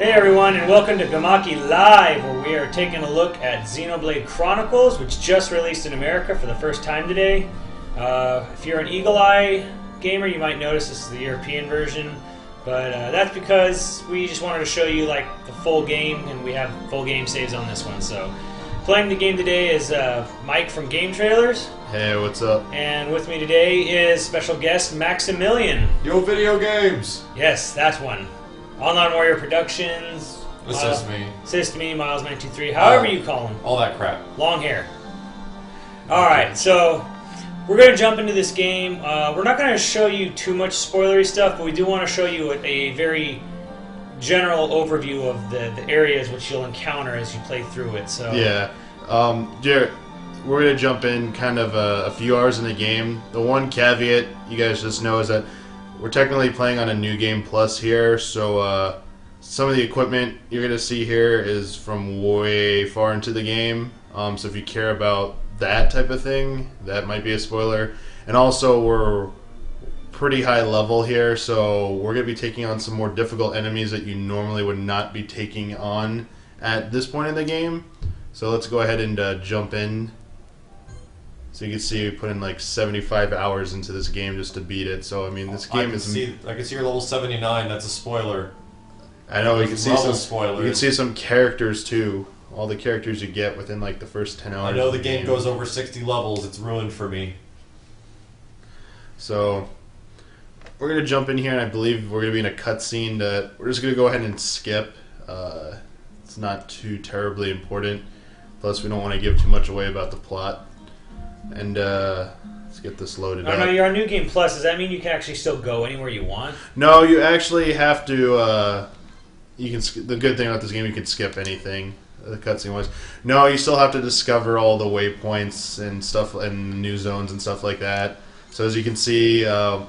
Hey everyone, and welcome to Gemakei Live, where we are taking a look at Xenoblade Chronicles, which just released in America for the first time today. If you're an Eagle Eye gamer, you might notice this is the European version, but that's because we just wanted to show you like the full game, and we have full game saves on this one. So, playing the game today is Mike from Game Trailers. Hey, what's up? And with me today is special guest Maximilian. Yo, video games! Yes, that's one. Online Warrior Productions. Assist me. Assist me, Miles923, however you call him. All that crap. Long hair. Alright, so we're going to jump into this game. We're not going to show you too much spoilery stuff, but we do want to show you a very general overview of the areas which you'll encounter as you play through it. So Yeah. Jarrett, we're going to jump in kind of a few hours in the game. The one caveat you guys just know is that we're technically playing on a New Game Plus here, so some of the equipment you're going to see here is from way far into the game. So if you care about that type of thing, that might be a spoiler. And also, we're pretty high level here, so we're going to be taking on some more difficult enemies that you normally would not be taking on at this point in the game. So let's go ahead and jump in. So you can see we put in like 75 hours into this game just to beat it. So I mean, this game is. I can see your level 79. That's a spoiler. I know you can see some spoilers. You can see some characters too. All the characters you get within like the first 10 hours. I know the game goes over 60 levels. It's ruined for me. So we're gonna jump in here, and I believe we're gonna be in a cutscene that we're just gonna go ahead and skip. It's not too terribly important. Plus, we don't want to give too much away about the plot. And let's get this loaded up. No, you're on New Game Plus. Does that mean you can actually still go anywhere you want? No, you actually have to. You can. The good thing about this game, you can skip anything, the cutscene wise. No, you still have to discover all the waypoints and stuff, and new zones and stuff like that. So as you can see, I'm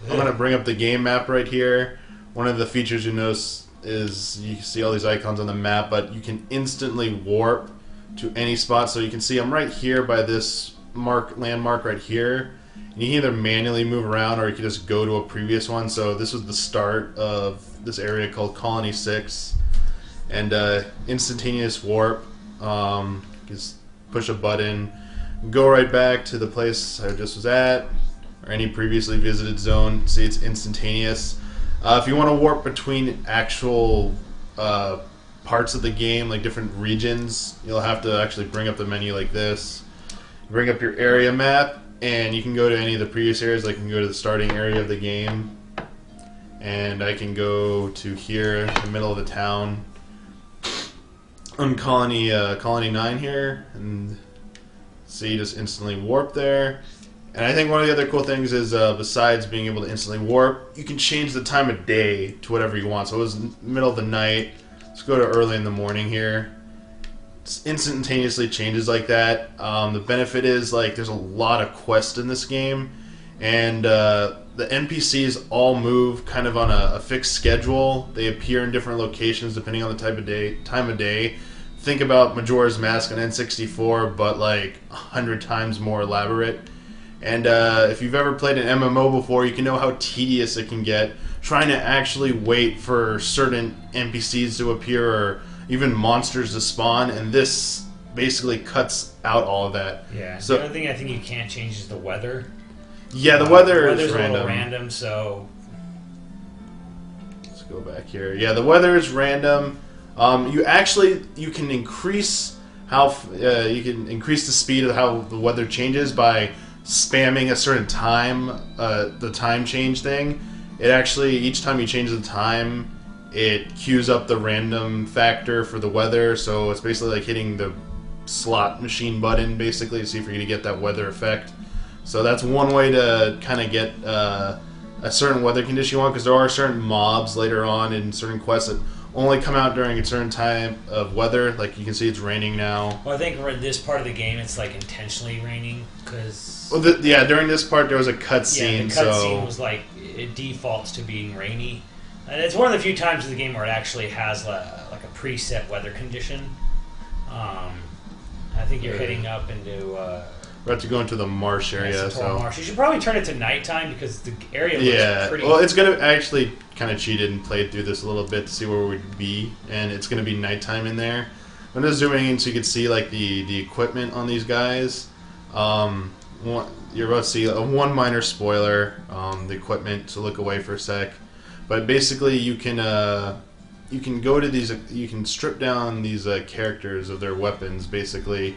going to bring up the game map right here. One of the features you notice is you can see all these icons on the map, but you can instantly warp to any spot. So you can see I'm right here by this landmark right here. And you can either manually move around, or you can just go to a previous one. So this was the start of this area called Colony 6, and instantaneous warp. Just push a button, go right back to the place I just was at, or any previously visited zone. See, it's instantaneous. If you want to warp between actual parts of the game, like different regions, you'll have to actually bring up the menu like this. Bring up your area map, and you can go to any of the previous areas. Like, I can go to the starting area of the game, and I can go to here in the middle of the town on Colony 9 here, and see, just instantly warp there. And I think one of the other cool things is, besides being able to instantly warp, you can change the time of day to whatever you want. So it was middle of the night. Let's go to early in the morning here. Instantaneously changes like that. The benefit is, like, there's a lot of quests in this game, and the NPCs all move kind of on a fixed schedule. They appear in different locations depending on the time of day. Think about Majora's Mask on N64, but like 100 times more elaborate. And if you've ever played an MMO before, you can know how tedious it can get trying to actually wait for certain NPCs to appear, or even monsters to spawn, and this basically cuts out all of that. Yeah. So the only thing I think you can't change is the weather. Yeah, the weather is weather's random. a little random, so let's go back here. Yeah, the weather is random. You can increase the speed of how the weather changes by spamming a certain time, the time change thing. It actually, each time you change the time, it queues up the random factor for the weather, so it's basically like hitting the slot machine button, basically, to see if you're going to get that weather effect. So that's one way to kind of get a certain weather condition you want, because there are certain mobs later on in certain quests that only come out during a certain time of weather. Like, you can see it's raining now. Well, I think for this part of the game, it's like intentionally raining, because yeah, during this part there was a cutscene. Yeah, the cutscene was like, it defaults to being rainy. And it's one of the few times in the game where it actually has like a preset weather condition. I think you're hitting up into. we're about to go into the marsh area. So marsh. You should probably turn it to nighttime because the area looks pretty. Well, it's gonna. I actually kind of cheated and played through this a little bit to see where we'd be, and it's gonna be nighttime in there. I'm just zooming in so you can see like the equipment on these guys. You're about to see one minor spoiler. The equipment. So look away for a sec. But basically, you can go to these. You can strip down these characters of their weapons, basically,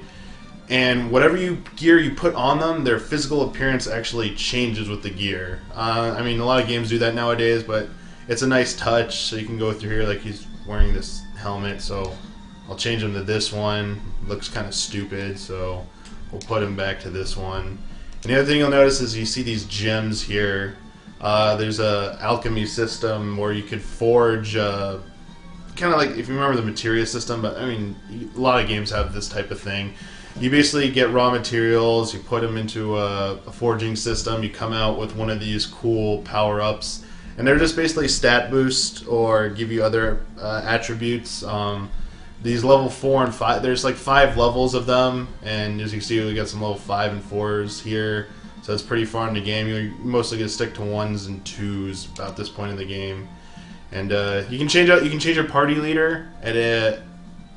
and whatever gear you put on them, their physical appearance actually changes with the gear. I mean, a lot of games do that nowadays, but it's a nice touch. So you can go through here, like he's wearing this helmet. So I'll change him to this one. Looks kind of stupid, so we'll put him back to this one. And the other thing you'll notice is you see these gems here. There's a alchemy system where you could forge, kind of like if you remember the materia system. But I mean, a lot of games have this type of thing. You basically get raw materials, you put them into a forging system. You come out with one of these cool power-ups, and they're just basically stat boost or give you other attributes. These level 4 and 5, there's like 5 levels of them, and as you can see, we got some level 5 and 4s here. So it's pretty far in the game. You're mostly gonna stick to 1s and 2s about this point in the game, and you can change your party leader at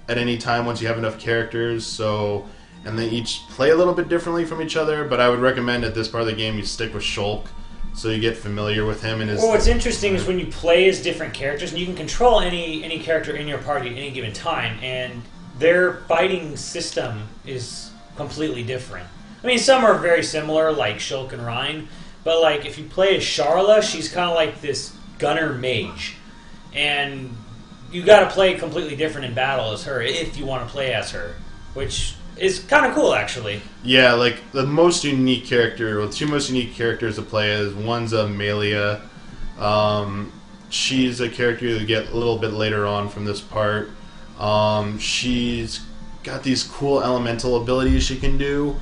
any time once you have enough characters. So, and they each play a little bit differently from each other. But I would recommend at this part of the game you stick with Shulk, so you get familiar with him and his. Well, what's interesting is when you play as different characters, and you can control any character in your party at any given time, and their fighting system is completely different. I mean, some are very similar, like Shulk and Rhine, but like if you play as Charla, she's kind of like this gunner mage, and you got to play completely different in battle as her if you want to play as her, which is kind of cool, actually. Yeah, like the most unique character, well, 2 most unique characters to play as. One's Amelia. She's a character you get a little bit later on from this part. She's got these cool elemental abilities she can do.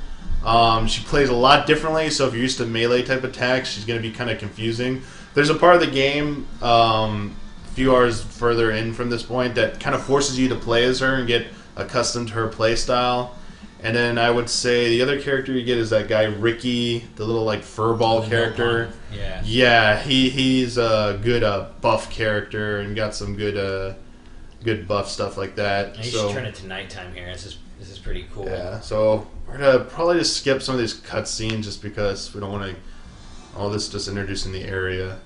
She plays a lot differently, so if you're used to melee type attacks, she's going to be kind of confusing. There's a part of the game, a few hours further in from this point, that kind of forces you to play as her and get accustomed to her play style. And then I would say the other character you get is that guy Ricky, the little like furball character. Yeah, he's a good buff character and got some good buff stuff like that. And you should turn it to nighttime here. This is pretty cool. Yeah, so we're gonna probably just skip some of these cutscenes just because we don't want to. All this just introducing the area.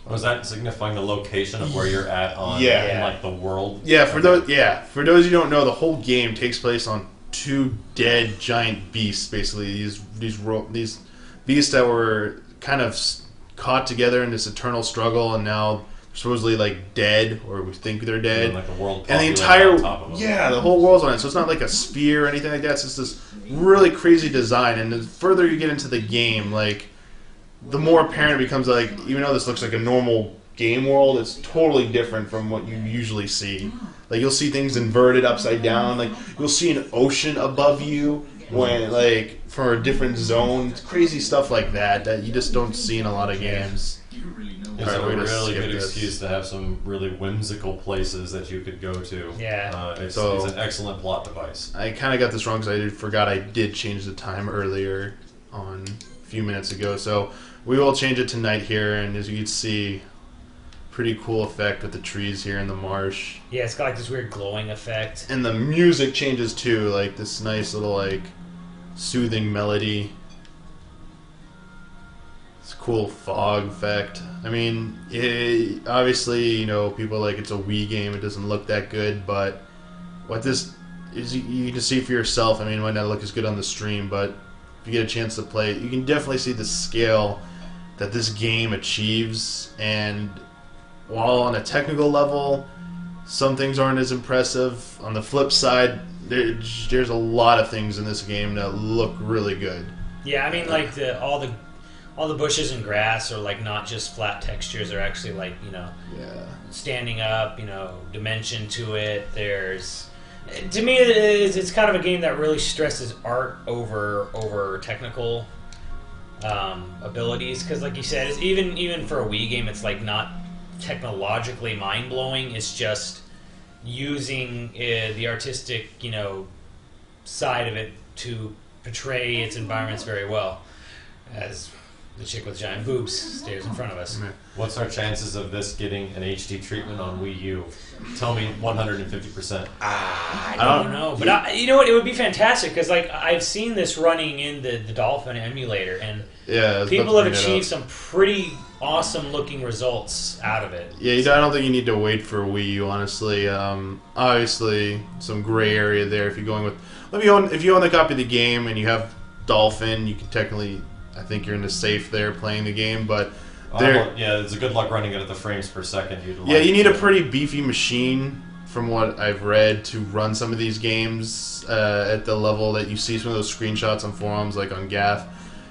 Was that signifying the location of where you're at on in like the world? Yeah, for those who don't know, the whole game takes place on 2 dead giant beasts. Basically, these beasts that were kind of caught together in this eternal struggle, and now supposedly like dead, or we think they're dead. And like the world, and the entire on top of them. the whole world's on it. So it's not like a sphere or anything like that. It's just this really crazy design. And the further you get into the game, like, the more apparent it becomes, like, even though this looks like a normal game world, it's totally different from what you usually see. Like, you'll see things inverted upside down. Like, you'll see an ocean above you when, like, from a different zone. It's crazy stuff like that you just don't see in a lot of games. It's a really good excuse to have some really whimsical places that you could go to. Yeah. It's an excellent plot device. I kind of got this wrong because I forgot I did change the time earlier on a few minutes ago. So we will change it to night here, and as you can see, pretty cool effect with the trees here in the marsh. Yeah, it's got like this weird glowing effect. And the music changes too, like this nice little like soothing melody. It's a cool fog effect. I mean, obviously, you know, people are like, it's a Wii game, it doesn't look that good, but what this is, you can see for yourself. I mean, it might not look as good on the stream, but if you get a chance to play it, you can definitely see the scale that this game achieves. And while on a technical level, some things aren't as impressive, on the flip side, there's a lot of things in this game that look really good. Yeah, I mean, like all the bushes and grass are like not just flat textures; they're actually like, you know, standing up, you know, dimension to it. To me, it's kind of a game that really stresses art over technical abilities, because, like you said, it's even for a Wii game, it's like not technologically mind blowing. It's just using the artistic, you know, side of it to portray its environments very well, as the chick with giant boobs stares in front of us. What's our chances of this getting an HD treatment on Wii U? Tell me 150%. I don't know. But you know what? It would be fantastic because like I've seen this running in the Dolphin emulator, and people have achieved some pretty awesome looking results out of it. Yeah, I don't think you need to wait for Wii U, honestly. Obviously, some gray area there if you're going with... If you own the copy of the game and you have Dolphin, you can technically... I think you're in the safe there playing the game, but... yeah, it's a good luck running it at the frames per second. Yeah, you need a pretty beefy machine, from what I've read, to run some of these games at the level that you see some of those screenshots on forums, like on Gath.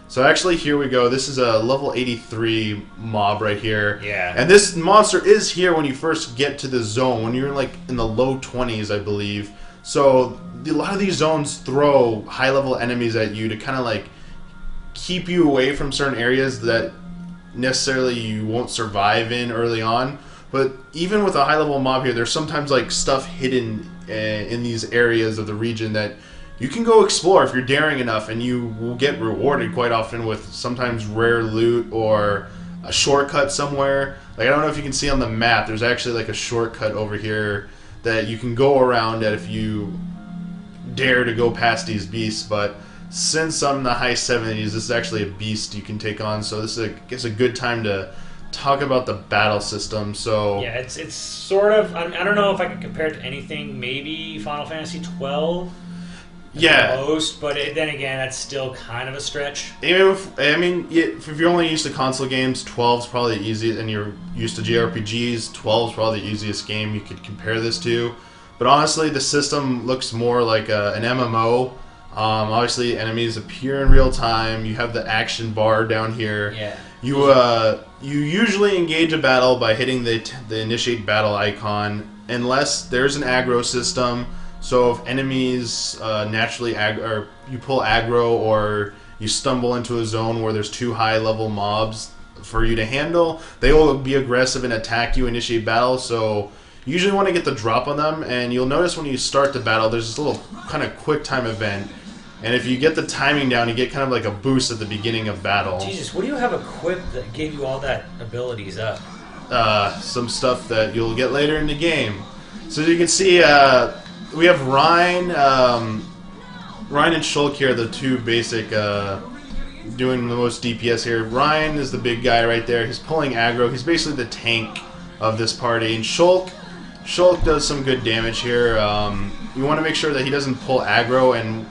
So actually, here we go. This is a level 83 mob right here. Yeah. And this monster is here when you first get to the zone, when you're like in the low 20s, I believe. So a lot of these zones throw high-level enemies at you to kind of like keep you away from certain areas that necessarily you won't survive in early on. But even with a high-level mob here, there's sometimes like stuff hidden in these areas of the region that you can go explore if you're daring enough, and you will get rewarded quite often with sometimes rare loot or a shortcut somewhere. Like, I don't know if you can see on the map, there's actually like a shortcut over here that you can go around at if you dare to go past these beasts. But since I'm in the high 70s, this is actually a beast you can take on, so this is, I guess, a good time to talk about the battle system. So yeah, it's sort of, I don't know if I can compare it to anything, maybe Final Fantasy 12. Yeah, most, but then again, that's still kind of a stretch. If you're only used to console games, 12's probably the easiest, and you're used to JRPGs, 12's probably the easiest game you could compare this to. But honestly, the system looks more like an MMO. Obviously, enemies appear in real time. You have the action bar down here. Yeah. You usually engage a battle by hitting the initiate battle icon, unless there's an aggro system. So if enemies naturally or you pull aggro, or you stumble into a zone where there's too high-level mobs for you to handle, they will be aggressive and attack you, initiate battle. So you usually want to get the drop on them, and you'll notice when you start the battle, there's this little kind of quick time event. And if you get the timing down, you get kind of like a boost at the beginning of battle. Jesus, what do you have equipped that gave you all that abilities up? Some stuff that you'll get later in the game. So as you can see, we have Ryan and Shulk here, the two basic doing the most DPS here. Ryan is the big guy right there. He's pulling aggro. He's basically the tank of this party. And Shulk does some good damage here. You want to make sure that he doesn't pull aggro, and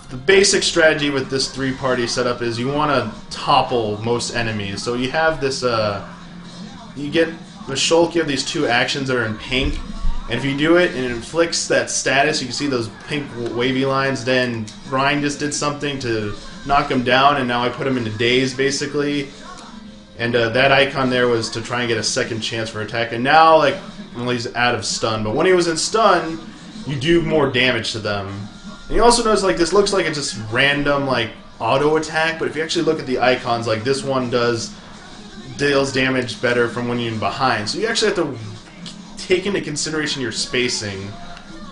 the basic strategy with this three-party setup is you want to topple most enemies. So you have this, you get with Shulk, you have these two actions that are in pink. And if you do it and it inflicts that status, you can see those pink wavy lines, then Ryan just did something to knock him down, and now I put him into daze, basically. And that icon there was to try and get a second chance for attack. And now, like, well, he's out of stun. But when he was in stun, you do more damage to them. And you also notice, like, this looks like it's just random, like, auto attack. But if you actually look at the icons, like, this one deals damage better from when you're in behind. So you actually have to take into consideration your spacing.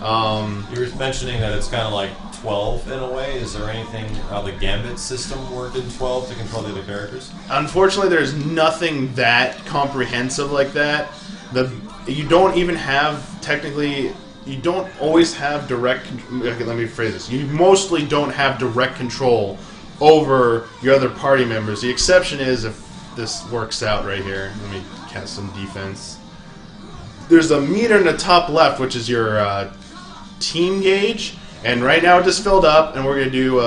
You were mentioning that it's kind of like 12 in a way. Is there anything how the Gambit system worked in 12 to control the other characters? Unfortunately, there's nothing that comprehensive like that. You don't even have, technically, you don't always have direct... Okay, let me phrase this. You mostly don't have direct control over your other party members. The exception is if this works out right here. Let me cast some defense. There's a meter in the top left, which is your team gauge, and right now it just filled up, and we're gonna do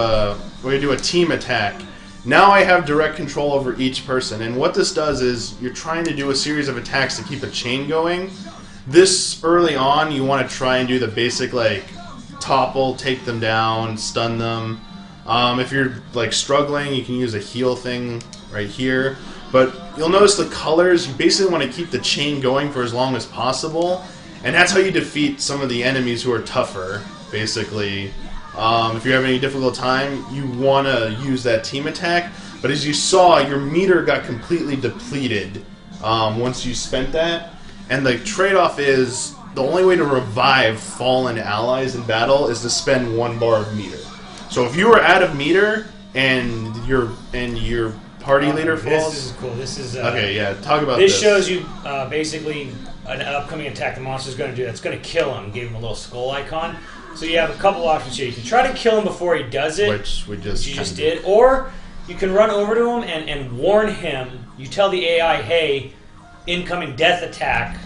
a team attack. Now I have direct control over each person, and what this does is you're trying to do a series of attacks to keep a chain going. This early on, you want to try and do the basic like topple, take them down, stun them. If you're like struggling, you can use a heal thing right here. But you'll notice the colors, you basically want to keep the chain going for as long as possible. And that's how you defeat some of the enemies who are tougher, basically. If you're having a difficult time, you want to use that team attack. But as you saw, your meter got completely depleted once you spent that. And the trade-off is the only way to revive fallen allies in battle is to spend 1 bar of meter. So if you were out of meter and your party leader falls... This is cool. This is... okay, yeah, talk about this. This shows you basically an upcoming attack the monster's going to do that's going to kill him. Give him a little skull icon. So you have a couple options here. You can try to kill him before he does it, which you just did, or you can run over to him and warn him. You tell the AI, hey, incoming death attack,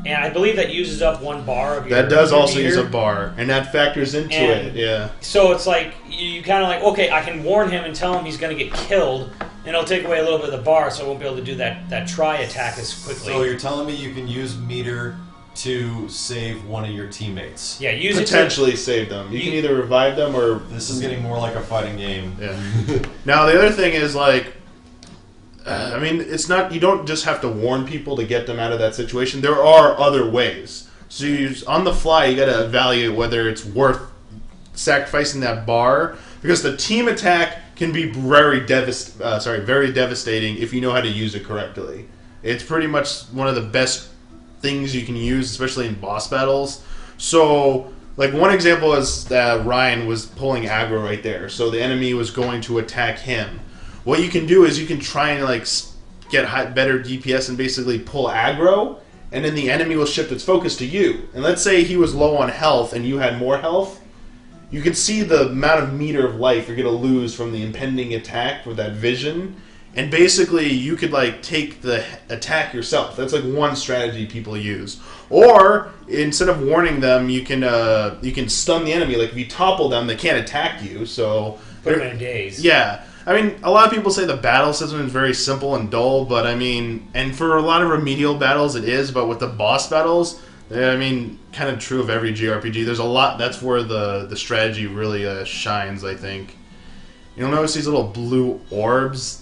and I believe that uses up 1 bar of your That does also meter. use a bar, and that factors into it, yeah. So it's like, you kind of like, okay, I can warn him and tell him he's going to get killed, and it'll take away a little bit of the bar, so I won't be able to do that try attack as quickly. So you're telling me you can use meter to save one of your teammates? Yeah, use potentially save them. You can either revive them or... This is getting more like a fighting game. Yeah. Now, the other thing is, like... I mean, it's not... You don't just have to warn people to get them out of that situation. There are other ways. So on the fly, you got to evaluate whether it's worth sacrificing that bar, because the team attack can be very devastating if you know how to use it correctly. It's pretty much one of the best things you can use, especially in boss battles. So, like, one example is that Ryan was pulling aggro right there, so the enemy was going to attack him. What you can do is you can try and, like, get better DPS and basically pull aggro, and then the enemy will shift its focus to you. And let's say he was low on health and you had more health. You can see the amount of meter of life you're going to lose from the impending attack with that vision. And basically, you could, like, take the attack yourself. That's, like, one strategy people use. Or, instead of warning them, you can stun the enemy. Like, if you topple them, they can't attack you, so... Put them in a daze. Yeah. I mean, a lot of people say the battle system is very simple and dull, but, I mean... And for a lot of remedial battles, it is, but with the boss battles, I mean, kind of true of every JRPG. There's a lot... That's where the strategy really shines, I think. You'll notice these little blue orbs.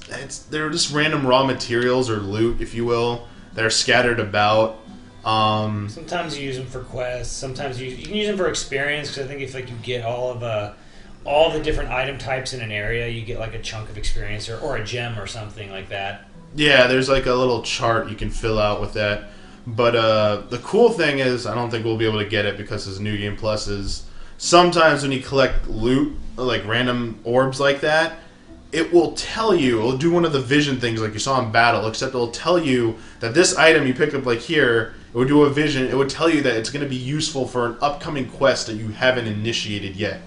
They're just random raw materials or loot, if you will, that are scattered about. Sometimes you use them for quests. Sometimes you can use them for experience, because I think if, like, you get all the different item types in an area, you get, like, a chunk of experience or a gem or something like that. Yeah, there's, like, a little chart you can fill out with that. But the cool thing is, I don't think we'll be able to get it because it's New Game Plus, is sometimes when you collect loot, like random orbs like that, it will tell you, it'll do one of the vision things like you saw in battle, except it'll tell you that this item you picked up, like here, it would do a vision, it would tell you that it's going to be useful for an upcoming quest that you haven't initiated yet.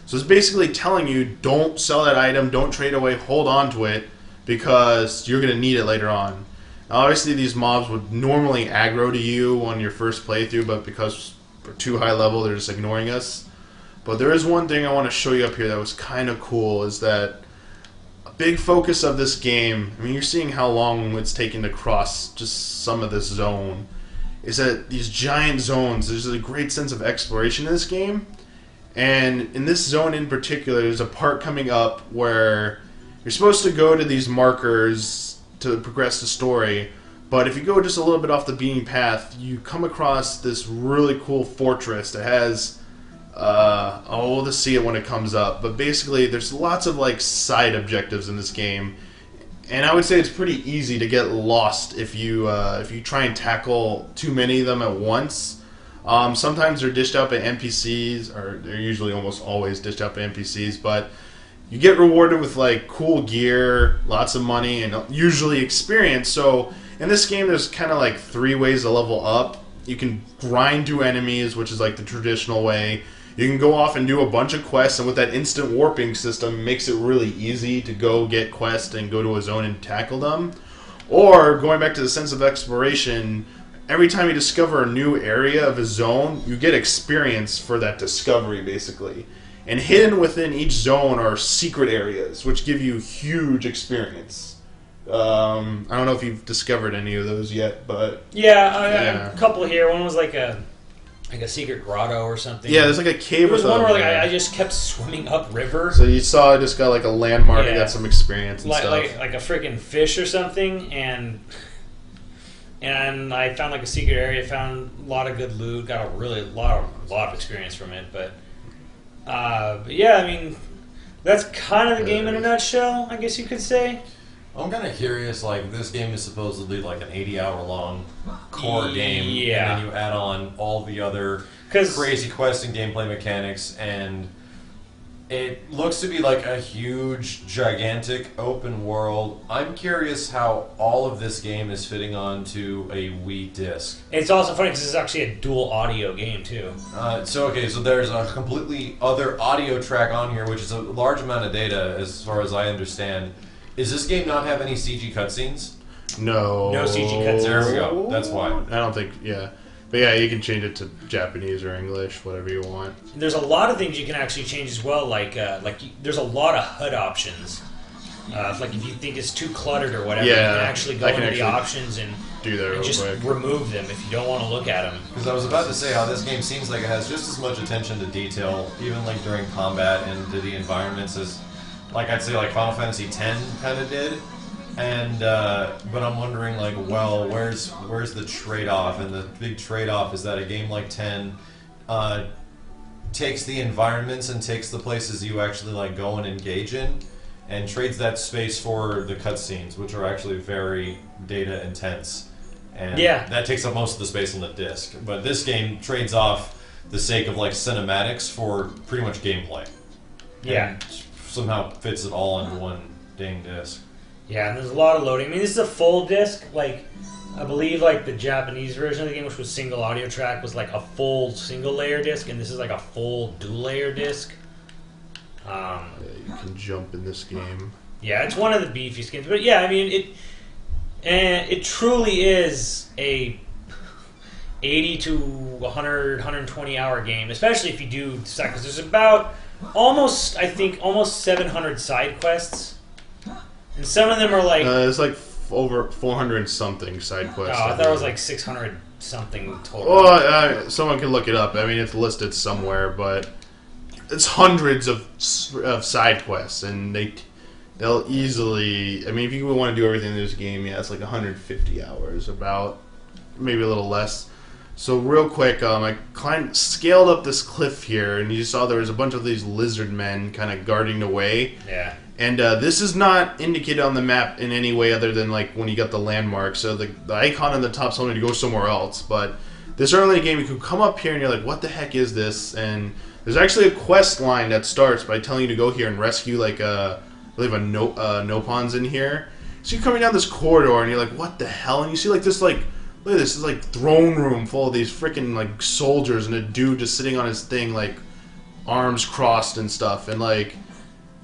So it's basically telling you, don't sell that item, don't trade away, hold on to it, because you're going to need it later on. Now, obviously these mobs would normally aggro to you on your first playthrough, but because we're too high level, they're just ignoring us. But there is one thing I want to show you up here that was kind of cool, is that a big focus of this game, I mean, you're seeing how long it's taken to cross just some of this zone, is that these giant zones, there's a great sense of exploration in this game. And in this zone in particular, there's a part coming up where you're supposed to go to these markers to progress the story, but if you go just a little bit off the beaten path, you come across this really cool fortress that has... we'll just see it when it comes up. But basically, there's lots of, like, side objectives in this game, and I would say it's pretty easy to get lost if you try and tackle too many of them at once. Sometimes they're dished out by NPCs, or they're usually almost always dished out by NPCs, but you get rewarded with, like, cool gear, lots of money, and usually experience. So in this game, there's kind of like 3 ways to level up. You can grind through enemies, which is like the traditional way. You can go off and do a bunch of quests, and with that instant warping system, it makes it really easy to go get quests and go to a zone and tackle them. Or, going back to the sense of exploration, every time you discover a new area of a zone, you get experience for that discovery, basically. And hidden within each zone are secret areas, which give you huge experience. I don't know if you've discovered any of those yet, but... Yeah, a couple here. One was like a secret grotto or something. Yeah, there's like a cave. There was one where, like, I just kept swimming upriver. So you saw I just got like a landmark and got some experience and stuff. Like a freaking fish or something, and I found like a secret area, found a lot of good loot, got a lot of experience from it. But yeah, I mean, that's kind of the game in a nutshell, I guess you could say. I'm kind of curious, like, this game is supposedly like an 80-hour-long core game, Yeah. and then you add on all the other crazy quest and gameplay mechanics, and it looks to be like a huge, gigantic open world. I'm curious how all of this game is fitting onto a Wii disc. It's also funny because it's actually a dual audio game, too. So there's a completely other audio track on here, which is a large amount of data, as far as I understand. Is this game not have any CG cutscenes? No. No CG cutscenes. There we go. That's why. I don't think, yeah. But yeah, you can change it to Japanese or English, whatever you want. There's a lot of things you can actually change as well, like there's a lot of HUD options. Like if you think it's too cluttered or whatever, you can actually go into the options and do that real just quick. remove them if you don't want to look at them. Because I was about to say how this game seems like it has just as much attention to detail, even like during combat and to the environments, as like I'd say like Final Fantasy X kind of did. And but I'm wondering, like, well, where's the trade-off? And the big trade-off is that a game like 10 takes the environments and takes the places you actually like go and engage in, and trades that space for the cutscenes, which are actually very data intense. And that takes up most of the space on the disc. But this game trades off the sake of like cinematics for pretty much gameplay. Yeah, and somehow fits it all into one dang disc. Yeah, and there's a lot of loading. I mean, this is a full disc. Like, I believe like the Japanese version of the game, which was single audio track, was like a full single layer disc, and this is like a full dual layer disc. You can jump in this game. Yeah, it's one of the beefiest games. But yeah, I mean, it truly is a 80 to 100, 120 hour game, especially if you do decide, because there's about almost 700 side quests. And some of them are like... it's like over 400 something side quests. Oh, I thought it was like 600 something total. Well, someone can look it up. I mean, it's listed somewhere, but it's hundreds of side quests, and they'll easily... I mean, if you want to do everything in this game, yeah, it's like 150 hours, about maybe a little less. So real quick, I scaled up this cliff here, and you saw there was a bunch of these lizard men kind of guarding the way. Yeah. And this is not indicated on the map in any way other than like when you got the landmark. So the icon on the top is telling you to go somewhere else. But this early game, you can come up here and you're like, what the heck is this? And there's actually a quest line that starts by telling you to go here and rescue like I believe a Nopon's in here. So you're coming down this corridor and you're like, what the hell? And you see like this like, look at this, is like throne room full of these freaking like soldiers and a dude just sitting on his thing like arms crossed and stuff. And like,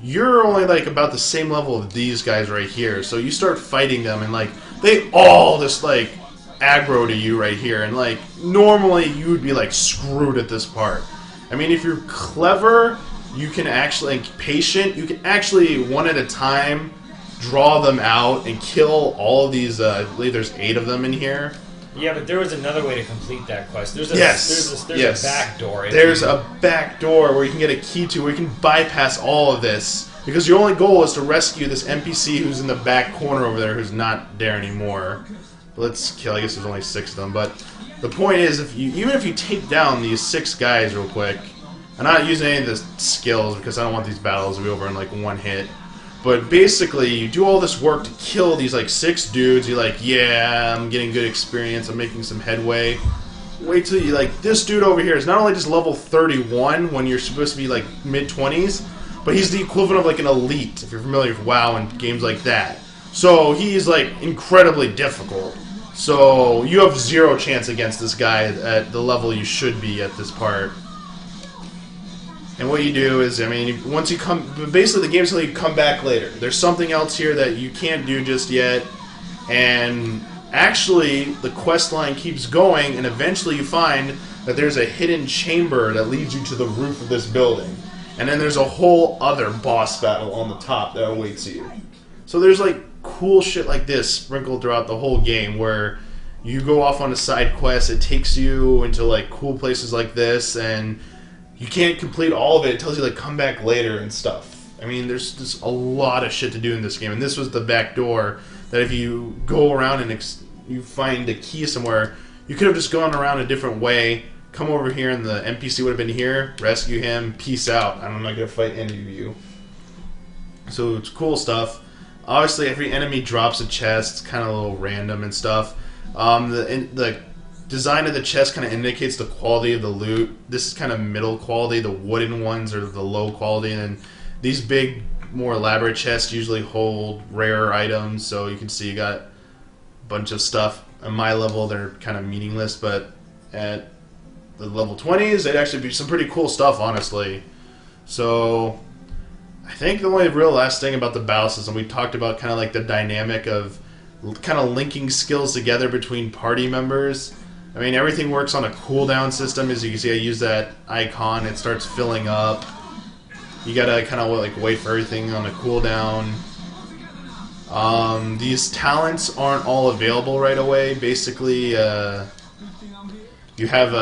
you're only like about the same level of these guys right here, so you start fighting them, and like they all just like aggro to you right here, and like normally you would be like screwed at this part. I mean, if you're clever, you can actually, like, patient, you can actually one at a time draw them out and kill all of these. I believe there's 8 of them in here. Yeah, but there was another way to complete that quest. There's a back door. There's a back door where you can get a key to, where you can bypass all of this. Because your only goal is to rescue this NPC who's in the back corner over there, who's not there anymore. Let's kill, I guess there's only 6 of them. But the point is, even if you take down these 6 guys real quick, I'm not using any of the skills because I don't want these battles to be over in like one hit. But basically, you do all this work to kill these like 6 dudes. You're like, yeah, I'm getting good experience. I'm making some headway. Wait till you, like, this dude over here is not only just level 31 when you're supposed to be like mid-20s, but he's the equivalent of like an elite, if you're familiar with WoW and games like that. So he's like incredibly difficult. So you have 0 chance against this guy at the level you should be at this part. And what you do is, I mean, once you come... Basically, the game's telling you to come back later. There's something else here that you can't do just yet. And actually, the quest line keeps going, and eventually you find that there's a hidden chamber that leads you to the roof of this building. And then there's a whole other boss battle on the top that awaits you. So there's, like, cool shit like this sprinkled throughout the whole game, where you go off on a side quest, it takes you into, like, cool places like this, and... You can't complete all of it. It tells you, like, come back later and stuff. I mean, there's just a lot of shit to do in this game. And this was the back door that if you go around and you find a key somewhere, you could have just gone around a different way, come over here, and the NPC would have been here, rescue him, peace out. I'm not going to fight any of you. So it's cool stuff. Obviously, every enemy drops a chest, kind of a little random and stuff. The design of the chest kind of indicates the quality of the loot. This is kind of middle quality. The wooden ones are the low quality, and these big, more elaborate chests usually hold rare items. So you can see you got a bunch of stuff. At my level, they're kind of meaningless, but at the level 20s, they'd actually be some pretty cool stuff, honestly. So I think the only real last thing about the battle system, we talked about kind of like the dynamic of kind of linking skills together between party members. I mean, everything works on a cooldown system. As you can see, I use that icon. It starts filling up. You gotta kind of like wait for everything on a cooldown. These talents aren't all available right away. Basically, you have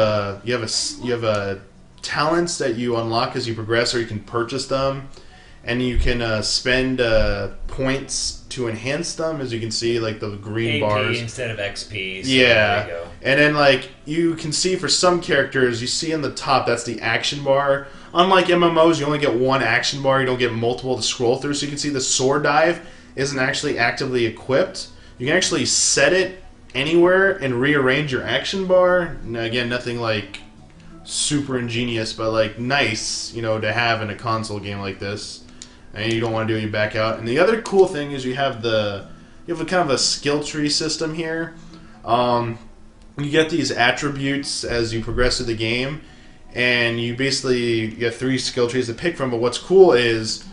talents that you unlock as you progress, or you can purchase them, and you can spend points to enhance them. As you can see, like the green AP bars instead of XP. So yeah, there you go. And then like you can see for some characters, you see in the top that's the action bar. Unlike MMOs, you only get one action bar. You don't get multiple to scroll through. So you can see the sword dive isn't actually actively equipped. You can actually set it anywhere and rearrange your action bar. Now, again, nothing like super ingenious, but like nice, you know, to have in a console game like this. And you don't want to do it, you back out. And the other cool thing is you have a kind of a skill tree system here. You get these attributes as you progress through the game, and you get 3 skill trees to pick from. But what's cool is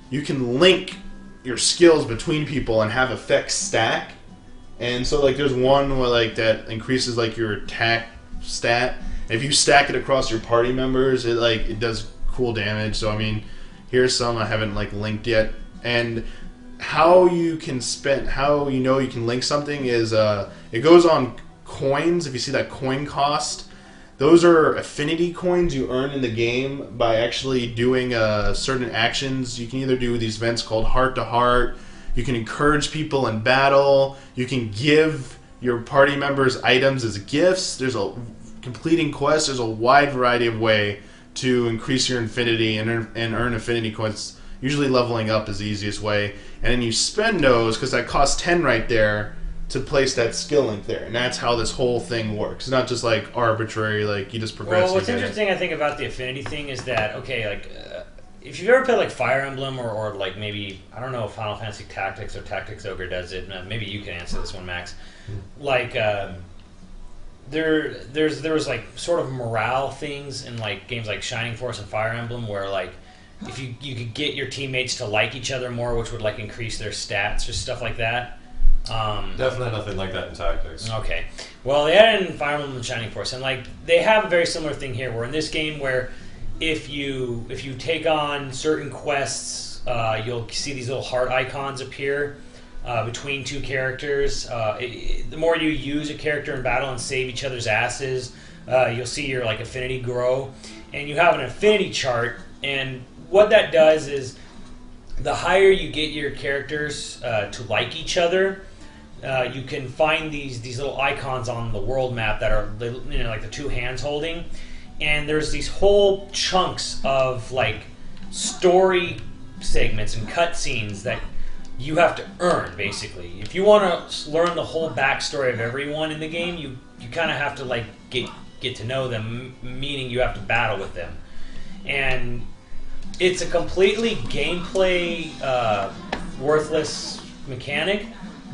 you can link your skills between people and have effects stack. And so like there's one where like that increases like your attack stat. And if you stack it across your party members, it does cool damage. So I mean, here's some I haven't like linked yet. And how you know you can link something is it goes on coins. If you see that coin cost, those are affinity coins you earn in the game by actually doing certain actions. You can either do these events called heart to heart. You can encourage people in battle. You can give your party members items as gifts. There's completing quests. There's a wide variety of way to increase your affinity and earn affinity coins. Usually leveling up is the easiest way. And then you spend those, because that costs 10 right there, to place that skill link there. And that's how this whole thing works. It's not just like arbitrary, like you just progress. Well, what's interesting, I think, about the affinity thing is that, okay, like, if you've ever played like Fire Emblem or like maybe, I don't know if Final Fantasy Tactics or Tactics Ogre does it, maybe you can answer this one, Max. Like, there was like sort of morale things in like games like Shining Force and Fire Emblem where like if you could get your teammates to like each other more, which would like increase their stats or stuff like that. Definitely nothing like that in Tactics. Okay, well they had it in Fire Emblem and Shining Force, and like they have a very similar thing here. Where in this game, where if you take on certain quests, you'll see these little heart icons appear between 2 characters. The more you use a character in battle and save each other's asses, you'll see your like affinity grow, and you have an affinity chart. And what that does is, the higher you get your characters to like each other, you can find these little icons on the world map that are like the 2 hands holding, and there's these whole chunks of like story segments and cutscenes that you have to earn, basically. If you want to learn the whole backstory of everyone in the game, you kind of have to like get to know them, meaning you have to battle with them. And it's a completely gameplay worthless mechanic,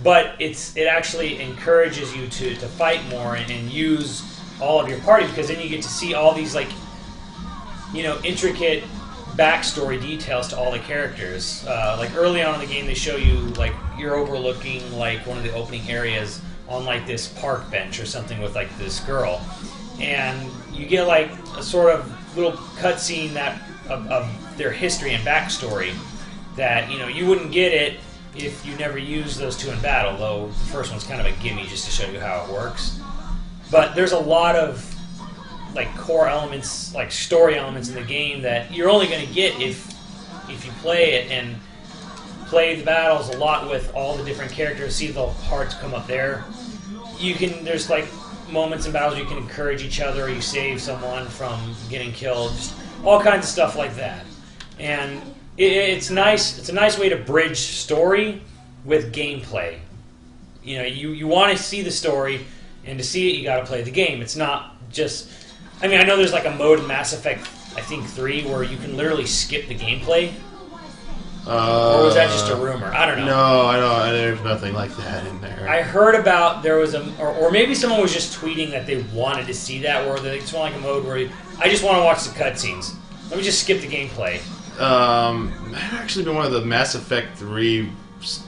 but it actually encourages you to fight more and use all of your party, because then you get to see all these like intricate backstory details to all the characters. Like early on in the game, they show you like you're overlooking like one of the opening areas on like this park bench or something with like this girl, and you get like a sort of little cutscene of their history and backstory that you wouldn't get it if you never used those 2 in battle. Though the first one's kind of a gimme just to show you how it works. But there's a lot of like core elements, like story elements in the game that you're only going to get if you play it and play the battles a lot with all the different characters. See the hearts come up there. There's like moments in battles you can encourage each other, or you save someone from getting killed, just all kinds of stuff like that. And it's nice. It's a nice way to bridge story with gameplay. You know, you want to see the story, and to see it, you got to play the game. It's not just... I mean, I know there's like a mode in Mass Effect, I think 3, where you can literally skip the gameplay. Or was that just a rumor? I don't know. No, I don't. There's nothing like that in there. I heard about there was or maybe someone was just tweeting that they wanted to see that, where they just want like a mode where I just want to watch the cutscenes. Let me just skip the gameplay. Might have actually been one of the Mass Effect 3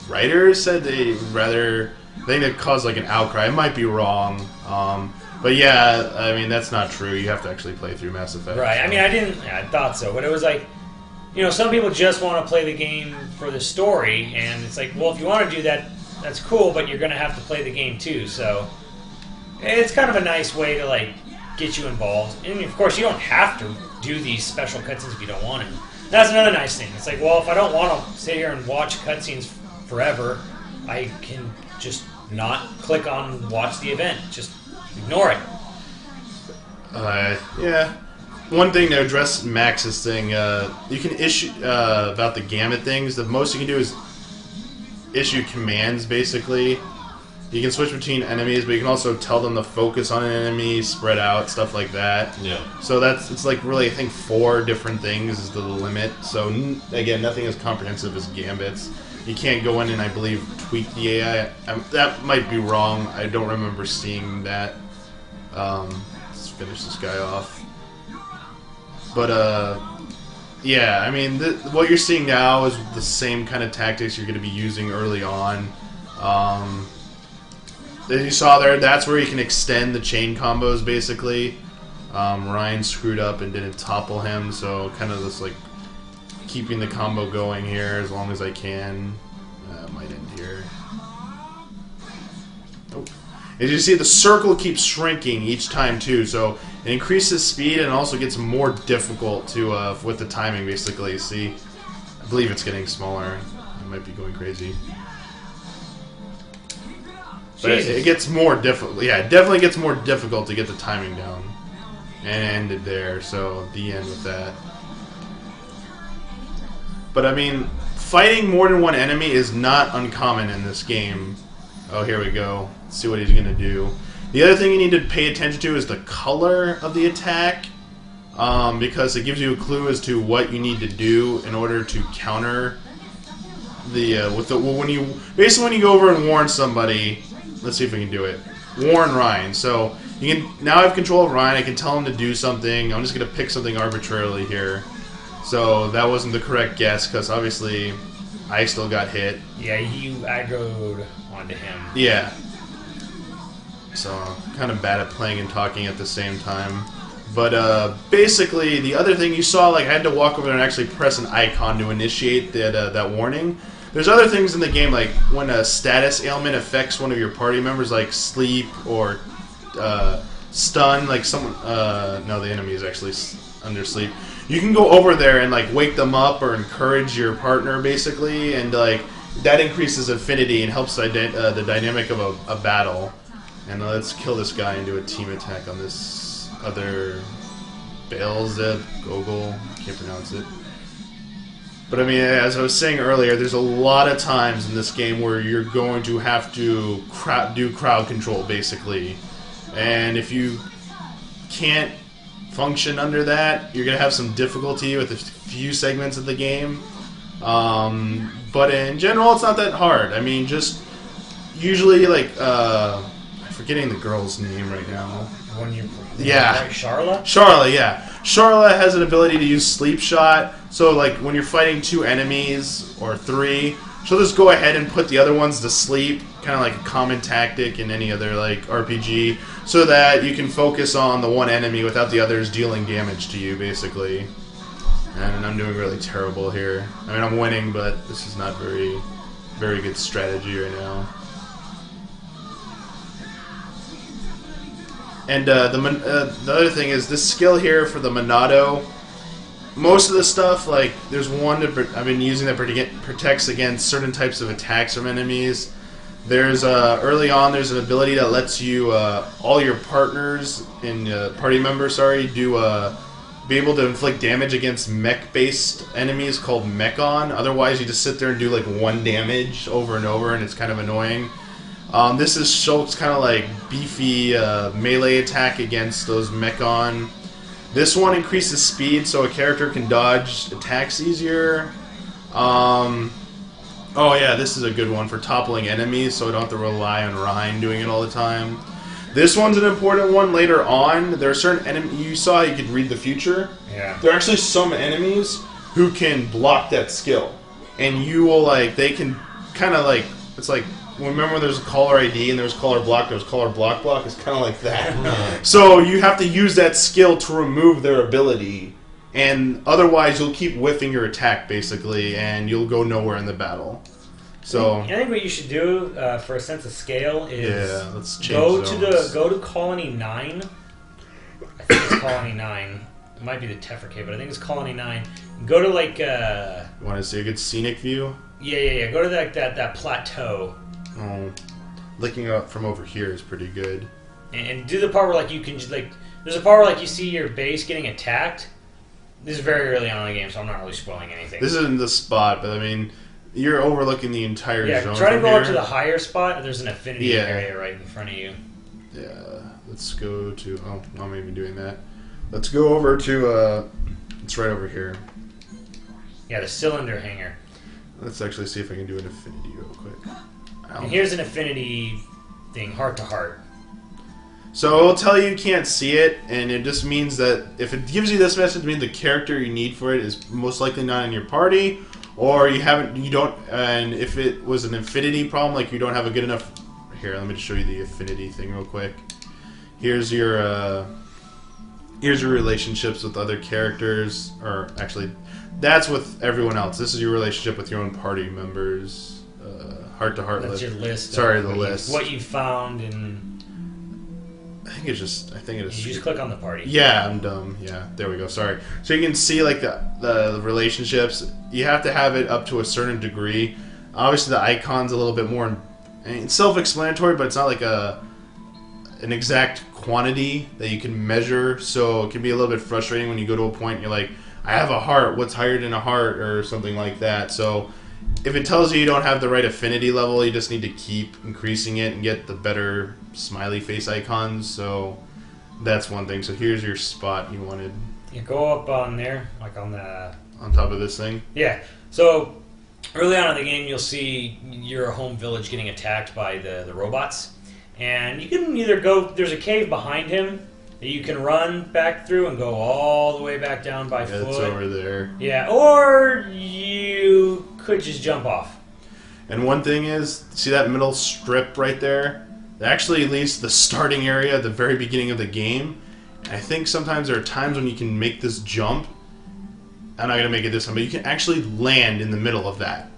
writers said they rather... I think it caused like an outcry. I might be wrong. But yeah, I mean, that's not true. You have to actually play through Mass Effect. Right. So. I mean, I thought so, but it was like... You know, some people just want to play the game for the story, and it's like, well, if you want to do that, that's cool, but you're going to have to play the game too, so... It's kind of a nice way to, like, get you involved. And, of course, you don't have to do these special cutscenes if you don't want to. That's another nice thing. It's like, well, if I don't want to sit here and watch cutscenes forever, I can just not click on watch the event. Just ignore it. Yeah. One thing to address Max's thing, you can issue, about the gamut things, the most you can do is issue commands, basically. You can switch between enemies, but you can also tell them to focus on an enemy, spread out, stuff like that. Yeah. So it's like really, I think, 4 different things is the limit. So, again, nothing as comprehensive as gambits. You can't go in and, I believe, tweak the AI. That might be wrong. I don't remember seeing that. Let's finish this guy off. But, yeah, I mean, what you're seeing now is the same kind of tactics you're going to be using early on. As you saw there, that's where you can extend the chain combos, basically. Ryan screwed up and didn't topple him, so kind of just, like, keeping the combo going here as long as I can. Might end here. Nope. As you see, the circle keeps shrinking each time, too, so it increases speed and also gets more difficult to with the timing, basically. See? I believe it's getting smaller. I might be going crazy. But it gets more difficult. Yeah, it definitely gets more difficult to get the timing down. And ended there, so the end with that. But I mean, fighting more than one enemy is not uncommon in this game. Oh, here we go. Let's see what he's going to do. The other thing you need to pay attention to is the color of the attack. Because it gives you a clue as to what you need to do in order to counter the... when you go over and warn somebody... Let's see if we can do it. Warn Ryan. So, you can now have control of Ryan. I can tell him to do something. I'm just going to pick something arbitrarily here. So, that wasn't the correct guess, because obviously I still got hit. Yeah, you aggroed onto him. Yeah. So, kind of bad at playing and talking at the same time. But, basically, the other thing you saw, like, I had to walk over there and actually press an icon to initiate that warning. There's other things in the game, like when a status ailment affects one of your party members, like sleep or stun, like someone... no, the enemy is actually under sleep. You can go over there and, like, wake them up or encourage your partner, basically, and, like, that increases affinity and helps the dynamic of a battle. And let's kill this guy and do a team attack on this other... Beelzeb, Gogol, can't pronounce it. But I mean, as I was saying earlier, there's a lot of times in this game where you're going to have to do crowd control, basically. And if you can't function under that, you're going to have some difficulty with a few segments of the game. But in general, it's not that hard. I mean, just usually, like, I'm forgetting the girl's name right now. Yeah. Charla? Charla, yeah. Charla has an ability to use Sleep Shot, so like when you're fighting 2 enemies or 3, she'll just go ahead and put the other ones to sleep, kind of like a common tactic in any other like RPG, so that you can focus on the one enemy without the others dealing damage to you, basically. And I'm doing really terrible here. I mean, I'm winning, but this is not very good strategy right now. And the other thing is this skill here for the Monado. Most of the stuff, like there's one that I've been using that protects against certain types of attacks from enemies. There's early on there's an ability that lets you all your partners and party members, do be able to inflict damage against mech-based enemies called Mechon. Otherwise, you just sit there and do like 1 damage over and over, and it's kind of annoying. This is Shulk's kind of like beefy melee attack against those Mechon. This one increases speed, so a character can dodge attacks easier. Oh yeah, this is a good one for toppling enemies, so I don't have to rely on Rhine doing it all the time. This one's an important one later on. There are certain enemies you saw. You could read the future. Yeah. There are actually some enemies who can block that skill, and you will like they can kind of like it's like remember when there's a caller ID and there's caller block. There's caller block. It's kind of like that. So you have to use that skill to remove their ability, and otherwise you'll keep whiffing your attack basically, and you'll go nowhere in the battle. So I think what you should do for a sense of scale is let's change go to Colony 9. I think it's Colony 9. It might be the Tefricade, but I think it's Colony 9. Go to like want to see a good scenic view? Yeah. Go to that plateau. Oh, looking up from over here is pretty good. And do the part where like you can just like there's a part where like you see your base getting attacked. This is very early on in the game, so I'm not really spoiling anything. This isn't the spot, but I mean. You're overlooking the entire zone. Yeah, try to go up to the higher spot. There's an affinity area right in front of you. Yeah, let's go to... Oh, I'm even doing that. Let's go over to... it's right over here. Yeah, the cylinder hanger. Let's actually see if I can do an affinity real quick. And here's an affinity thing, heart to heart. So it'll tell you can't see it, and it just means that if it gives you this message, it means the character you need for it is most likely not in your party, or and if it was an affinity problem, like you don't have a good enough... Here, let me just show you the affinity thing real quick. Here's your relationships with other characters, or actually, that's with everyone else. This is your relationship with your own party members. Heart-to-heart list. That's your list. Sorry, the list. What you found and... I think it is. You just click on the party. Yeah, I'm dumb. Yeah, there we go. Sorry. So you can see like the relationships. You have to have it up to a certain degree. Obviously, the icon's a little bit more it's self-explanatory, but it's not like an exact quantity that you can measure. So it can be a little bit frustrating when you go to a point and you're like, I have a heart. What's higher than a heart or something like that? So if it tells you don't have the right affinity level, you just need to keep increasing it and get the better smiley face icons. So that's one thing. So here's your spot you wanted. You go up on there, like on top of this thing. Yeah. So early on in the game, you'll see your home village getting attacked by the robots, and you can either go. There's a cave behind him that you can run back through and go all the way back down by foot. It's over there. Yeah, or you could just jump off. And one thing is, see that middle strip right there? That actually leads to the starting area at the very beginning of the game. And I think sometimes there are times when you can make this jump. I'm not going to make it this time, but you can actually land in the middle of that.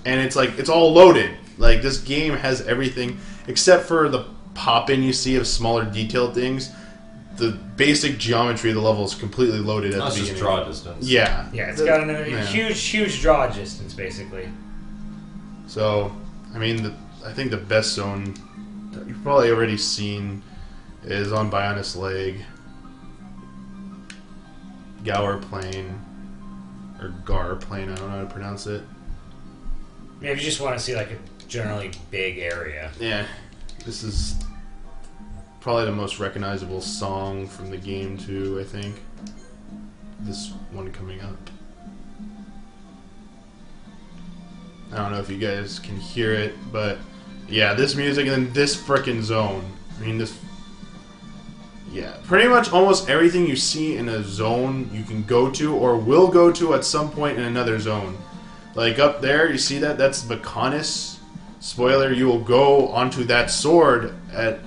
And it's like, it's all loaded. Like, this game has everything, except for the pop-in you see of smaller detailed things. The basic geometry of the level is completely loaded at the beginning. Just draw distance. Yeah. Yeah, it's got a huge draw distance, basically. So, I mean, I think the best zone that you've probably already seen is on Bionis Leg, Gower Plain, or Gar Plain, I don't know how to pronounce it. Yeah, if you just want to see like a generally big area. Yeah, this is probably the most recognizable song from the game too, I think. This one coming up. I don't know if you guys can hear it, but yeah, this music and then this frickin' zone. I mean, this... Yeah, pretty much almost everything you see in a zone you can go to or will go to at some point in another zone. Like up there, you see that? That's Bacanis. Spoiler, you will go onto that sword at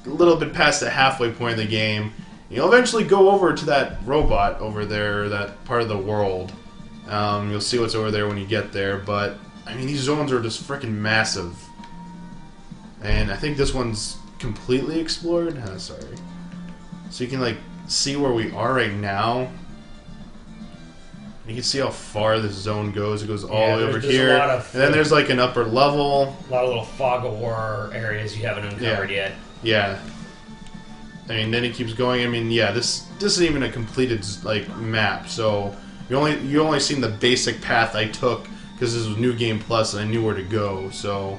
a little bit past the halfway point of the game. You'll eventually go over to that robot over there, that part of the world. You'll see what's over there when you get there, but I mean, these zones are just freaking massive. And I think this one's completely explored. Oh, sorry. So you can like see where we are right now. You can see how far this zone goes. It goes all the way over here. And then there's like an upper level. A lot of little fog of war areas you haven't uncovered yet. Yeah. I mean, then it keeps going. I mean, yeah, this isn't even a completed like map, so you only seen the basic path I took because this was New Game Plus and I knew where to go. So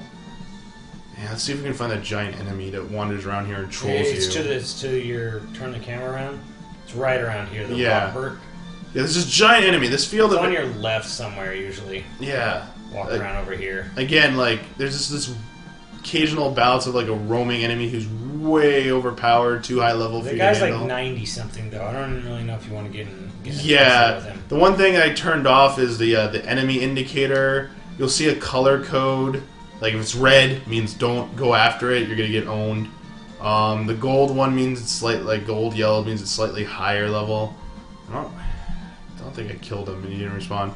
yeah, let's see if we can find that giant enemy that wanders around here and trolls you. It's to your turn the camera around. It's right around here. The Yeah, there's this giant enemy. This field it's on your left somewhere usually. Yeah, walk around over here. Again, like there's this occasional bouts of like a roaming enemy who's way overpowered, too high level for you to handle. The guy's like 90 something though. I don't really know if you want to get in with him. The one thing I turned off is the enemy indicator. You'll see a color code. Like if it's red, it means don't go after it. You're gonna get owned. The gold one means it's slightly like gold. Yellow means it's slightly higher level. I don't think I killed him and he didn't respond.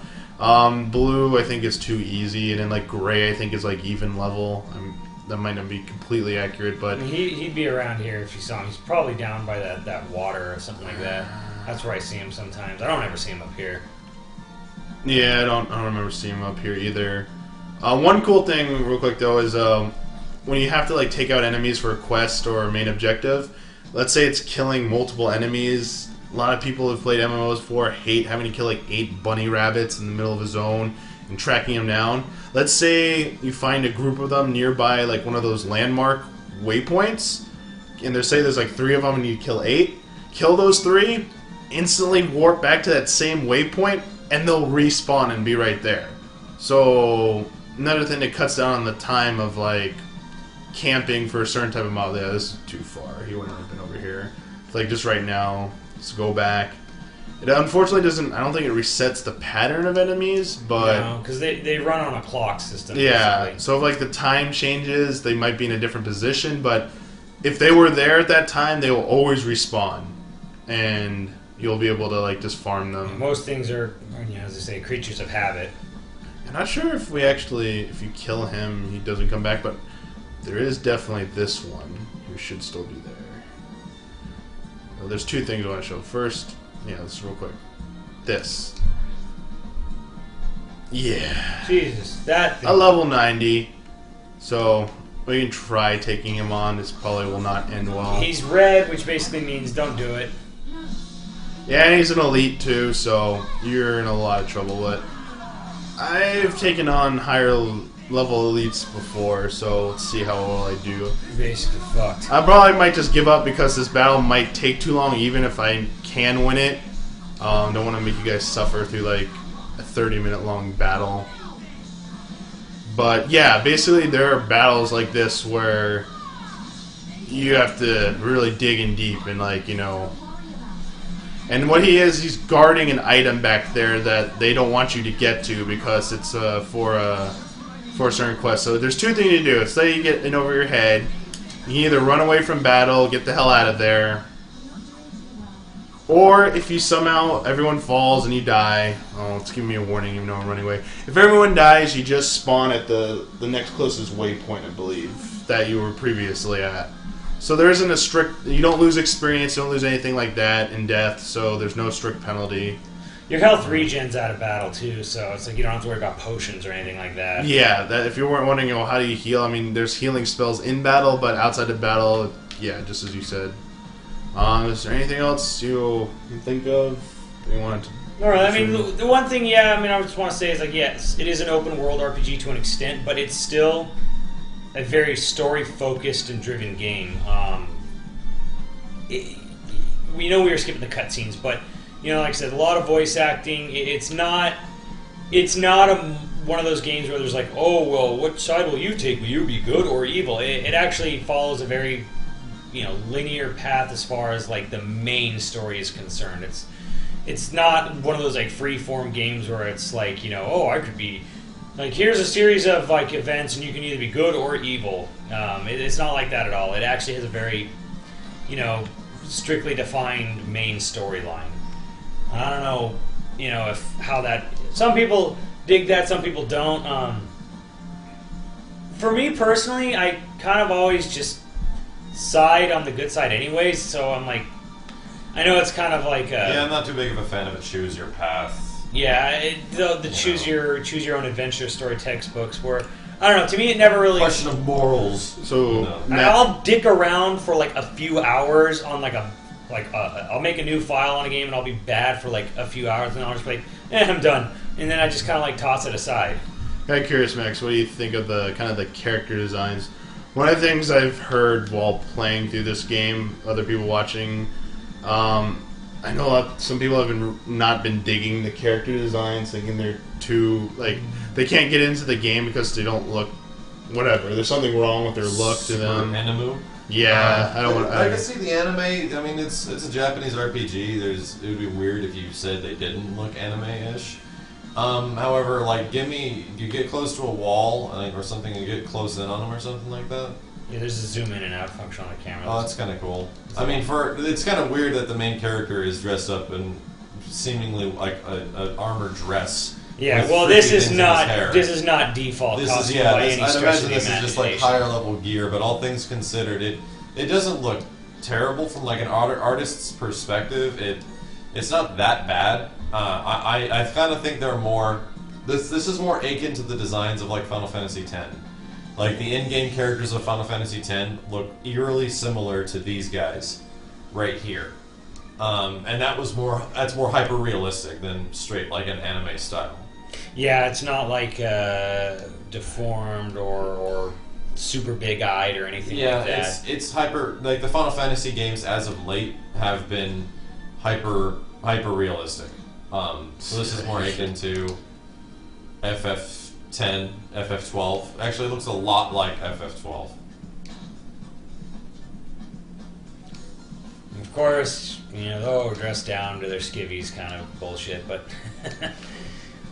Blue I think is too easy, and then like gray I think is like even level. That might not be completely accurate, but I mean, he'd be around here if you saw him. He's probably down by that water or something like that. That's where I see him sometimes. I don't ever see him up here. Yeah, I don't remember seeing him up here either. One cool thing, real quick though, is when you have to like take out enemies for a quest or a main objective. Let's say it's killing multiple enemies. A lot of people who've played MMOs before hate having to kill like 8 bunny rabbits in the middle of a zone and tracking them down. Let's say you find a group of them nearby like one of those landmark waypoints, and there's like 3 of them and you kill 8. Kill those 3, instantly warp back to that same waypoint, and they'll respawn and be right there. So another thing that cuts down on the time of like camping for a certain type of mob. Yeah, this is too far. He wouldn't have been over here. It's like just right now. Let's go back. It unfortunately doesn't. I don't think it resets the pattern of enemies, but no, because they run on a clock system. Yeah, basically. So if like the time changes, they might be in a different position. But if they were there at that time, they will always respawn, and you'll be able to like just farm them. Most things are, as they say, creatures of habit. I'm not sure if if you kill him, he doesn't come back. But there is definitely this one who should still be there. Well, there's 2 things I want to show. First. Yeah, let's real quick. This. Yeah. Jesus, that thing. A level 90. So we can try taking him on. This probably will not end well. He's red, which basically means don't do it. Yeah, and he's an elite too, so you're in a lot of trouble. But I've taken on higher level elites before, so let's see how well I do. You're basically fucked. I probably might just give up because this battle might take too long, even if I can win it. Don't want to make you guys suffer through like a 30-minute long battle. But yeah, basically there are battles like this where you have to really dig in deep and like, and what he's guarding an item back there that they don't want you to get to because it's for a certain quest. So there's 2 things to do. It's that you get in over your head. You can either run away from battle, get the hell out of there, or if you somehow, everyone falls and you die, it's giving me a warning even though I'm running away. If everyone dies, you just spawn at the next closest waypoint, I believe, that you were previously at. So there isn't a strict, you don't lose experience, you don't lose anything like that in death, so there's no strict penalty. Your health regens out of battle too, so it's like you don't have to worry about potions or anything like that. Yeah, that if you weren't wondering, how do you heal? I mean, there's healing spells in battle, but outside of battle, yeah, just as you said. Is there anything else you can think of you wanted to? No, I mean, the one thing, I just want to say is like, yes, it is an open world RPG to an extent, but it's still a very story focused and driven game. We know we were skipping the cutscenes, but like I said, a lot of voice acting. It's not one of those games where there's like, oh well, what side will you take? Will you be good or evil? It actually follows a very linear path as far as like the main story is concerned. It's not one of those like free form games where it's like I could be like, here's a series of like events and you can either be good or evil. It's not like that at all. It actually has a very strictly defined main storyline. I don't know how that, some people dig that, some people don't. For me personally, I kind of always just side on the good side anyways, so I'm like, I know it's kind of like I'm not too big of a fan of a choose your path. Yeah, the choose your own adventure story textbooks where I don't know. To me, it never really. Question of morals. So I'll dick around for like a few hours on I'll make a new file on a game and I'll be bad for like a few hours and I'll just be like, I'm done, and then I just kind of like toss it aside. I'm curious, Max. What do you think of the kind of the character designs? One of the things I've heard while playing through this game, other people watching, I know some people have not been digging the character designs, thinking they're too they can't get into the game because they don't look whatever. There's something wrong with their look to them. Anime. Yeah, I don't want. I can see the anime. I mean, it's a Japanese RPG. It would be weird if you said they didn't look anime-ish. However, like, you get close to a wall or something, and you get close in on them or something like that. Yeah, there's a zoom in and out function on the camera. Oh, that's kind of cool. I mean, it's kind of weird that the main character is dressed up in seemingly like an armored dress. Yeah, well, this is not default costume by any stretch of the imagination. This is just like higher level gear, but all things considered, it doesn't look terrible from like an artist's perspective. It's not that bad. I kind of think they're more. This is more akin to the designs of like Final Fantasy X. Like the in-game characters of Final Fantasy X look eerily similar to these guys right here, and that's more hyper realistic than straight like an anime style. Yeah, it's not like deformed or super big-eyed or anything like that. Yeah, it's hyper. Like the Final Fantasy games as of late have been hyper realistic. So this is more akin to FF10, FF12. Actually, it looks a lot like FF12. Of course, they're dressed down to their skivvies kind of bullshit, but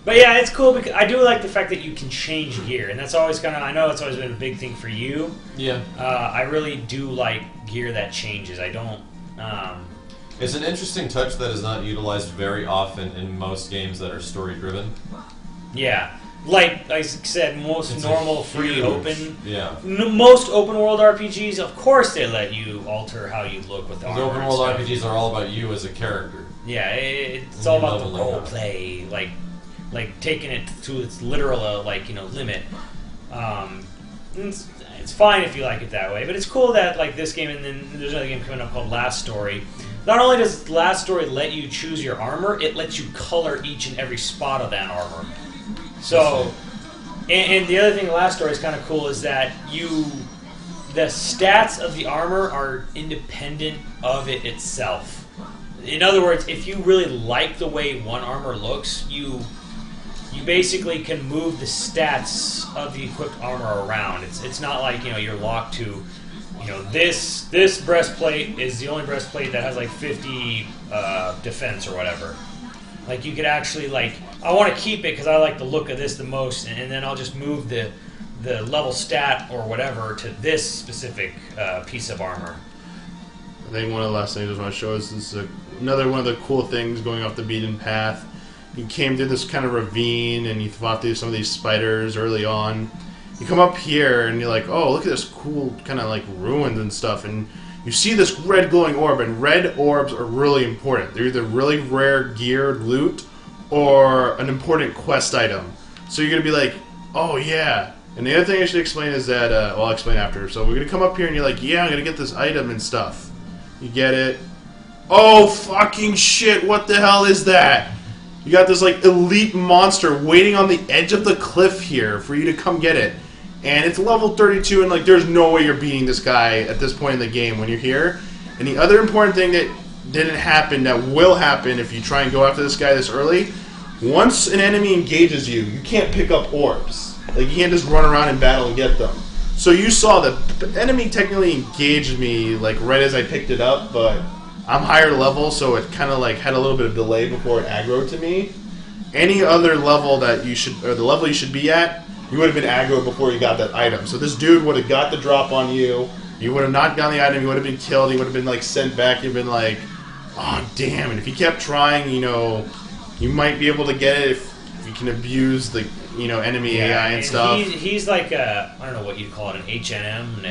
but yeah, it's cool because I do like the fact that you can change gear, and that's always I know it's always been a big thing for you. Yeah. I really do like gear that changes. I don't. It's an interesting touch that is not utilized very often in most games that are story driven. Yeah. Like I said, most normal, free, open. Yeah. Most open world RPGs, of course, they let you alter how you look with the armor. Open world RPGs are all about you as a character. Yeah, it's all about the role play, like taking it to its literal limit. It's fine if you like it that way, but it's cool that like this game, and then there's another game coming up called Last Story. Not only does Last Story let you choose your armor, it lets you color each and every spot of that armor. So, and the other thing Last Story is kind of cool is that the stats of the armor are independent of it itself. In other words, if you really like the way one armor looks, you basically can move the stats of the equipped armor around. It's not like you're locked to this breastplate is the only breastplate that has like 50 defense or whatever. Like you could actually I want to keep it because I like the look of this the most, and then I'll just move the level stat or whatever to this specific piece of armor. I think one of the last things I just want to show is another one of the cool things going off the beaten path. You came through this kind of ravine and you fought through some of these spiders early on. You come up here and you're like, oh, look at this cool kind of like ruins and stuff, and you see this red glowing orb, and red orbs are really important. They're either really rare geared loot or an important quest item. So you're going to be like, oh yeah. And the other thing I should explain is that, I'll explain after. So we're going to come up here and you're like, yeah, I'm going to get this item and stuff. You get it. Oh, fucking shit, what the hell is that? You got this like elite monster waiting on the edge of the cliff here for you to come get it. And it's level 32, and like there's no way you're beating this guy at this point in the game when you're here. And the other important thing that didn't happen, that will happen if you try and go after this guy this early, once an enemy engages you, you can't pick up orbs. Like you can't just run around in battle and get them. So you saw the enemy technically engaged me like right as I picked it up, but I'm higher level, so it kind of like had a little bit of delay before it aggroed to me. Any other level that you should, or the level you should be at, you would have been aggroed before you got that item. So this dude would have got the drop on you. You would have not gotten the item. You would have been killed. You would have been like sent back. You've been like, oh damn! And if you kept trying, you might be able to get it if you can abuse the enemy AI and stuff. He's like I don't know what you'd call it, an H&M,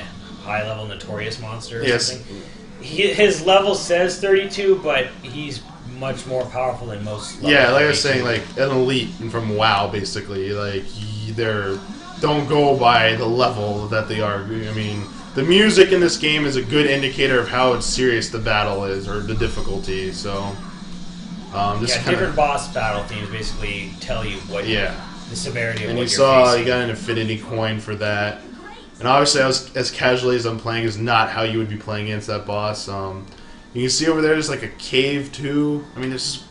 high level notorious monster or something. His level says 32, but he's much more powerful than most levels. Yeah, like I was saying, like an elite from WoW, basically. Like they're don't go by the level that they are. I mean, the music in this game is a good indicator of how serious the battle is, or the difficulty, so... different boss battle themes basically tell you what the severity of and what you you're facing. You got an infinity coin for that. And obviously, as casually as I'm playing, is not how you would be playing against that boss. You can see over there, there's like a cave, too. I mean, there's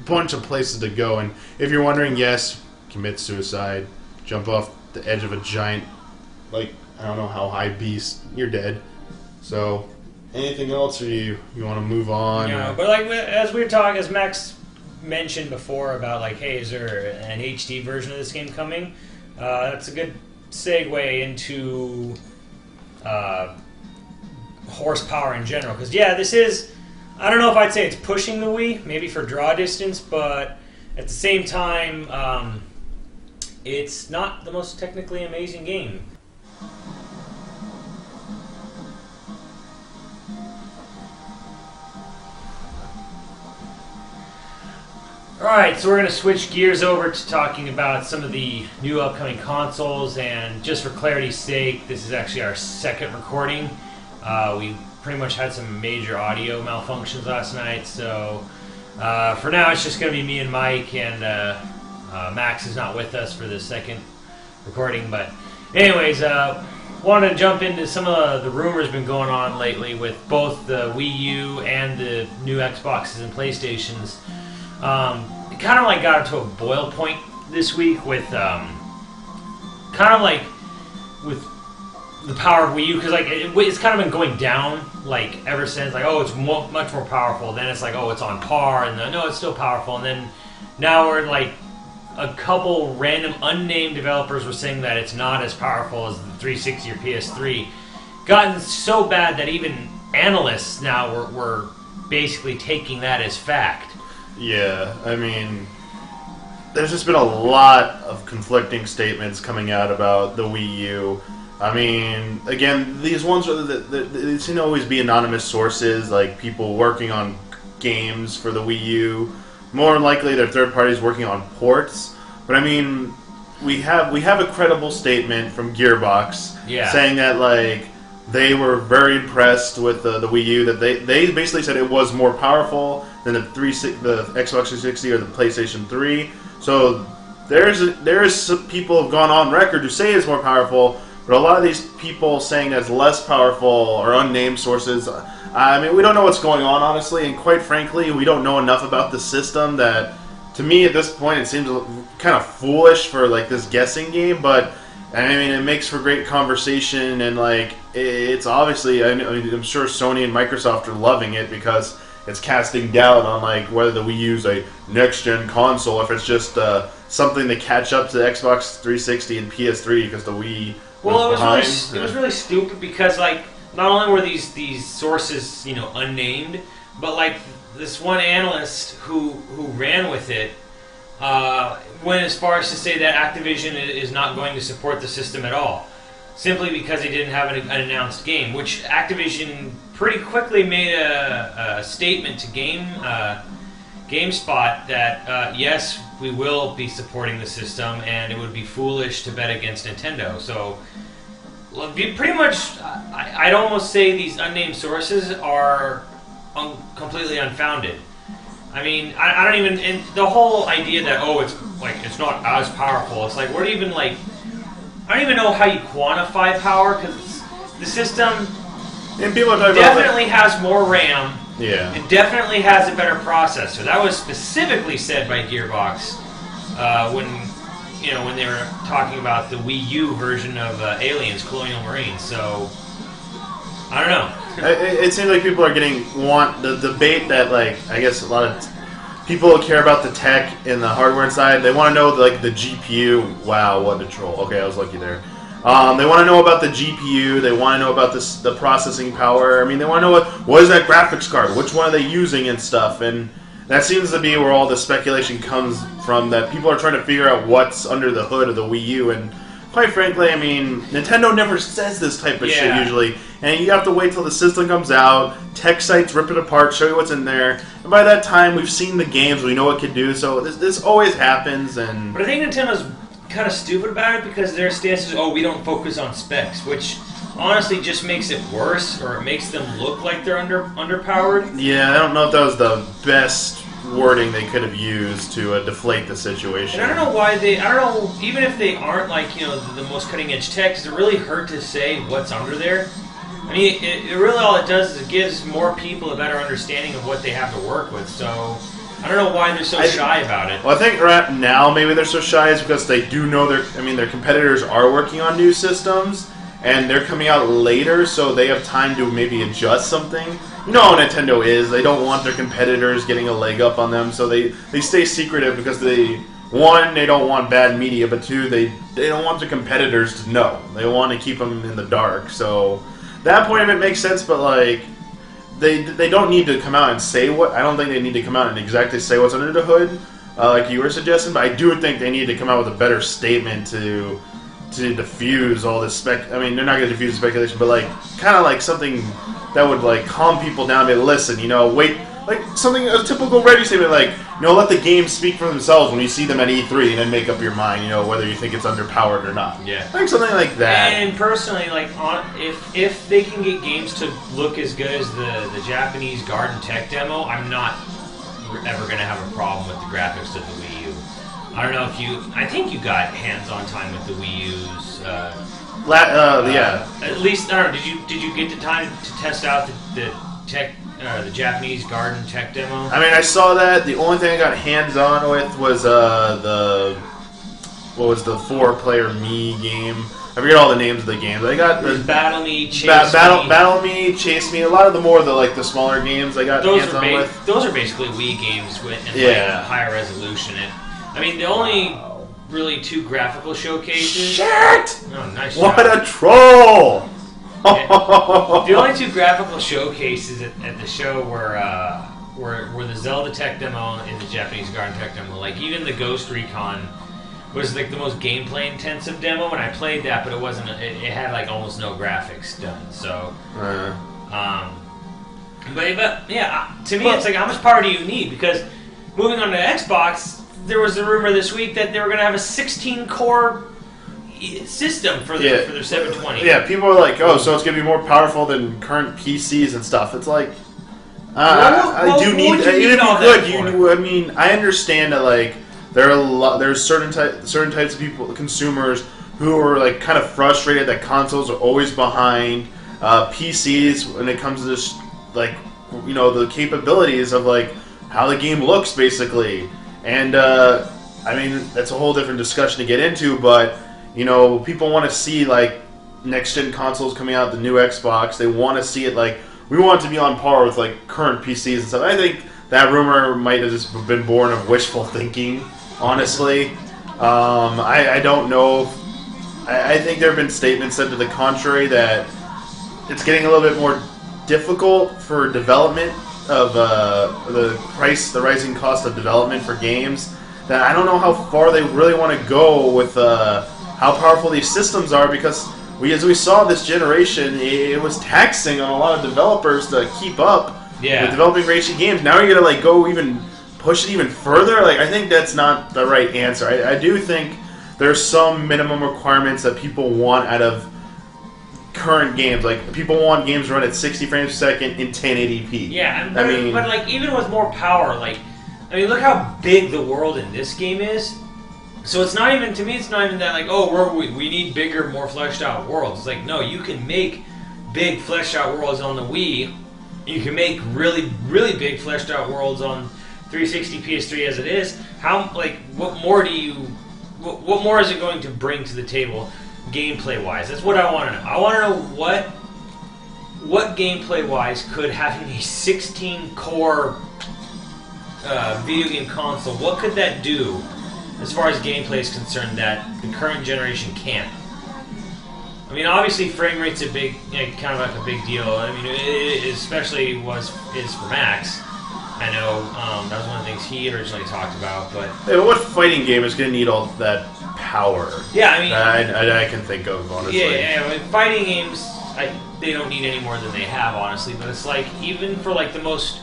a bunch of places to go, and if you're wondering, yes, commit suicide, jump off the edge of a giant, like, I don't know how high beast, you're dead. So... anything else, or you want to move on? Yeah, but like as we were talking, as Max mentioned before about like, hey, is there an HD version of this game coming? That's a good segue into horsepower in general. Because this is, I don't know if I'd say it's pushing the Wii, maybe for draw distance, but at the same time, it's not the most technically amazing game. Alright, so we're going to switch gears over to talking about some of the new upcoming consoles, and just for clarity's sake, this is actually our second recording. We pretty much had some major audio malfunctions last night, so for now it's just going to be me and Mike, and Max is not with us for the second recording, but anyways, wanted to jump into some of the rumors been going on lately with both the Wii U and the new Xboxes and PlayStations. It kind of like got to a boil point this week with kind of like with the power of Wii U, because like it's kind of been going down like ever since, like, oh, it's much more powerful, then it's like, oh, it's on par, and then no, it's still powerful, and then now we're like a couple random unnamed developers were saying that it's not as powerful as the 360 or PS3. Gotten so bad that even analysts now were basically taking that as fact. Yeah, I mean, there's just been a lot of conflicting statements coming out about the Wii U. I mean, again, these ones they seem to always be anonymous sources, like people working on games for the Wii U. More than likely, they're third parties working on ports. But I mean, we have a credible statement from Gearbox saying that like they were very impressed with the Wii U. That they basically said it was more powerful than the Xbox 360 or the PlayStation 3. So there's some people have gone on record who say it's more powerful, but a lot of these people saying that it's less powerful or unnamed sources. I mean, we don't know what's going on, honestly, and quite frankly, we don't know enough about the system that, to me, at this point, it seems kind of foolish for like this guessing game. But I mean, it makes for great conversation, and like it's obviously, I'm sure Sony and Microsoft are loving it because it's casting doubt on like whether the Wii U's a next-gen console, if it's just something to catch up to the Xbox 360 and PS3 because the Wii. Well, it was really stupid because like not only were these sources unnamed, but like this one analyst who ran with it went as far as to say that Activision is not going to support the system at all, simply because they didn't have an announced game, which Activision pretty quickly made a statement to GameSpot that yes, we will be supporting the system, and it would be foolish to bet against Nintendo. So pretty much, I'd almost say these unnamed sources are completely unfounded. I mean, I don't even, and the whole idea that, oh, it's like it's not as powerful. It's like, what even like, I don't even know how you quantify power, because the system and people are definitely has more RAM. Yeah. It definitely has a better processor. That was specifically said by Gearbox when they were talking about the Wii U version of Aliens: Colonial Marines. So I don't know. It seems like people are want the debate that, like, I guess a lot of people care about the tech and the hardware inside. They want to know like the GPU. Wow, what a troll. Okay, I was lucky there. They want to know about the GPU. They want to know about the processing power. I mean, they want to know what is that graphics card? Which one are they using and stuff? And that seems to be where all the speculation comes from, that people are trying to figure out what's under the hood of the Wii U. And quite frankly, I mean, Nintendo never says this type of shit usually. And you have to wait till the system comes out, tech sites rip it apart, show you what's in there. And by that time, we've seen the games, we know what it can do. So this always happens. But I think Nintendo's kind of stupid about it because their stance is, oh, we don't focus on specs, which honestly just makes it worse, or it makes them look like they're underpowered. Yeah, I don't know if that was the best wording they could have used to deflate the situation. And I don't know why I don't know, even if they aren't like, the most cutting edge tech, does it really hurt to say what's under there? I mean, it really all it does is it gives more people a better understanding of what they have to work with, so I don't know why they're so shy about it. Well, I think right now maybe they're so shy is because they do know their competitors are working on new systems, and they're coming out later, so they have time to maybe adjust something. You know how Nintendo is. They don't want their competitors getting a leg up on them, so they stay secretive because one, they don't want bad media, but two, they don't want their competitors to know. They want to keep them in the dark. So that point of it makes sense, but like they don't need to come out and say what. I don't think they need to come out and exactly say what's under the hood, like you were suggesting. But I do think they need to come out with a better statement to diffuse all this I mean, they're not going to diffuse the speculation, but like kind of like something that would like calm people down. Be listen, wait, like something a typical ready statement, like let the games speak for themselves when you see them at E3, and then make up your mind, whether you think it's underpowered or not. Yeah, like something like that. And personally, like if they can get games to look as good as the Japanese Garden Tech demo, I'm not ever going to have a problem with the graphics of the Wii U. I don't know if I think you got hands-on time with the Wii U's. Yeah. At least I don't know. Did you get the time to test out the tech, the Japanese Garden Tech demo? I mean, I saw that. The only thing I got hands-on with was the 4-player Mii game. I forget all the names of the games. I got the Battle Me, Chase Me. Battle Me, Chase Me. A lot of the smaller games I got hands-on with. Those are basically Wii games with higher resolution. I mean, the only really two graphical showcases. Shit! Oh, nice what job. A troll! The only two graphical showcases at the show were the Zelda Tech demo and the Japanese Garden Tech demo. Like, even the Ghost Recon was like the most gameplay intensive demo, and I played that, but it wasn't. It had like almost no graphics done. So, but yeah, to me, it's like, how much power do you need? Because moving on to Xbox, there was a rumor this week that they were going to have a 16-core system for their 720. Yeah, people are like, oh, so it's going to be more powerful than current PCs and stuff. It's like, I do need. I mean, I understand that like there's certain types of people, consumers, who are like kind of frustrated that consoles are always behind PCs when it comes to this, like, the capabilities of like how the game looks, basically. And, I mean, that's a whole different discussion to get into, but, people want to see, like, next-gen consoles coming out, the new Xbox. They want to see it, like, we want it to be on par with, like, current PCs and stuff. I think that rumor might have just been born of wishful thinking, honestly. I don't know. I think there have been statements said to the contrary that it's getting a little bit more difficult for development of the rising cost of development for games, that I don't know how far they really want to go with how powerful these systems are, because as we saw this generation, it was taxing on a lot of developers to keep up with developing HD games. Now you're gonna go even push it even further. Like, I think that's not the right answer. I do think there's some minimum requirements that people want out of current games. Like, people want games to run at 60 frames per second in 1080p. Yeah, but like, even with more power, like, I mean, look how big the world in this game is. So it's not even, to me, it's not even that like, oh, we need bigger, more fleshed out worlds. It's like, no, you can make big fleshed out worlds on the Wii. You can make really, really big fleshed out worlds on 360 PS3 as it is. What more is it going to bring to the table gameplay-wise? That's what I want to know. I want to know what gameplay-wise could having a 16-core video game console, what could that do as far as gameplay is concerned that the current generation can't? I mean, obviously frame rate's a big, kind of like a big deal. I mean, it especially is for Max. I know that was one of the things he originally talked about, but what fighting game is going to need all that power? Yeah, I mean, I can think of, honestly. Yeah, I mean, fighting games, they don't need any more than they have, honestly. But it's like, even for like the most,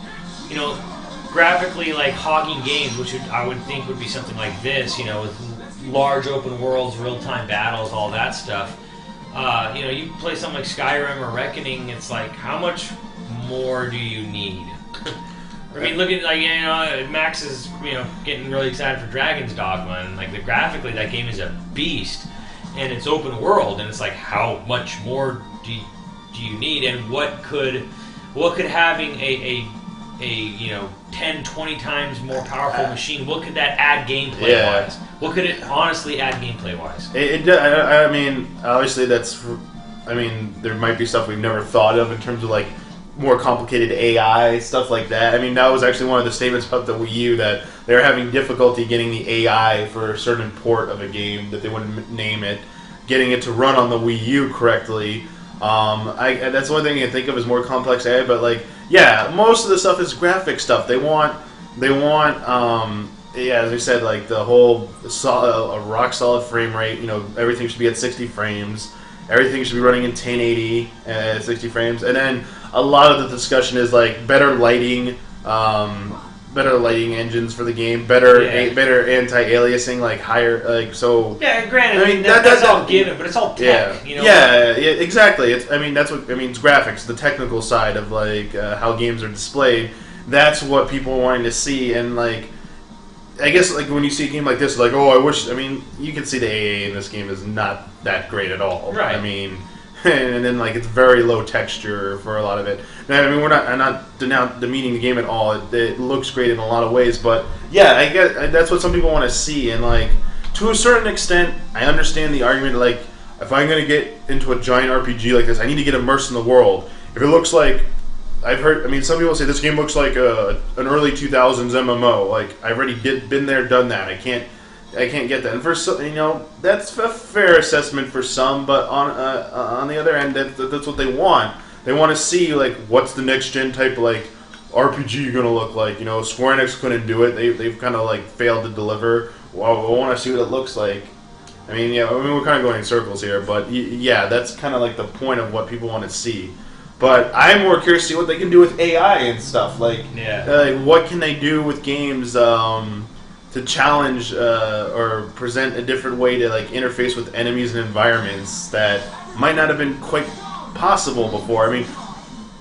graphically like hogging games, which I would think would be something like this, with large open worlds, real-time battles, all that stuff. You know, you play something like Skyrim or Reckoning, it's like, how much more do you need? I mean, look at, like, you know, Max is, you know, getting really excited for Dragon's Dogma, and like, graphically, that game is a beast, and it's open world, and it's like, how much more do you need, and what could having a you know 10, 20 times more powerful machine, what could that add gameplay wise? What could it honestly add gameplay wise? I mean, obviously I mean, there might be stuff we've never thought of in terms of like more complicated AI, stuff like that. I mean, that was actually one of the statements about the Wii U, that they were having difficulty getting the AI for a certain port of a game that they wouldn't name it, getting it to run on the Wii U correctly. That's one thing I can think of as more complex AI, but like, yeah, most of the stuff is graphic stuff. They want, yeah, as I said, like the whole a rock solid frame rate. You know, everything should be at 60 frames. Everything should be running in 1080 at 60 frames, and then a lot of the discussion is like better lighting engines for the game, better anti-aliasing, like higher, like so. Yeah, granted, I mean that's all given, but it's all tech. You know? Yeah, exactly. It's it's graphics, the technical side of like how games are displayed. That's what people are wanting to see, and like, I guess like when you see a game like this, like, oh, I wish. I mean, you can see the AA in this game is not that great at all. Right. I mean, and then like it's very low texture for a lot of it. Now, I mean, I'm not demeaning the game at all. It looks great in a lot of ways, but yeah, I guess that's what some people want to see. And like, to a certain extent, I understand the argument. Like, if I'm going to get into a giant RPG like this, I need to get immersed in the world. If it looks like, I've heard, I mean, some people say this game looks like an early 2000s MMO. Like, I already been there, done that. I can't get that. And for some, you know, that's a fair assessment for some. But on the other end, that's what they want. They want to see like what's the next gen type like RPG going to look like. You know, Square Enix couldn't do it. They've kind of like failed to deliver. Well, I want to see what it looks like. I mean, yeah, I mean, we're kind of going in circles here, but yeah, that's kind of like the point of what people want to see. But I'm more curious to see what they can do with AI and stuff. Like, what can they do with games to challenge or present a different way to like interface with enemies and environments that might not have been quite possible before. I mean,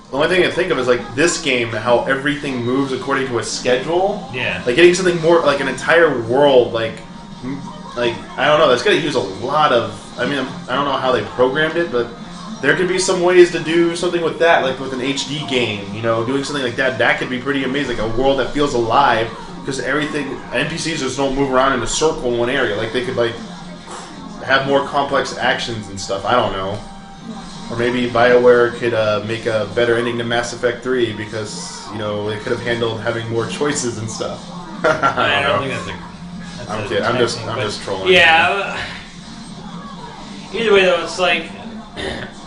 the only thing I think of is like this game, how everything moves according to a schedule. Yeah. Like getting something more like an entire world, like I don't know. That's going to use a lot of. I mean, I don't know how they programmed it, but there could be some ways to do something with that, like with an HD game. You know, doing something like that. That could be pretty amazing. Like a world that feels alive, because everything NPCs just don't move around in a circle in one area. Like they could like have more complex actions and stuff. I don't know. Or maybe BioWare could make a better ending to Mass Effect 3 because, you know, they could have handled having more choices and stuff. I don't think that's I'm kidding. I'm just trolling. Yeah. Either way, though, it's like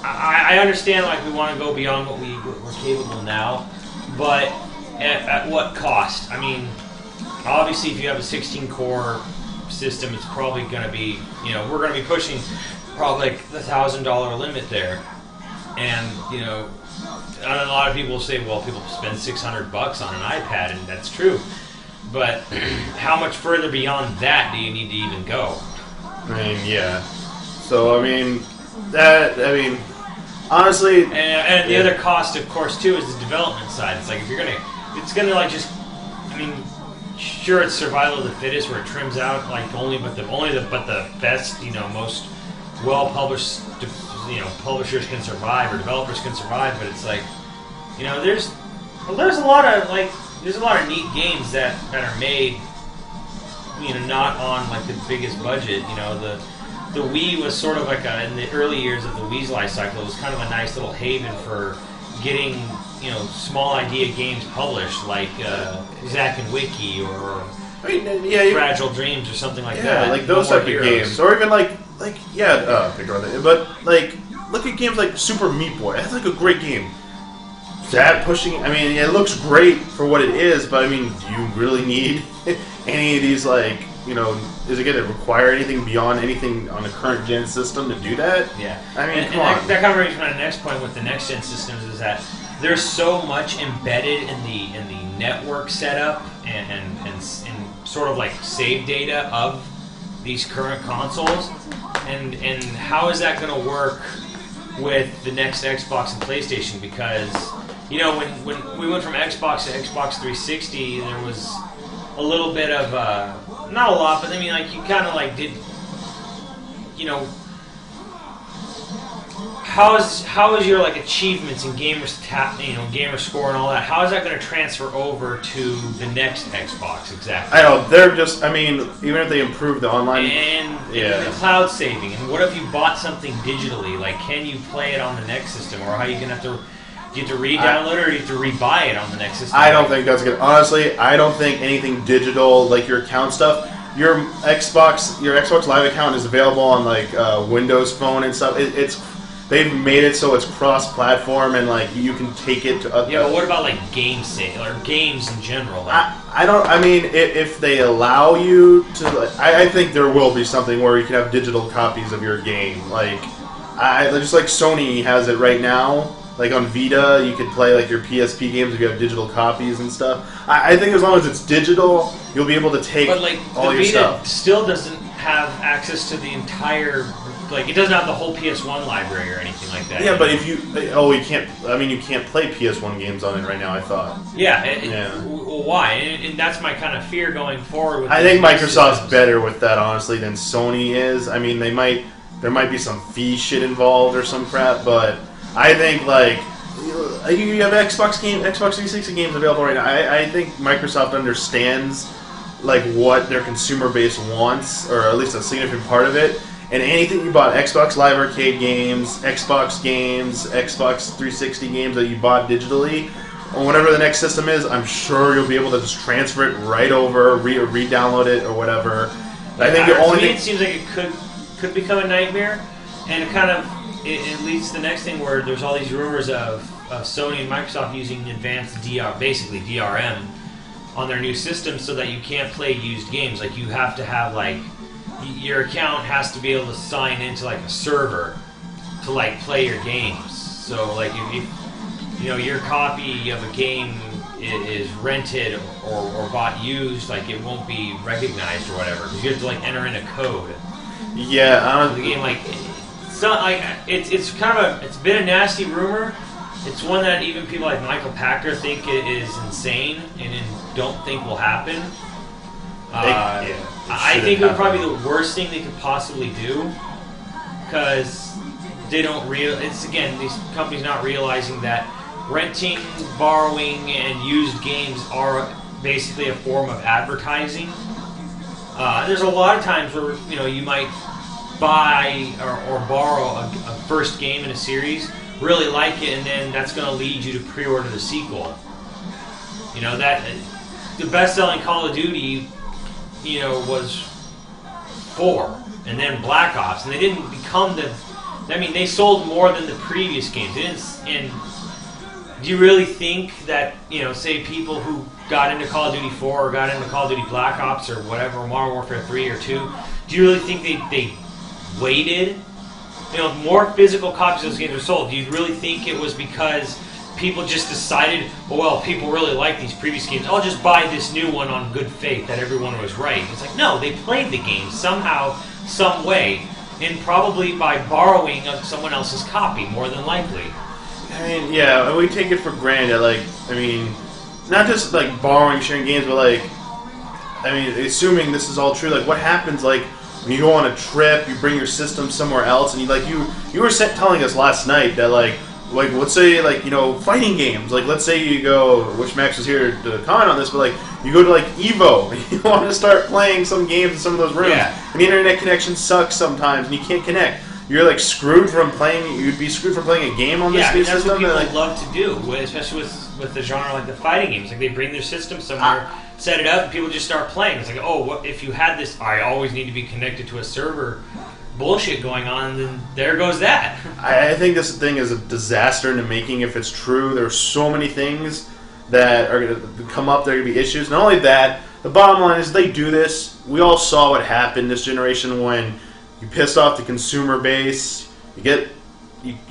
I understand like we want to go beyond what we're capable now, but at what cost? I mean, obviously, if you have a 16-core system, it's probably going to be, you know, we're going to be pushing probably like the $1,000 limit there, and you know, a lot of people will say, well, people spend $600 on an iPad, and that's true. But how much further beyond that do you need to even go? I mean, yeah. So I mean, honestly, and the other cost, of course, too, is the development side. It's like if you're it's gonna like just, I mean, sure, it's survival of the fittest, where it trims out like but the best, you know, most well-published, you know, publishers can survive or developers can survive. But it's like, you know, there's a lot of neat games that are made, you know, not on like the biggest budget. You know, the Wii was sort of like in the early years of the Wii's life cycle, it was kind of a nice little haven for getting, you know, small idea games published, like Zack and Wiki or Fragile Dreams or something like that. Yeah, like those type of games, or even but like look at games like Super Meat Boy. That's like a great game. That pushing, I mean, it looks great for what it is, but I mean, do you really need any of these, like, you know, is it going to require anything beyond anything on the current gen system to do that? Yeah. I mean, come on. That kind of brings me to my next point with the next gen systems is that there's so much embedded in the network setup and sort of like save data of these current consoles, and how is that going to work with the next Xbox and PlayStation? Because when we went from Xbox to Xbox 360, there was a little bit of not a lot, but I mean, like, you kind of like did, how is your like achievements and gamer score and all that? How is that going to transfer over to the next Xbox exactly? I know they're just. I mean, even if they improve the online and the cloud saving, and what if you bought something digitally? Like, can you play it on the next system, or how are you going to have to? Do you have to re-download it, or do you have to re-buy it on the next system? I don't think that's good. Honestly, I don't think anything digital, like your account stuff, your Xbox Live account is available on like Windows Phone and stuff. They've made it so it's cross-platform and like you can take it to other. Yeah, but what about like game sale or games in general? Like, I don't. I mean, if they allow you to, I think there will be something where you can have digital copies of your game. Like, just like Sony has it right now. Like on Vita, you could play like your PSP games if you have digital copies and stuff. I think as long as it's digital, you'll be able to take all your stuff. But like, the Vita still doesn't have access to the entire. Like, it doesn't have the whole PS1 library or anything like that. Yeah, but if you you can't. I mean, you can't play PS1 games on it right now. I thought. Yeah. Well, why? And that's my kind of fear going forward. With I think Microsoft's better with that, honestly, than Sony is. I mean, there might be some fee shit involved or some crap, but. I think, like, you have Xbox 360 games available right now. I think Microsoft understands, like, what their consumer base wants, or at least a significant part of it. And anything you bought, Xbox Live Arcade games, Xbox 360 games that you bought digitally, or whatever the next system is, I'm sure you'll be able to just transfer it right over, re-download it, or whatever. I think the only thing... it seems like it could become a nightmare, and it kind of... It leads to the next thing where there's all these rumors of Sony and Microsoft using advanced basically DRM, on their new system so that you can't play used games. Like, you have to have, like, your account has to be able to sign into, like, a server to, like, play your games. So, like, if your copy of a game is rented or bought used, like, it won't be recognized or whatever, because you have to, like, enter in a code. Yeah, I don't... The game, like... It's not like it's kind of it's been a nasty rumor. It's one that even people like Michael Pachter think it is insane and don't think will happen. I think it would probably be the worst thing they could possibly do, because they don't it's again, these companies not realizing that renting, borrowing, and used games are basically a form of advertising. There's a lot of times where you might buy or borrow a first game in a series, really like it, and then that's going to lead you to pre-order the sequel. That the best-selling Call of Duty, was 4, and then Black Ops, and they didn't become they sold more than the previous games. They didn't, and do you really think that say people who got into Call of Duty 4 or got into Call of Duty Black Ops or whatever, Modern Warfare 3 or 2, do you really think they waited? More physical copies of those games are sold. Do you really think it was because people just decided, well, people really like these previous games, I'll just buy this new one on good faith that everyone was right? It's like, no, they played the game somehow, some way, and probably by borrowing someone else's copy, more than likely. I mean, yeah, we take it for granted, like, I mean, not just, like, borrowing, sharing games, but, like, I mean, assuming this is all true, like, what happens, like, when you go on a trip, you bring your system somewhere else, and you were telling us last night that like let's say fighting games, like let's say you go, which Max was here to comment on this, but like you go to like Evo and you want to start playing some games in some of those rooms, and the internet connection sucks sometimes, and you can't connect. You're like screwed from playing. You'd be screwed from playing a game on this new that's system. What people love to do, especially with the genre like the fighting games. Like they bring their system somewhere, set it up, and people just start playing. It's like, oh, what if you had this? I always need to be connected to a server. Bullshit going on, and then there goes that. I think this thing is a disaster in the making. If it's true, there are so many things that are going to come up. There are going to be issues. Not only that, the bottom line is they do this. We all saw what happened this generation when you pissed off the consumer base.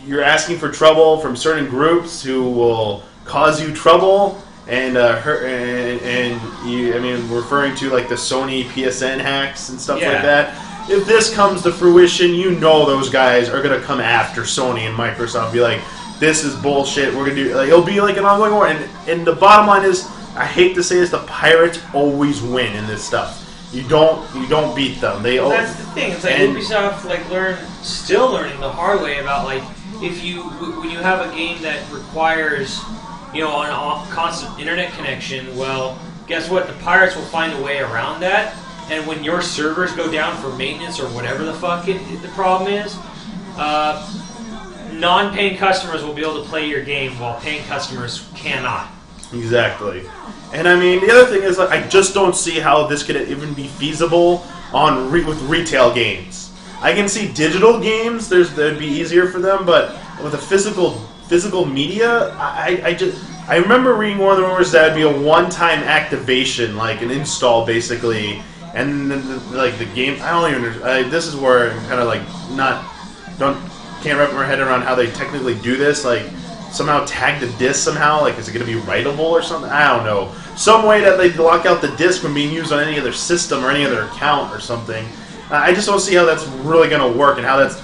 You're asking for trouble from certain groups who will cause you trouble, and I mean, referring to like the Sony PSN hacks and stuff like that. If this comes to fruition, you know those guys are gonna come after Sony and Microsoft and be like, "This is bullshit. We're gonna do." Like, it'll be like an ongoing war. And the bottom line is, I hate to say this, the pirates always win in this stuff. You don't beat them. Well, that's the thing. It's like Ubisoft still learning the hard way about like when you have a game that requires an constant internet connection. Well, guess what? The pirates will find a way around that. And when your servers go down for maintenance or whatever the fuck the problem is, non-paying customers will be able to play your game while paying customers cannot. Exactly. And I mean, the other thing is, like, I just don't see how this could even be feasible with retail games. I can see digital games; that'd be easier for them, but with a physical media, I remember reading one of the rumors that would be a one-time activation, like an install, basically, and then like the game. I don't even. This is where I'm kind of like can't wrap my head around how they technically do this, like. Somehow tag the disc somehow? Like, is it going to be writable or something? I don't know. Some way that they lock out the disc from being used on any other system or any other account or something. I just don't see how that's really going to work and how that's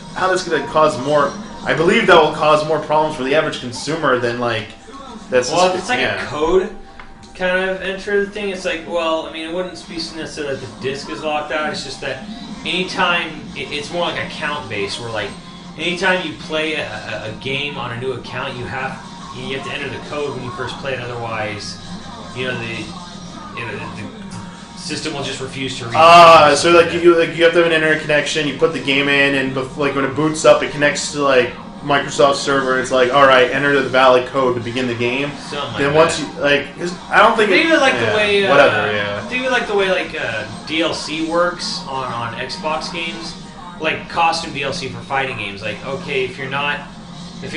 going to cause more. I believe that will cause more problems for the average consumer than like that's. Well, it's like a code kind of enter the thing. It's like, well, I mean, it wouldn't be necessarily that the disc is locked out. It's just that anytime it's more like account based, where like. Anytime you play a game on a new account, you have to enter the code when you first play it. Otherwise, the system will just refuse to read. So like you have to have an internet connection. You put the game in, and like when it boots up, it connects to like Microsoft server. It's like, all right, enter the valid code to begin the game. Something then like once you I don't think maybe like the way whatever. Yeah. Maybe like the way DLC works on Xbox games. Like costume DLC for fighting games, like okay, if you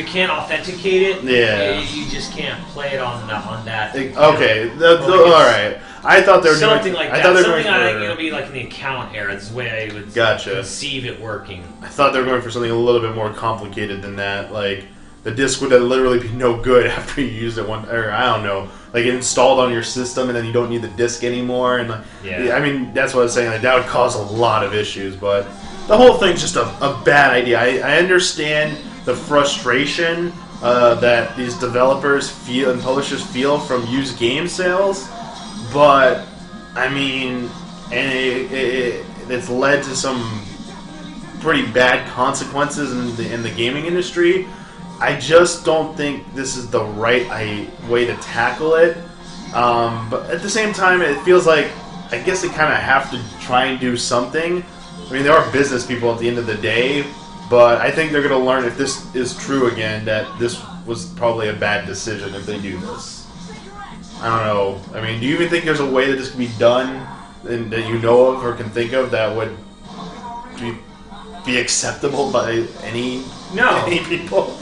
can't authenticate it, you just can't play it on that. Okay, all right. I thought they were something doing, like I that. thought they were something going I for, think it'll be like in the account era. This is the way I would conceive it working. I thought they were going for something a little bit more complicated than that. Like the disc would literally be no good after you used it or I don't know. Like it installed on your system and then you don't need the disc anymore. And I mean that's what I was saying. Like that would cause a lot of issues, but. The whole thing's just a bad idea. I understand the frustration that these developers feel and publishers feel from used game sales, but I mean, it's led to some pretty bad consequences in the gaming industry. I just don't think this is the right way to tackle it. But at the same time, it feels like I guess they kind of have to try and do something. I mean, there are business people at the end of the day, but I think they're going to learn if this is true again that this was probably a bad decision if they do this. I don't know. I mean, do you even think there's a way that this can be done and that you know of or can think of that would be acceptable by any people?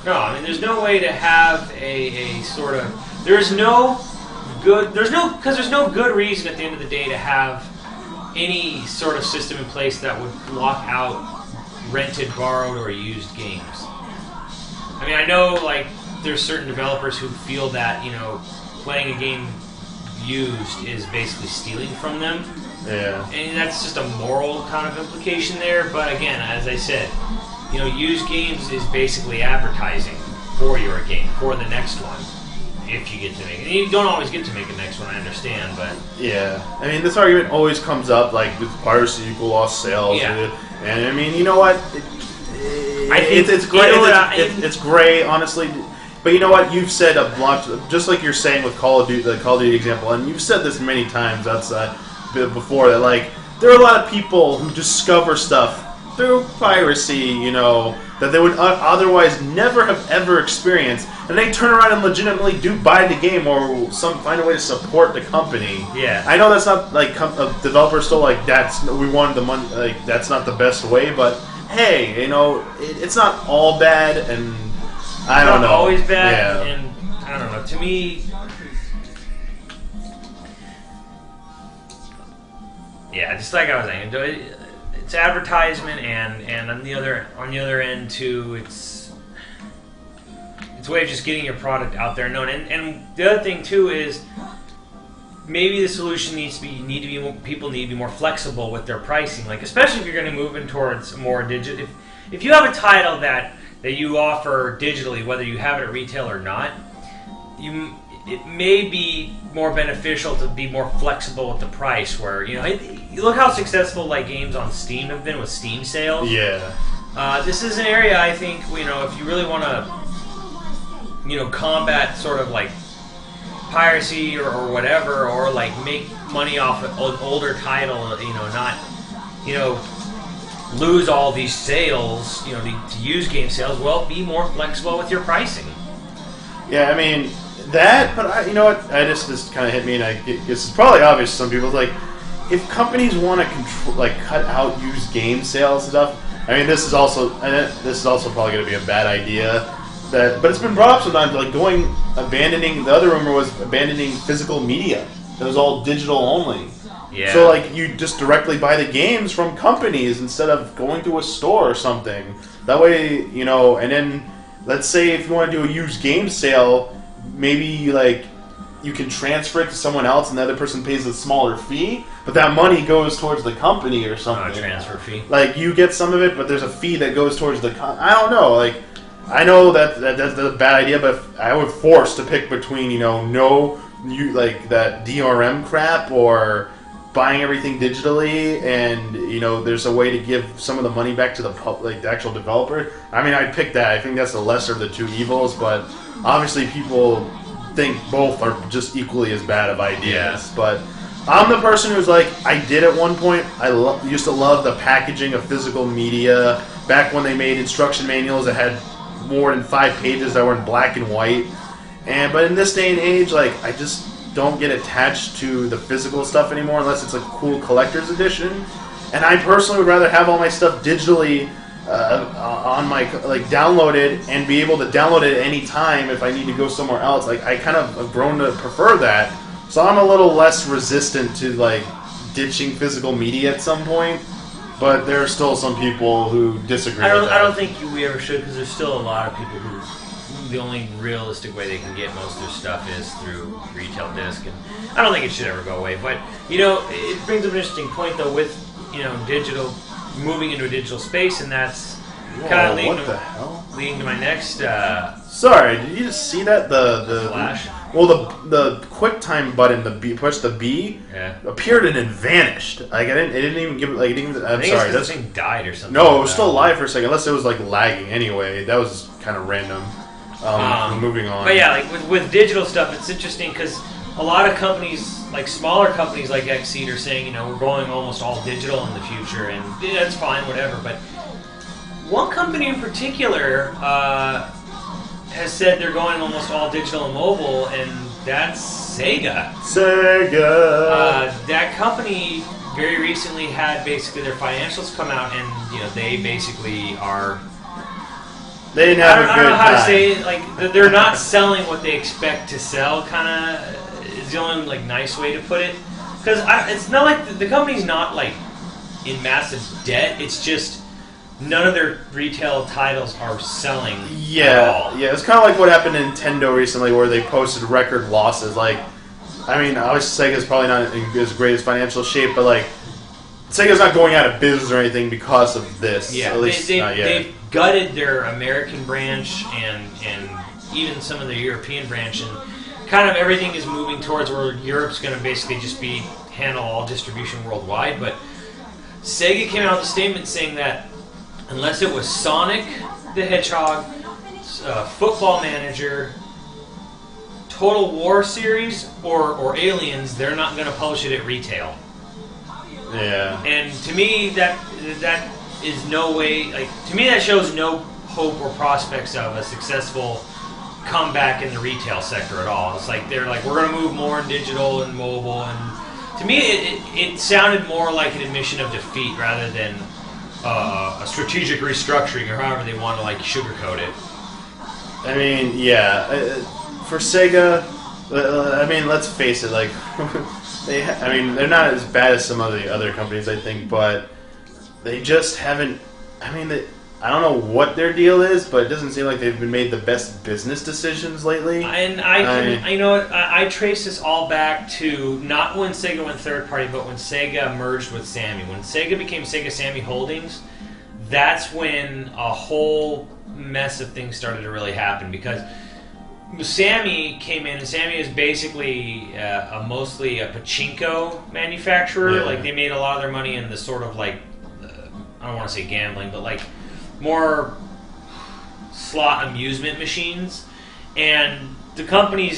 No, I mean, there's no way to have a sort of... There's no good reason at the end of the day to have any sort of system in place that would block out rented, borrowed, or used games. I mean, I know like there's certain developers who feel that playing a game used is basically stealing from them. Yeah. And that's just a moral kind of implication there. But again, as I said, used games is basically advertising for your game for the next one. If you get to make it. And you don't always get to make the next one, I understand, but... Yeah. I mean, this argument always comes up, like, with piracy equal lost sales. Yeah. And, I mean, you know what? It's great. It's great, honestly. But you know what? You've said a lot, just like you're saying with Call of Duty, the Call of Duty example, and you've said this many times before, that, like, there are a lot of people who discover stuff through piracy, that they would otherwise never have ever experienced, and they turn around and legitimately do buy the game or find a way to support the company. Yeah, I know that's not like developers still like we wanted the money, like that's not the best way, but hey, it's not all bad, and I don't know, always bad, and I don't know. To me, yeah, just like I was saying. It's advertisement, and on the other end too, it's it's a way of just getting your product out there and known. And the other thing too is maybe the solution people need to be more flexible with their pricing. Like especially if you're going to move in towards more digital. If you have a title that you offer digitally, whether you have it at retail or not, it may be more beneficial to be more flexible with the price. Where you look how successful like games on Steam have been with Steam sales. Yeah. This is an area I think if you really want to combat sort of like piracy or whatever, or like make money off an older title, not lose all these sales, to use game sales. Well, be more flexible with your pricing. Yeah, I mean that, but you know what? I just kind of hit me, and it's probably obvious to some people. Like, if companies want to cut out used game sales stuff. I mean, this is also probably going to be a bad idea. But it's been brought up sometimes, like abandoning. The other rumor was abandoning physical media. It was all digital only. Yeah. So like you just directly buy the games from companies instead of going to a store or something. That way, and then let's say if you want to do a used game sale, maybe like you can transfer it to someone else and the other person pays a smaller fee, but that money goes towards the company or something. Transfer fee. Like you get some of it, but there's a fee that goes towards the I don't know, like I know that's a bad idea, but if I were forced to pick between, like that DRM crap or buying everything digitally, and there's a way to give some of the money back to the the actual developer. I mean, I'd pick that. I think that's the lesser of the two evils, but obviously people think both are just equally as bad of ideas. Yeah. But I'm the person who's like, I did at one point. I used to love the packaging of physical media back when they made instruction manuals that had more than 5 pages that were in black and white. But in this day and age, like I just don't get attached to the physical stuff anymore unless it's a cool collector's edition. And I personally would rather have all my stuff digitally on my downloaded and be able to download it at any time if I need to go somewhere else. Like I kind of have grown to prefer that. So I'm a little less resistant to like ditching physical media at some point. But there are still some people who disagree with that. I don't think we ever should, because there's still a lot of people who the only realistic way they can get most of their stuff is through retail disc, and I don't think it should ever go away. But it brings up an interesting point though with digital moving into a digital space, and that's kind of leading to my next. Sorry, did you just see that the flash? Well, the QuickTime button, push the B, appeared and then vanished. Like it didn't even give it. I'm sorry, this thing died or something. No, it was still alive for a second, unless it was like lagging. Anyway, that was kind of random. Moving on. But yeah, like with digital stuff, it's interesting because a lot of companies, like smaller companies like Xseed, are saying we're going almost all digital in the future, and that's fine, whatever. But one company in particular has said they're going almost all digital and mobile, and that's Sega. That company very recently had basically their financials come out, and they basically are. They didn't have a good time. I don't know how to say it. Like they're not selling what they expect to sell. Kind of is the only nice way to put it. Because it's not like the company's not like in massive debt. It's just none of their retail titles are selling at all. Yeah, it's kind of like what happened to Nintendo recently, where they posted record losses. Like, I mean, obviously Sega's probably not in as great as financial shape, but like, Sega's not going out of business or anything because of this. Yeah, at least not yet. They've gutted their American branch and even some of the European branch, and kind of everything is moving towards where Europe's going to basically just handle all distribution worldwide. But Sega came out with a statement saying that unless it was Sonic the Hedgehog, Football Manager, Total War series, or Aliens, they're not going to publish it at retail. Yeah. And to me, that is no way. Like, to me, that shows no hope or prospects of a successful comeback in the retail sector at all. It's like they're like, we're going to move more in digital and mobile, and to me, it sounded more like an admission of defeat rather than a strategic restructuring, or however they want to sugarcoat it. I mean, yeah, for Sega, I mean, let's face it, they're not as bad as some of the other companies, I think, but they just haven't. I mean, I don't know what their deal is, but it doesn't seem like they've been made the best business decisions lately. And I trace this all back to not when Sega went third party, but when Sega merged with Sammy. When Sega became Sega Sammy Holdings, that's when a whole mess of things started to really happen, because Sammy came in, and Sammy is basically mostly a pachinko manufacturer. Yeah. Like, they made a lot of their money in the sort of like, I don't want to say gambling, but like more slot amusement machines. And the company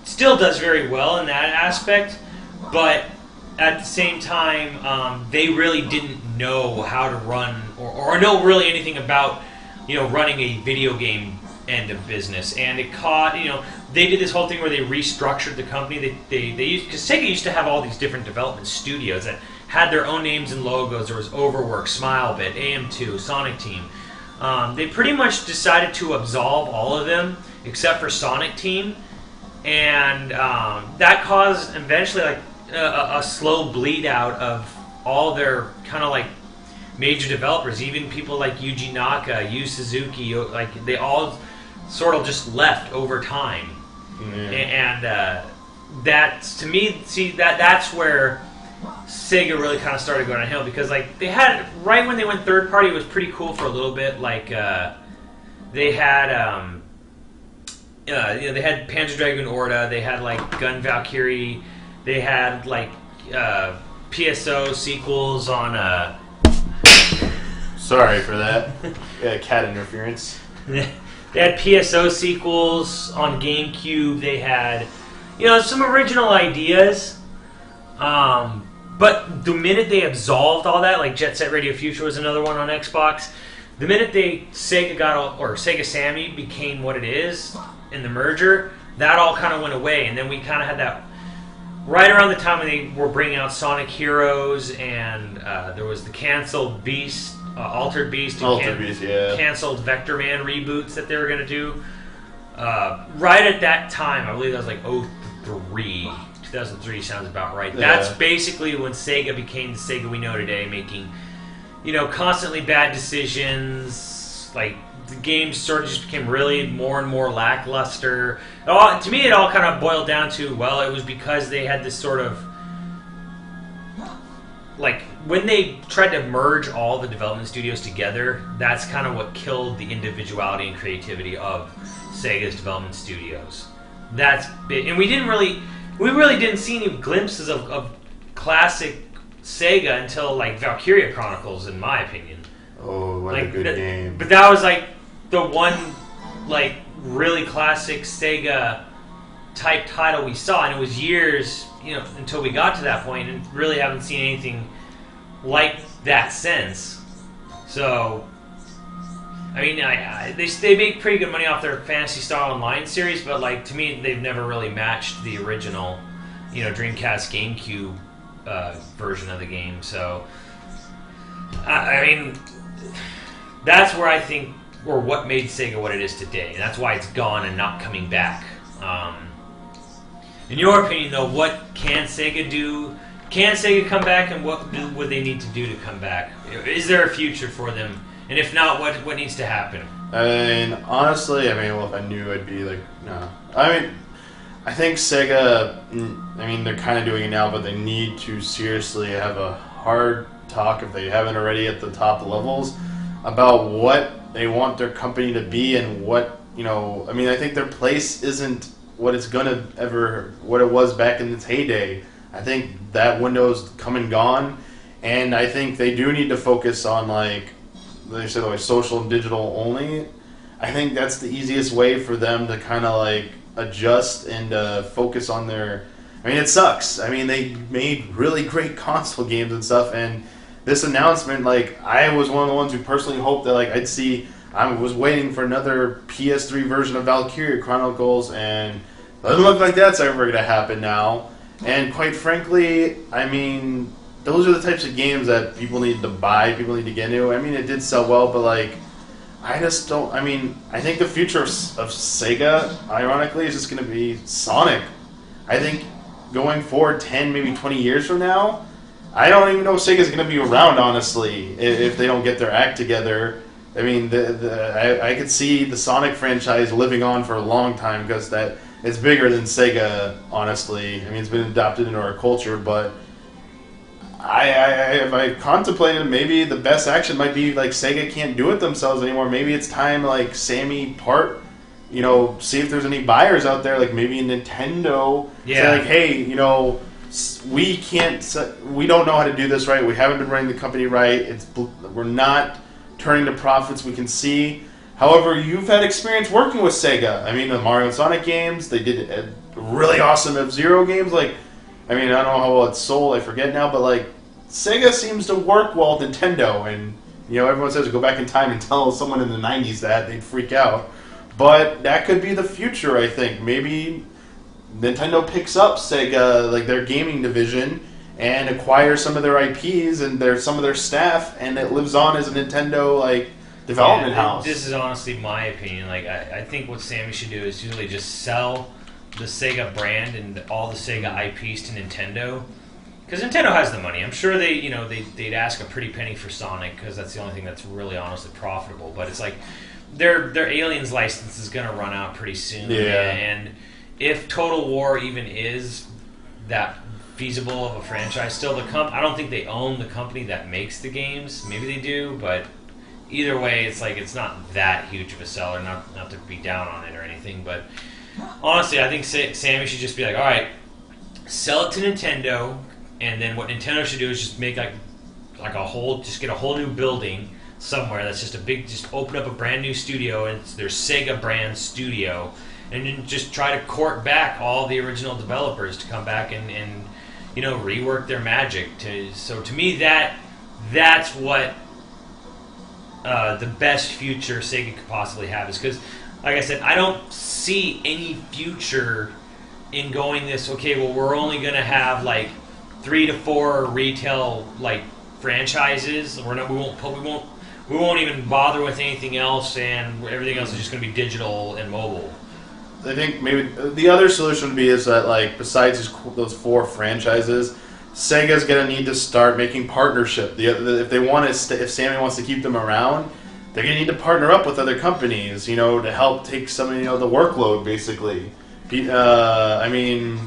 still does very well in that aspect, but at the same time, they really didn't know how to run or know really anything about, running a video game end of business. And it caught, they did this whole thing where they restructured the company. They used, because Sega used to have all these different development studios that had their own names and logos. There was Overwork, Smilebit, AM2, Sonic Team. They pretty much decided to absolve all of them except for Sonic Team, and that caused eventually like a slow bleed out of all their kind of like major developers. Even people like Yuji Naka, Yu Suzuki, like they all sort of just left over time. And that, to me, that's where Sega really kind of started going downhill, because like they had, right when they went third party, it was pretty cool for a little bit. Like they had they had Panzer Dragoon Orta, they had like Gun Valkyrie, they had like PSO sequels on Sorry for that. Cat interference. They had PSO sequels on GameCube. They had, some original ideas. But the minute they absolved all that, like Jet Set Radio Future was another one on Xbox. The minute Sega Sammy became what it is in the merger, that all kind of went away. And then we kind of had that right around the time when they were bringing out Sonic Heroes, and there was the canceled Beast. Altered Beast, canceled Vector Man reboots that they were going to do. Right at that time, I believe that was like 2003 sounds about right. Yeah. That's basically when Sega became the Sega we know today, making, constantly bad decisions. Like, the games sort of just became really more and more lackluster. To me, it all kind of boiled down to, well, it was because they had this sort of, like, when they tried to merge all the development studios together, that's kind of what killed the individuality and creativity of Sega's development studios. And we really didn't see any glimpses of classic Sega until like Valkyria Chronicles, in my opinion. Oh, what a good game! But that was like the one like really classic Sega type title we saw, and it was years, until we got to that point, and really haven't seen anything like that since. So, I mean, they make pretty good money off their Phantasy Star Online series, but like, to me, they've never really matched the original, Dreamcast, GameCube version of the game. So, I mean, that's where I think, or what made Sega what it is today, and that's why it's gone and not coming back. In your opinion, though, what can Sega do? Can Sega come back, and what would they need to do to come back? Is there a future for them? And if not, what needs to happen? And honestly, if I knew, I'd be like, no. I think Sega, they're kind of doing it now, but they need to seriously have a hard talk, if they haven't already at the top levels, about what they want their company to be, and what, I think their place isn't what it's what it was back in its heyday. I think that window's come and gone, and I think they do need to focus on, like, they said, like, social and digital only. I think that's the easiest way for them to kind of like adjust and focus on their. It sucks. They made really great console games and stuff, and this announcement, like, I was one of the ones who personally hoped that, like, I'd see. I was waiting for another PS3 version of Valkyria Chronicles, and it doesn't look like that's ever going to happen now. And quite frankly, those are the types of games that people need to buy, people need to get into. It did sell well, but, like, I just don't. I think the future of Sega, ironically, is just going to be Sonic. I think going forward 10, maybe 20 years from now, I don't even know if Sega's going to be around, honestly, if they don't get their act together. I mean, I could see the Sonic franchise living on for a long time because it's bigger than Sega, honestly. I mean, it's been adopted into our culture, but I contemplated maybe the best action might be like Sega can't do it themselves anymore. Maybe it's time like Sammy part, see if there's any buyers out there, like maybe Nintendo. Yeah. Say like, hey, we don't know how to do this right. We haven't been running the company right. We're not turning to profits. We can see. However, you've had experience working with Sega. I mean, the Mario and Sonic games, they did really awesome F-Zero games. Like, I mean, I don't know how well it's sold. I forget now, but like, Sega seems to work well with Nintendo, and everyone says go back in time and tell someone in the '90s that they'd freak out. But that could be the future. I think maybe Nintendo picks up Sega, like their gaming division, and acquires some of their IPs and some of their staff, and it lives on as a Nintendo like development house. This is honestly my opinion. Like I think what Sammy should do is usually just sell the Sega brand and all the Sega IPs to Nintendo, because Nintendo has the money. I'm sure they'd ask a pretty penny for Sonic because that's the only thing that's really honestly profitable. But it's like their Aliens license is going to run out pretty soon. Yeah. And if Total War even is that feasible of a franchise, still I don't think they own the company that makes the games. Maybe they do, but either way, it's like it's not that huge of a seller. Not to be down on it or anything, but honestly, I think Sammy should just be like, all right, sell it to Nintendo, and then what Nintendo should do is just make get a whole new building somewhere that's just open up a brand new studio, and it's their Sega brand studio, and then just try to court back all the original developers to come back and rework their magic. So to me, that's what the best future Sega could possibly have, is because, like I said, I don't see any future in going this. Okay, well, we're only going to have like 3 to 4 retail like franchises. We won't even bother with anything else, and everything else is just going to be digital and mobile. I think maybe the other solution would be is that like besides those 4 franchises, Sega's gonna need to start making partnership. If Sammy wants to keep them around, they're gonna need to partner up with other companies, to help take some of the workload. Basically, I mean,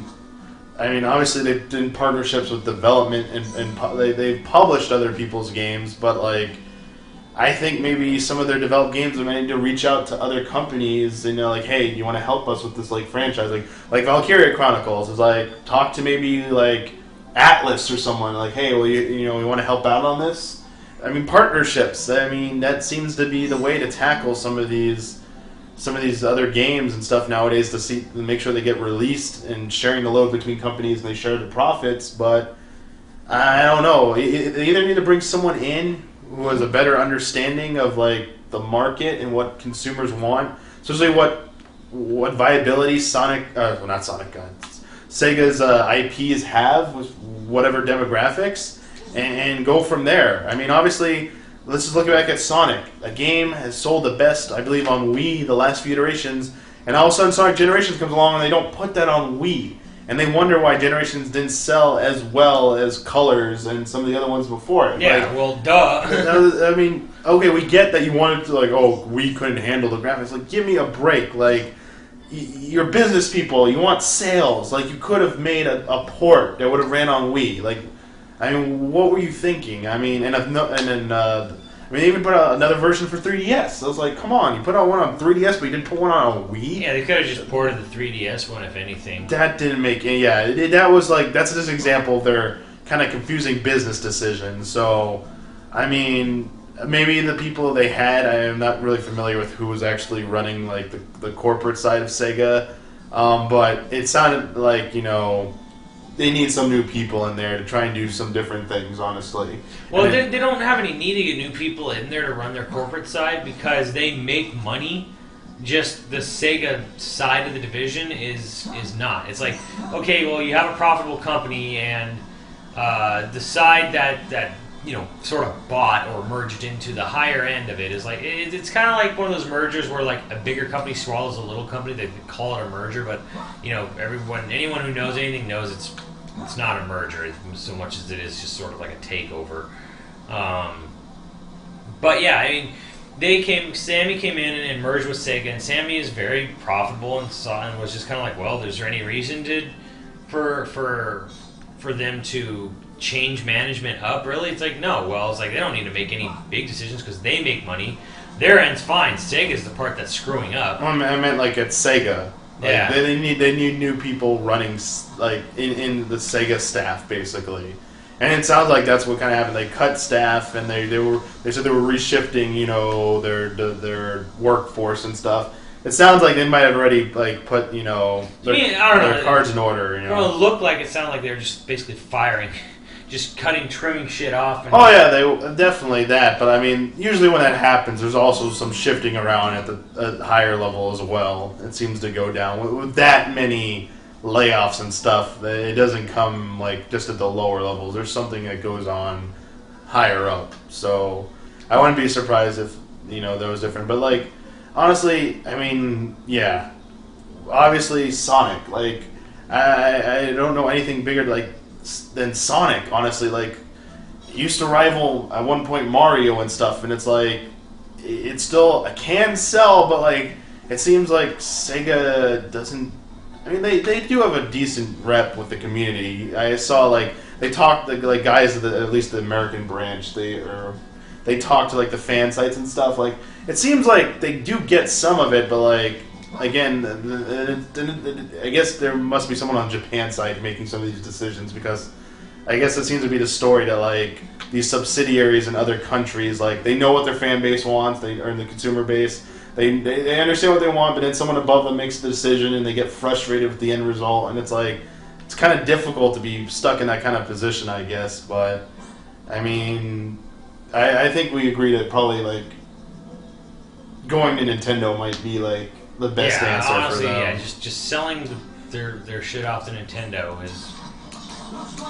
obviously they've done partnerships with development and they've published other people's games, but like, I think maybe some of their developed games they might need to reach out to other companies and like, hey, do you want to help us with this like franchise? Like Valkyria Chronicles is like, talk to maybe like Atlas or someone, like, hey, well, we want to help out on this. I mean, partnerships. I mean, that seems to be the way to tackle some of these other games and stuff nowadays, to make sure they get released, and sharing the load between companies and they share the profits. But I don't know. They either need to bring someone in who has a better understanding of like the market and what consumers want, especially what viability Sega's IPs have with whatever demographics, and go from there. I mean, obviously, let's just look back at Sonic. A game has sold the best, I believe, on Wii the last few iterations, and all of a sudden Sonic Generations comes along and they don't put that on Wii. And they wonder why Generations didn't sell as well as Colors and some of the other ones before it. Yeah, well, duh. I mean, okay, we get that you wanted to, we couldn't handle the graphics. Like, give me a break. Like, you're business people. You want sales. Like, you could have made a port that would have ran on Wii. Like, I mean, what were you thinking? I mean, they even put out another version for 3DS. I was like, come on, you put out one on 3DS, but you didn't put one on Wii? Yeah, they could have just ported the 3DS one, if anything. That didn't make any... Yeah, that was like... That's just an example of their kind of confusing business decisions. So, I mean, maybe the people they had, I am not really familiar with who was actually running, like, the corporate side of Sega. But it sounded like, they need some new people in there to try and do some different things, honestly. Well, they don't have any need to get new people in there to run their corporate side because they make money. Just the Sega side of the division is not. It's like, okay, well, you have a profitable company, and the side that sort of bought or merged into the higher end of it is like, it's kind of like one of those mergers where like a bigger company swallows a little company. They call it a merger, but anyone who knows anything knows it's not a merger so much as it is just sort of like a takeover. But yeah, I mean, Sammy came in and merged with Sega, and Sammy is very profitable and was just kind of like, well, is there any reason for them to change management up? Really, it's like no. Well, it's like they don't need to make any big decisions because they make money. Their end's fine. Sega's the part that's screwing up. I meant like at Sega. Like, yeah, they need new people running like in the Sega staff basically. And it sounds like that's what kind of happened. They cut staff, and they said they were reshifting, their workforce and stuff. It sounds like they might have already like put, their cards in order. It looked like it sounded like they were just basically firing, just trimming shit off. Oh yeah, they definitely that. But I mean, usually when that happens, there's also some shifting around at the higher level as well. It seems to go down with that many layoffs and stuff. It doesn't come like just at the lower levels. There's something that goes on higher up. So I wouldn't be surprised if that was different. But like honestly, I mean, yeah, obviously Sonic. Like I don't know anything bigger than Sonic. Honestly, like it used to rival at one point Mario and stuff, and it's like it still can sell, but like it seems like Sega doesn't. I mean, they do have a decent rep with the community. I saw like they talked like guys at least the American branch. They talk to like the fan sites and stuff. Like it seems like they do get some of it, but like again, I guess there must be someone on Japan side making some of these decisions because I guess it seems to be the story that like these subsidiaries in other countries like they know what their fan base wants. They are the consumer base. They understand what they want, but then someone above them makes the decision, and they get frustrated with the end result. And it's like it's kind of difficult to be stuck in that kind of position, I guess. But I mean, I think we agree that probably like going to Nintendo might be like the best answer honestly, for them. Yeah, just selling their shit off to Nintendo is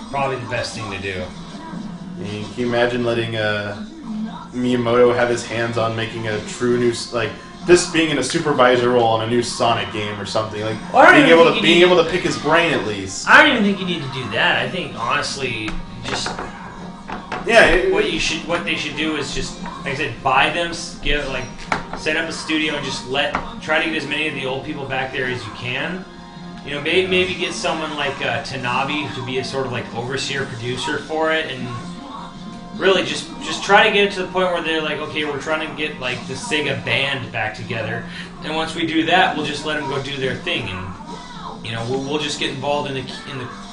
probably the best thing to do. I mean, can you imagine letting Miyamoto have his hands on making a true new like? Just being in a supervisor role on a new Sonic game or something, like being able to pick his brain at least. I don't even think you need to do that. I think honestly, just what they should do is just like I said, buy them, set up a studio and just try to get as many of the old people back there as you can. Maybe get someone like Tanabe to be a sort of like overseer producer for it, and really just try to get it to the point where they're like, okay, we're trying to get like the Sega band back together, and once we do that, we'll just let them go do their thing, and we'll just get involved in the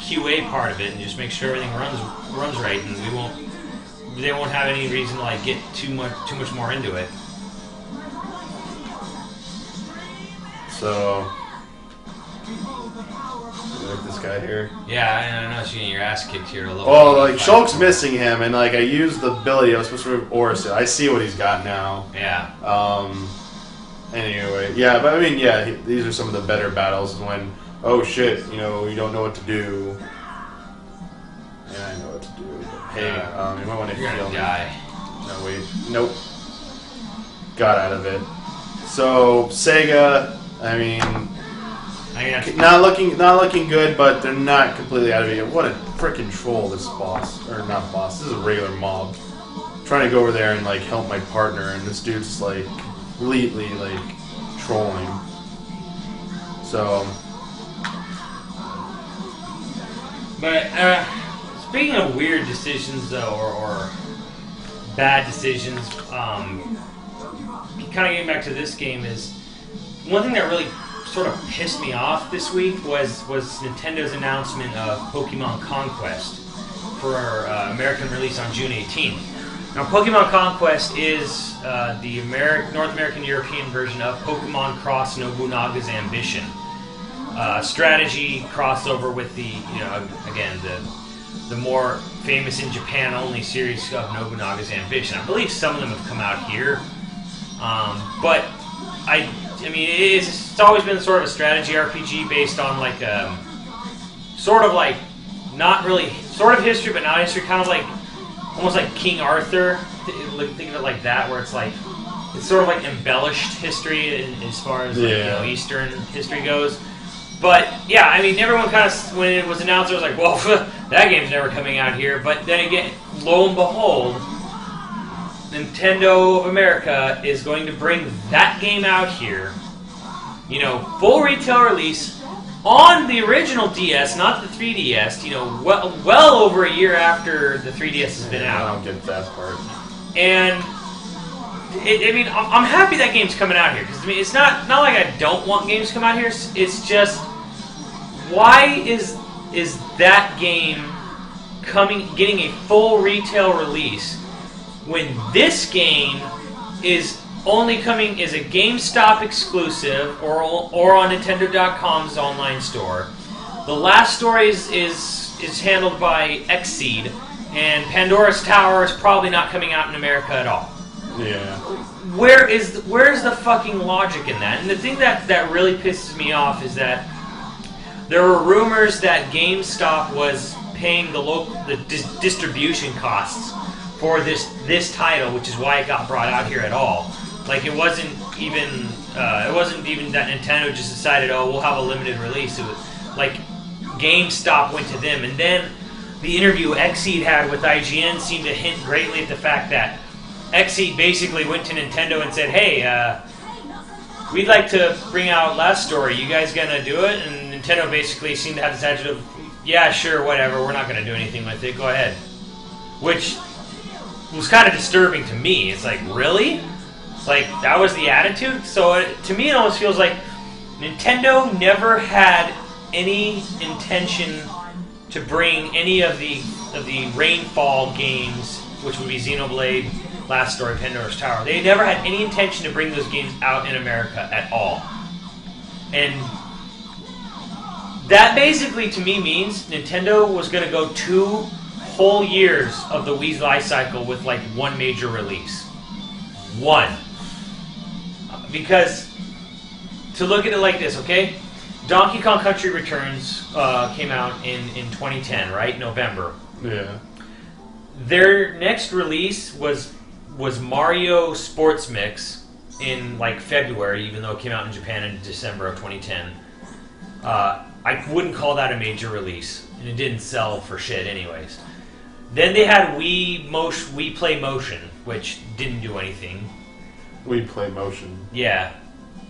QA part of it and just make sure everything runs right, and they won't have any reason to like get too much more into it. So. Like this guy here. Yeah, I know you're getting your ass kicked here a little. Well, like Shulk's missing him, and like I used the ability I was supposed to remove Orison. I see what he's got now. Yeah. Anyway, yeah, but I mean, yeah, these are some of the better battles when oh shit, you don't know what to do. And I know what to do. But hey, you might want to heal me. Die. No wait, nope. Got out of it. So Sega, I mean. Not looking good, but they're not completely out of it. What a freaking troll, this boss. Or not boss, this is a regular mob. I'm trying to go over there and like help my partner, and this dude's like completely like trolling. So but speaking of weird decisions though, or bad decisions, kind of getting back to this game is one thing that really sort of pissed me off this week was Nintendo's announcement of Pokemon Conquest for our American release on June 18th. Now, Pokemon Conquest is the North American European version of Pokemon Cross Nobunaga's Ambition. Strategy crossover with the, again, the more famous in Japan only series of Nobunaga's Ambition. I believe some of them have come out here, but I mean, it's always been sort of a strategy RPG based on like sort of like not really sort of history, but not history, kind of like almost like King Arthur. Think of it like that, where it's sort of like embellished history as far as like, Eastern history goes. But yeah, I mean, everyone kind of when it was announced, it was like, well, that game's never coming out here. But then again, lo and behold, Nintendo of America is going to bring that game out here, you know, full retail release on the original DS, not the 3DS, you know, well over a year after the 3DS has been out. I don't get that part. And I mean, I'm happy that game's coming out here, because I mean, it's not like I don't want games to come out here. It's just, why is that game getting a full retail release when this game is only coming as a GameStop exclusive or on Nintendo.com's online store? The last story is handled by Xseed, and Pandora's Tower is probably not coming out in America at all. Yeah. Where's the fucking logic in that? And the thing that really pisses me off is that there were rumors that GameStop was paying the distribution costs for this title, which is why it got brought out here at all. Like, it wasn't even that Nintendo just decided, oh, we'll have a limited release. It was like GameStop went to them, and then the interview Xseed had with IGN seemed to hint greatly at the fact that Xseed basically went to Nintendo and said, hey, we'd like to bring out Last Story. You guys gonna do it? And Nintendo basically seemed to have this attitude of, yeah, sure, whatever, we're not gonna do anything with it, go ahead. Which was kind of disturbing to me. It's like, really? Like, that was the attitude? So to me it almost feels like Nintendo never had any intention to bring any of the Rainfall games, which would be Xenoblade, Last Story, Pandora's Tower. They never had any intention to bring those games out in America at all. And that basically, to me, means Nintendo was going to go 2 whole years of the Wii's life cycle with, like, one major release. One. Because, to look at it like this, okay? Donkey Kong Country Returns came out in 2010, right? November. Yeah. Their next release was Mario Sports Mix in like February, even though it came out in Japan in December of 2010. I wouldn't call that a major release, and it didn't sell for shit anyways. Then they had Wii Play Motion, which didn't do anything. Wii Play Motion. Yeah.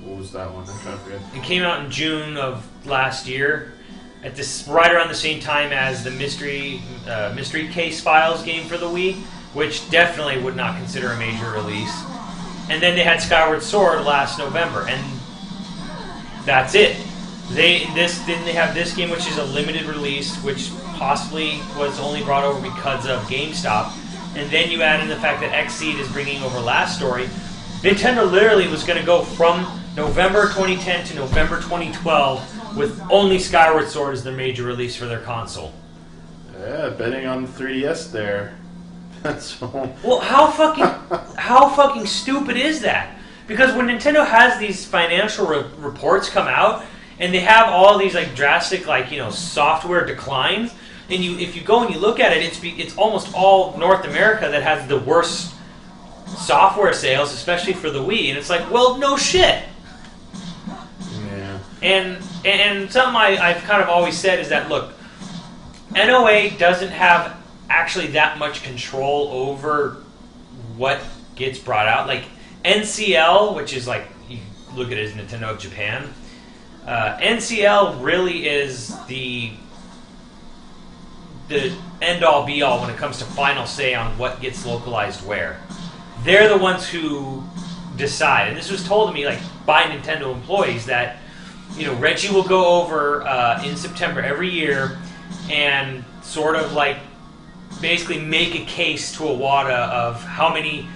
What was that one? I'm trying to forget. It came out in June of last year, right around the same time as the Mystery Case Files game for the Wii, which definitely would not consider a major release. And then they had Skyward Sword last November, and that's it. Then they have this game, which is a limited release, which possibly was only brought over because of GameStop. And then you add in the fact that Xseed is bringing over Last Story. Nintendo literally was going to go from November 2010 to November 2012 with only Skyward Sword as their major release for their console. Yeah, betting on the 3DS there. That's all. Well, how fucking stupid is that? Because when Nintendo has these financial reports come out, and they have all these like drastic, like, you know, software declines, and if you go and you look at it, it's almost all North America that has the worst software sales, especially for the Wii, and it's like, well, no shit. Yeah. And something I've kind of always said is that, look, NOA doesn't have actually that much control over what gets brought out. Like NCL, which is like, you look at it as Nintendo of Japan, NCL really is the end-all be-all when it comes to final say on what gets localized where. They're the ones who decide. And this was told to me like by Nintendo employees that, you know, Reggie will go over in September every year and sort of like basically make a case to Iwata of how many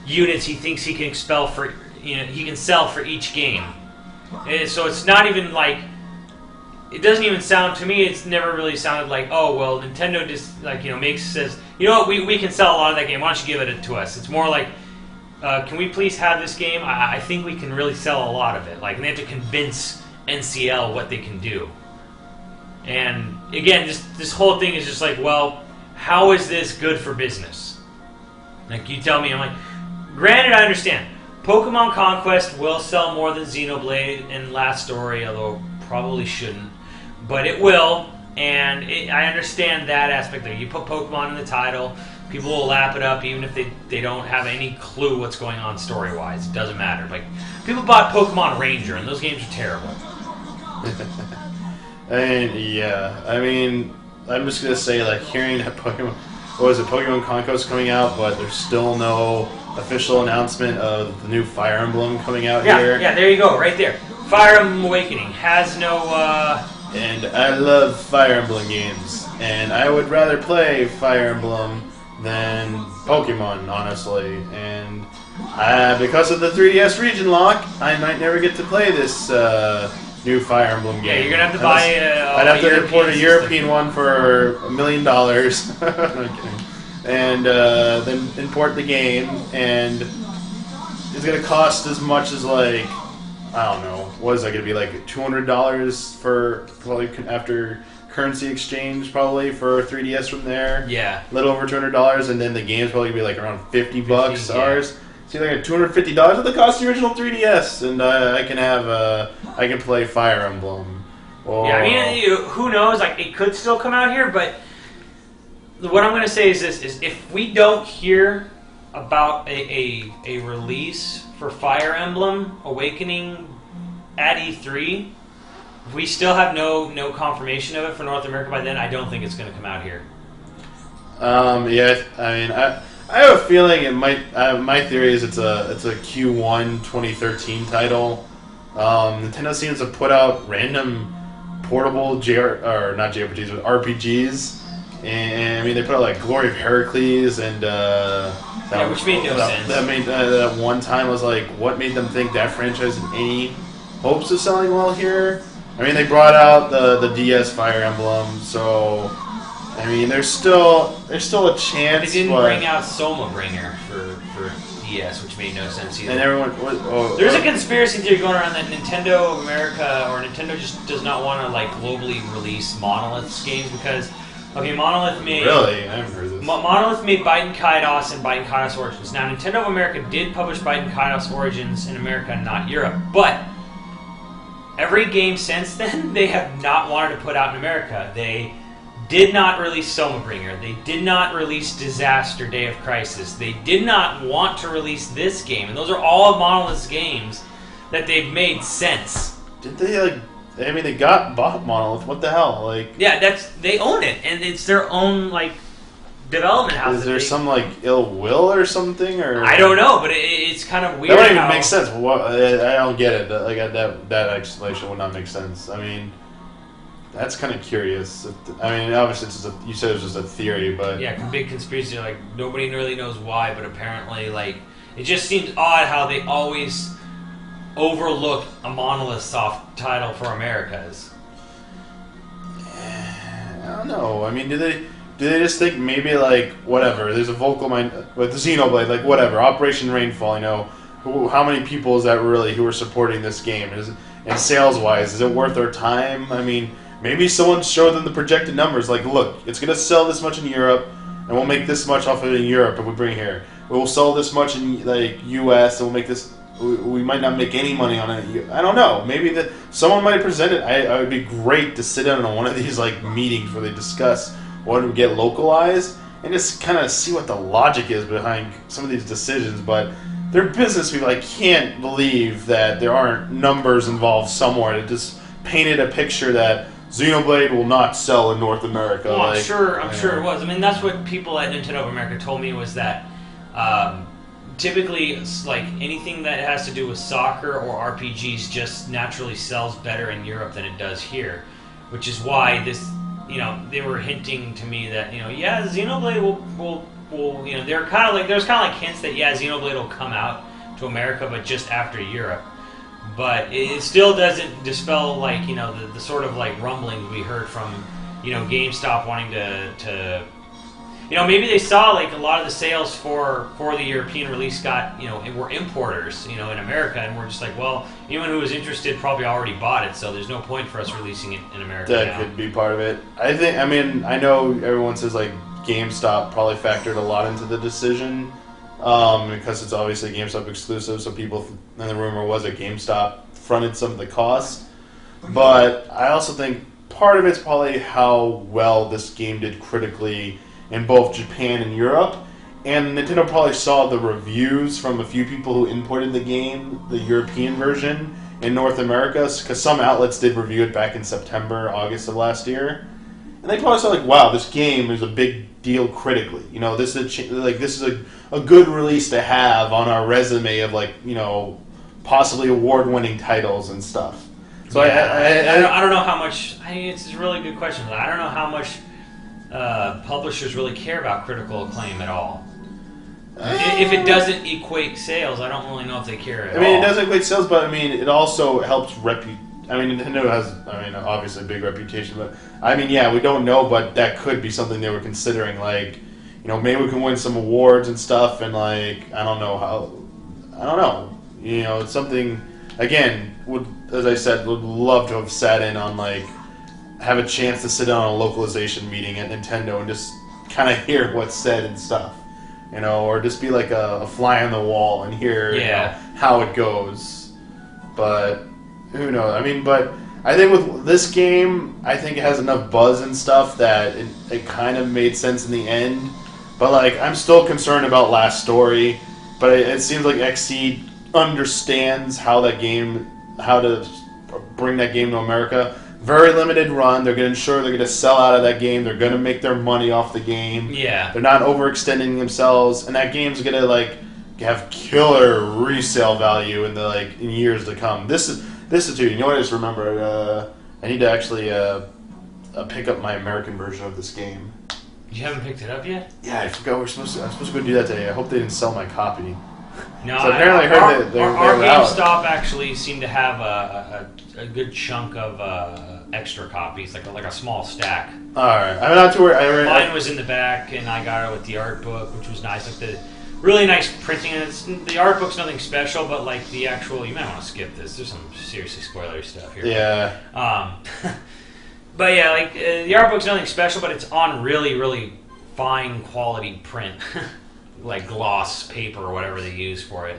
units he thinks he can expel for, you know, he can sell for each game. And so it's not even like, it doesn't even sound, to me, it's never really sounded like, oh, well, Nintendo just, like, you know, says, you know what, we can sell a lot of that game, why don't you give it to us? It's more like, can we please have this game? I think we can really sell a lot of it. Like, and they have to convince NCL what they can do. And, again, this whole thing is just like, well, how is this good for business? Like, you tell me, I'm like, granted, I understand. Pokemon Conquest will sell more than Xenoblade and Last Story, although probably shouldn't. But it will, and I understand that aspect of it. You put Pokemon in the title, People will lap it up even if they don't have any clue what's going on story-wise. It doesn't matter. Like, people bought Pokemon Ranger, and those games are terrible. And yeah, I mean, I'm just gonna say, like, hearing that Pokemon Conquest coming out, but there's still no official announcement of the new Fire Emblem coming out here. Yeah, there you go, right there. Fire Emblem Awakening has no. And I love Fire Emblem games, and I would rather play Fire Emblem than Pokemon, honestly. And because of the 3DS region lock, I might never get to play this new Fire Emblem game. Yeah, you're gonna have to buy. I'd have to import a European one for $1 million. No kidding. And then import the game, and it's gonna cost as much as, like, I don't know, what is that gonna be, like $200 for probably after currency exchange, probably for 3DS from there. Yeah, a little over $200, and then the game's probably gonna be like around $50 ours. See, like $250 of the cost of the original 3DS, and I can play Fire Emblem. Oh. Yeah, I mean, who knows? Like, it could still come out here, but what I'm gonna say is this: is if we don't hear about a release for Fire Emblem Awakening at E3, if we still have no confirmation of it for North America by then, I don't think it's going to come out here. Yeah, I mean, I have a feeling it might. My theory is it's a Q1 2013 title. Nintendo seems to put out random portable not JRPGs, but RPGs. And I mean, they put out like Glory of Heracles and which made no sense. That one time I was like, what made them think that franchise had any hopes of selling well here? I mean, they brought out the DS Fire Emblem, so I mean, there's still a chance. They didn't bring out Soma Bringer for DS, which made no sense either. And everyone, there's a conspiracy theory going around that Nintendo of America or Nintendo just does not want to like globally release Monolith's games because. Okay, Monolith made... Really? I haven't heard this. Monolith made Biden Kaidos and Biden Kaidos Origins. Now, Nintendo of America did publish Biden Kaidos Origins in America, not Europe. But every game since then, they have not wanted to put out in America. They did not release Somabringer. They did not release Disaster Day of Crisis. They did not want to release this game. And those are all of Monolith's games that they've made since. Did they, like... I mean, they bought Monolith. What the hell? Like, yeah, they own it, and it's their own like development house. Is there some like ill will or something? Or I don't know, but it's kind of weird. That wouldn't even make sense. I don't get it. Like that explanation would not make sense. I mean, that's kind of curious. I mean, obviously, you said it was just a theory, but yeah, big conspiracy. Like nobody really knows why, but apparently, like it just seems odd how they always overlook a Monolith soft title for Americas. I don't know. I mean, do they just think maybe like whatever? There's a vocal mind with the Xenoblade, like whatever. Operation Rainfall. You know, how many people is that really who are supporting this game? And sales wise, is it worth their time? I mean, maybe someone showed them the projected numbers. Like, look, it's gonna sell this much in Europe, and we'll make this much off of it in Europe if we bring it here. We'll sell this much in like U.S. and we'll make this. We might not make any money on it. I don't know. Maybe someone might present it. I would be great to sit in on one of these like meetings where they discuss what would get localized and just kind of see what the logic is behind some of these decisions. But they're business people. I can't believe that there aren't numbers involved somewhere that just painted a picture that Xenoblade will not sell in North America. Well, I'm sure it was. I mean, that's what people at Nintendo of America told me was that. Typically, it's like anything that has to do with soccer or RPGs just naturally sells better in Europe than it does here, which is why this, they were hinting to me that, yeah, Xenoblade will they're kind of like, there's kind of like hints that, yeah, Xenoblade will come out to America, but just after Europe. But it still doesn't dispel, like, the sort of, like, rumblings we heard from, GameStop wanting to maybe they saw like a lot of the sales for the European release were importers, in America, and we're just like, well, anyone who was interested probably already bought it, so there's no point for us releasing it in America. That could be part of it. I know everyone says like GameStop probably factored a lot into the decision because it's obviously GameStop exclusive, so people, and the rumor was that GameStop fronted some of the costs. But I also think part of it's probably how well this game did critically in both Japan and Europe. And Nintendo probably saw the reviews from a few people who imported the game, the European version, in North America, because some outlets did review it back in September, August of last year. And they probably saw, like, wow, this game is a big deal critically. You know, this is a good release to have on our resume of, like, you know, possibly award-winning titles and stuff. So yeah, I don't know how much. It's a really good question. I don't know how much publishers really care about critical acclaim at all. If it doesn't equate sales, I don't really know if they care at all. I mean, it doesn't equate sales, but I mean, it also helps I mean, Nintendo has, obviously a big reputation, but I mean, yeah, we don't know, but that could be something they were considering. Like, you know, maybe we can win some awards and stuff, and like, I don't know. You know, it's something. Again, as I said, would love to have sat in on, like, have a chance to sit down on a localization meeting at Nintendo and just kind of hear what's said and stuff. You know, or just be like a fly on the wall and hear you know, how it goes. But who knows? I mean, but I think with this game, I think it has enough buzz and stuff that it kind of made sense in the end. But like, I'm still concerned about Last Story. But it seems like XC understands how to bring that game to America. Very limited run. They're going to ensure they're going to sell out of that game. They're going to make their money off the game. Yeah. They're not overextending themselves, and that game's going to like have killer resale value in years to come. This is too. You know what I just remembered? I need to actually pick up my American version of this game. You haven't picked it up yet? Yeah, I forgot. I'm supposed to go do that today. I hope they didn't sell my copy. No, so apparently I heard that our GameStop actually seemed to have a good chunk of extra copies, like a small stack. All right, I'm not too worried. Mine was in the back, and I got it with the art book, which was nice. Like the really nice printing, and the art book's nothing special, but like the actual, you might want to skip this. There's some seriously spoilery stuff here. Yeah. But yeah, like the art book's nothing special, but it's on really, really fine quality print. Like gloss paper or whatever they use for it.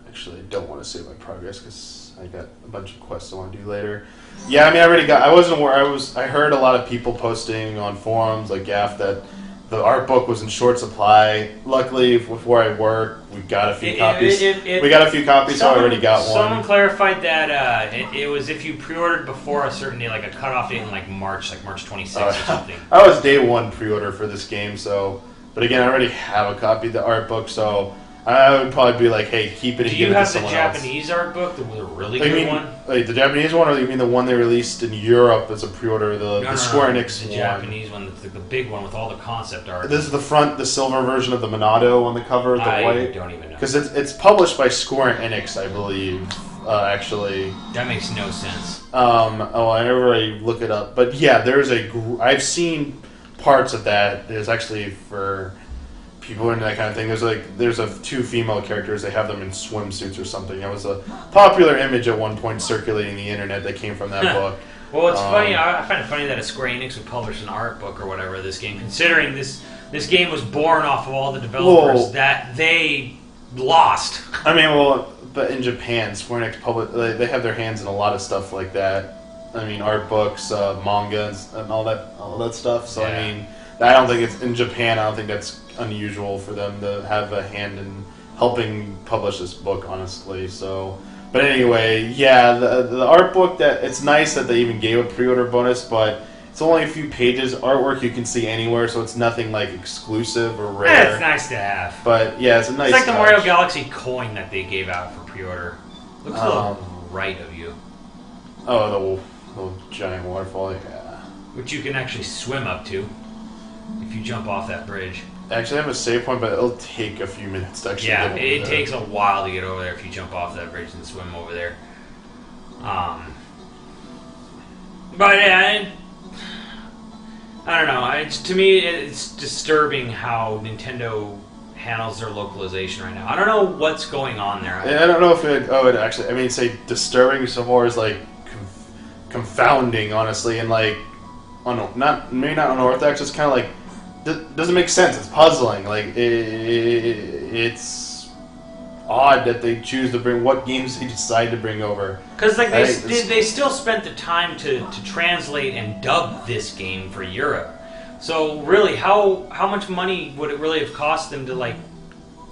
Actually, I don't want to save my progress because I got a bunch of quests I want to do later. Yeah, I mean, I wasn't aware. I heard a lot of people posting on forums like Gaff that the art book was in short supply. Luckily, with where I work, we got a few copies. We got a few copies, so I already got one. Someone clarified that it was if you pre-ordered before a certain day, like a cutoff date in like March 26th or something. I was day one pre-order for this game, so. But again, I already have a copy of the art book, so I would probably be like, hey, keep it and give it to someone else. Do you have the Japanese art book, the really good one? Like the Japanese one, or you mean the one they released in Europe as a pre-order, the Square Enix one? The Japanese one, the big one with all the concept art. This is the silver version of the Monado on the cover, the white? I don't even know. Because it's published by Square Enix, I believe, actually. That makes no sense. I never really look it up. But yeah, I've seen parts of that. There's actually for people into that kind of thing. There's two female characters. They have them in swimsuits or something. It was a popular image at one point circulating the internet that came from that book. Well, it's funny. I find it funny that a Square Enix would publish an art book or whatever of this game, considering this game was born off of all the developers that they lost. I mean, but in Japan, Square Enix they have their hands in a lot of stuff like that. I mean, art books, manga, and all that stuff. So yeah. I mean, I don't think it's in Japan. I don't think that's unusual for them to have a hand in helping publish this book, honestly. So, but anyway, yeah, the art book, that it's nice that they even gave a pre-order bonus, but it's only a few pages. Artwork you can see anywhere, so it's nothing like exclusive or rare. Yeah, it's nice to have. But yeah, it's a nice. It's like the touch. Mario Galaxy coin that they gave out for pre-order. Looks a little right of you. Oh, the giant waterfall, yeah. Which you can actually swim up to if you jump off that bridge. Actually, I have a save point, but it'll take a few minutes to actually get over there. Yeah, it takes a while to get over there if you jump off that bridge and swim over there. But yeah, I don't know. To me, it's disturbing how Nintendo handles their localization right now. I don't know what's going on there. Yeah, I don't know if it actually. I mean, say disturbing some more is like confounding, honestly, and like maybe not unorthodox. It's kind of like doesn't make sense. It's puzzling. Like it's odd that they choose to bring what games they decide to bring over. Because like they still spent the time to translate and dub this game for Europe. So really, how much money would it really have cost them to like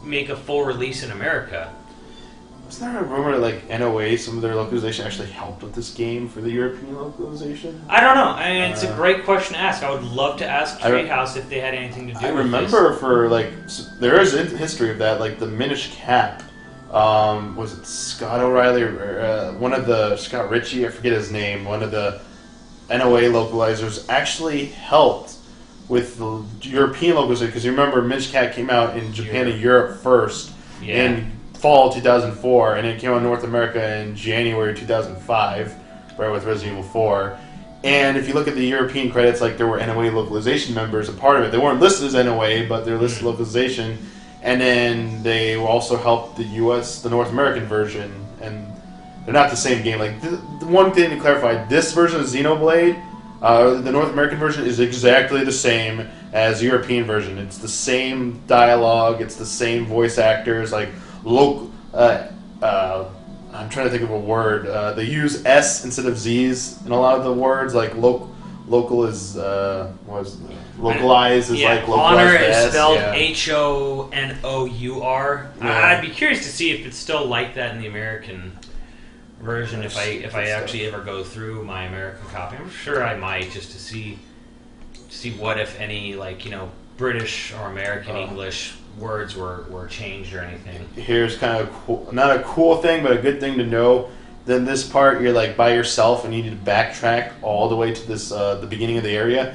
make a full release in America? Was there a rumor that like NOA, some of their localization actually helped with this game for the European localization? I don't know. I mean, it's a great question to ask. I would love to ask Treehouse if they had anything to do with this. I remember for like, there is a history of that, like the Minish Cap. Was it Scott O'Reilly or one of the, Scott Ritchie, I forget his name, one of the NOA localizers actually helped with the European localization, because you remember Minish Cap came out in Japan and Europe first in fall 2004, and it came out in North America in January 2005, right, with Resident Evil 4. And if you look at the European credits, like there were NOA localization members a part of it. They weren't listed as NOA, but they're listed localization. And then they also helped the US, the North American version, and they're not the same game. Like the one thing to clarify, this version of Xenoblade, the North American version is exactly the same as the European version. It's the same dialogue, it's the same voice actors. Like I'm trying to think of a word. They use S instead of Z's in a lot of the words. Like local is localize is like localized. Honor is S, spelled Honour. I'd be curious to see if it's still like that in the American version. If I actually ever go through my American copy, I'm sure I might, just to see what, if any, like, you know, British or American English words were changed or anything. Here's kind of cool, not a cool thing, but a good thing to know. Then this part, you're like by yourself and you need to backtrack all the way to this the beginning of the area.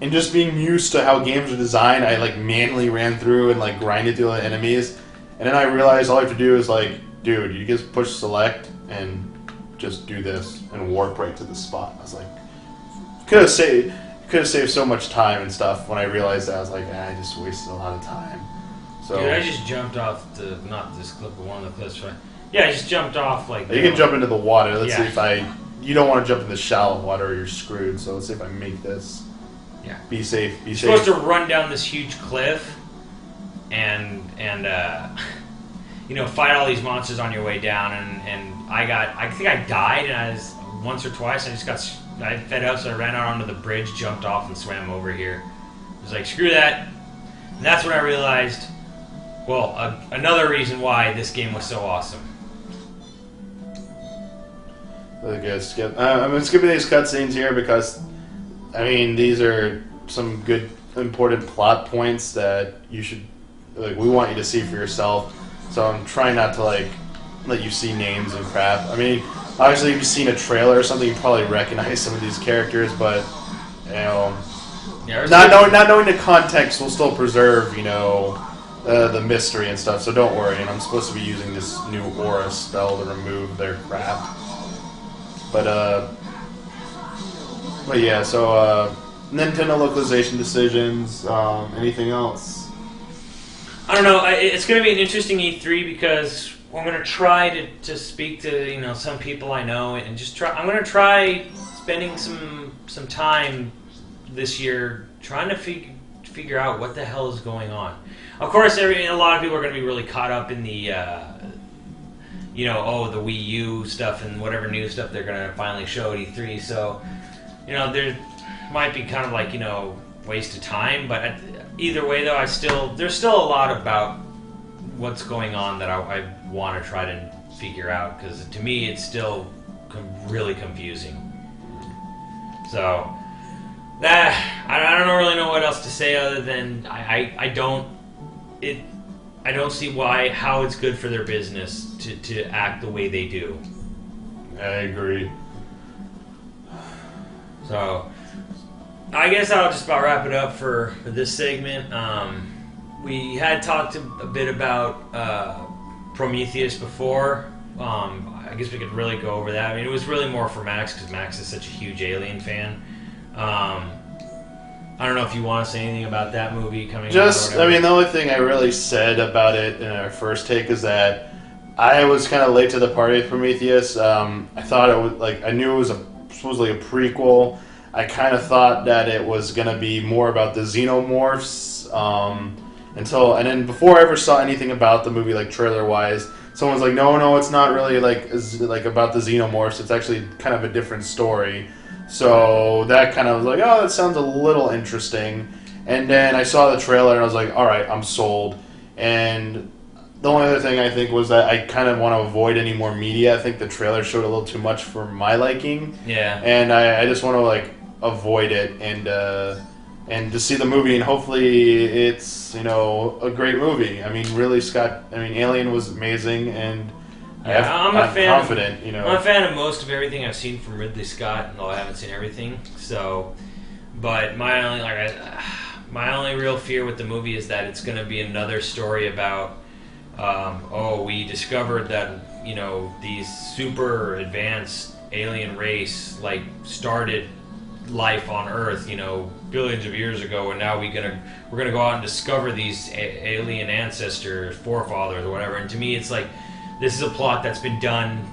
And just being used to how games are designed, I like manually ran through and like grinded through the enemies. And then I realized all I have to do is like, dude, you just push select and just do this and warp right to the spot. I was like, could have saved so much time and stuff. When I realized that, I was like, I just wasted a lot of time. So dude, I just jumped off not this clip, but one of the clips. Right? Yeah, I just jumped off like. You can jump into the water. Let's see if you don't want to jump in the shallow water or you're screwed. So let's see if I make this. Yeah. Be safe. Be safe. You're supposed to run down this huge cliff, and you know, fight all these monsters on your way down. And I think I died, and I was once or twice. I fed up, so I ran out onto the bridge, jumped off, and swam over here. I was like, screw that. And that's when I realized, well, another reason why this game was so awesome. I'm skipping these cutscenes here because, I mean, these are some good, important plot points that you should, like, we want you to see for yourself. So I'm trying not to, like, let you see names and crap. I mean, obviously, if you've seen a trailer or something, you probably recognize some of these characters, but, you know, not knowing the context will still preserve, you know, the mystery and stuff. So don't worry. And I'm supposed to be using this new aura spell to remove their crap. But yeah, so, Nintendo localization decisions, anything else? I don't know, it's going to be an interesting E3 because I'm going to try to speak to, you know, some people I know and just I'm going to try spending some time this year trying to figure out what the hell is going on. Of course, a lot of people are going to be really caught up in the, you know, the Wii U stuff and whatever new stuff they're going to finally show at E3. So, you know, there might be kind of like, you know, waste of time. But either way, though, there's still a lot about what's going on that I want to try to figure out. Because to me, it's still really confusing. So, I don't really know what else to say other than I don't see how it's good for their business to act the way they do. I agree. So, I guess I'll just about wrap it up for this segment. We had talked a bit about Prometheus before. I guess we could really go over that. I mean, it was really more for Max because Max is such a huge Alien fan. I don't know if you want to say anything about that movie coming out. I mean, the only thing I really said about it in our first take is that I was kind of late to the party with Prometheus. I thought it was, like, I knew it was supposedly a prequel. I kind of thought that it was going to be more about the xenomorphs. And then before I ever saw anything about the movie, like trailer-wise, someone's like, no, it's not really like about the xenomorphs. It's actually kind of a different story. So that kind of was like, oh, that sounds a little interesting. And then I saw the trailer and I was like, all right, I'm sold. And the only other thing I think was that I kind of want to avoid any more media. I think the trailer showed a little too much for my liking. Yeah. And I just want to like avoid it and to see the movie, and hopefully it's, you know, a great movie. I mean, really, Alien was amazing, and I'm confident, you know. I'm a fan of most of everything I've seen from Ridley Scott, though I haven't seen everything. So, but my only real fear with the movie is that it's going to be another story about, we discovered that, you know, these super advanced alien race like started life on Earth, you know, billions of years ago, and now we're gonna go out and discover these alien ancestors, forefathers, or whatever. And to me, it's like this is a plot that's been done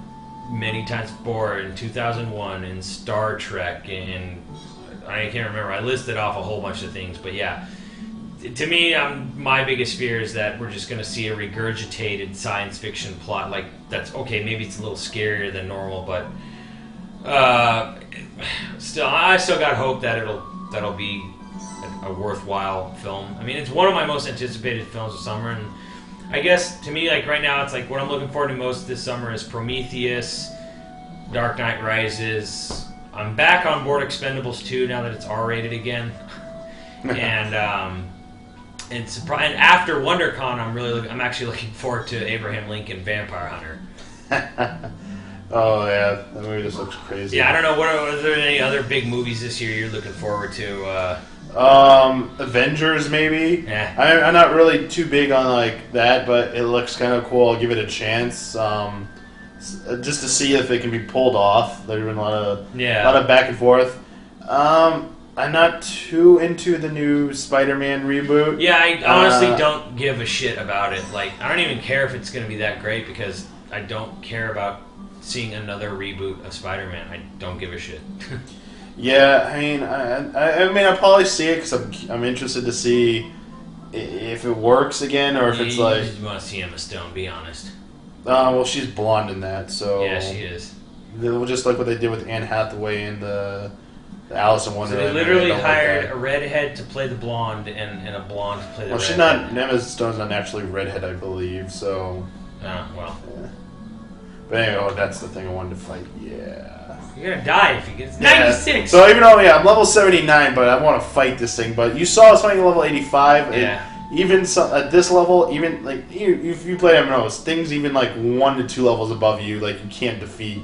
many times before, in 2001, in Star Trek, and I can't remember. I listed off a whole bunch of things, but yeah, to me, my biggest fear is that we're just gonna see a regurgitated science fiction plot. Like, that's okay. Maybe it's a little scarier than normal, but I still got hope that that'll be a worthwhile film. I mean, it's one of my most anticipated films of summer, and I guess to me, like right now, it's like what I'm looking forward to most this summer is Prometheus, Dark Knight Rises. I'm back on board Expendables 2 now that it's R-rated again, and after WonderCon, I'm actually looking forward to Abraham Lincoln Vampire Hunter. Oh yeah, that movie just looks crazy. Yeah, I don't know. Are there any other big movies this year you're looking forward to? Avengers maybe. Yeah. I'm not really too big on like that, but it looks kind of cool. I'll give it a chance. Just to see if it can be pulled off. There's been a lot of back and forth. I'm not too into the new Spider-Man reboot. Yeah, I honestly don't give a shit about it. Like, I don't even care if it's going to be that great because I don't care about seeing another reboot of Spider-Man. I don't give a shit. Yeah, I mean, I'll probably see it because I'm interested to see if it works again, or if it's like... You want to see Emma Stone, be honest. Well, she's blonde in that, so... Yeah, she is. Just like what they did with Anne Hathaway in the Alice in Wonderland. So they literally hired a redhead to play the blonde and a blonde to play the redhead. Well, she's not... Emma Stone's not naturally redhead, I believe, so... Oh, well... Yeah. But anyway, that's the thing I wanted to fight. Yeah. You're gonna die if you get... It's 96! So even though, I'm level 79, but I want to fight this thing. But you saw us fighting level 85. Yeah. Even at this level, even, like, if you play MMOs, things even, like, 1 to 2 levels above you, like, you can't defeat.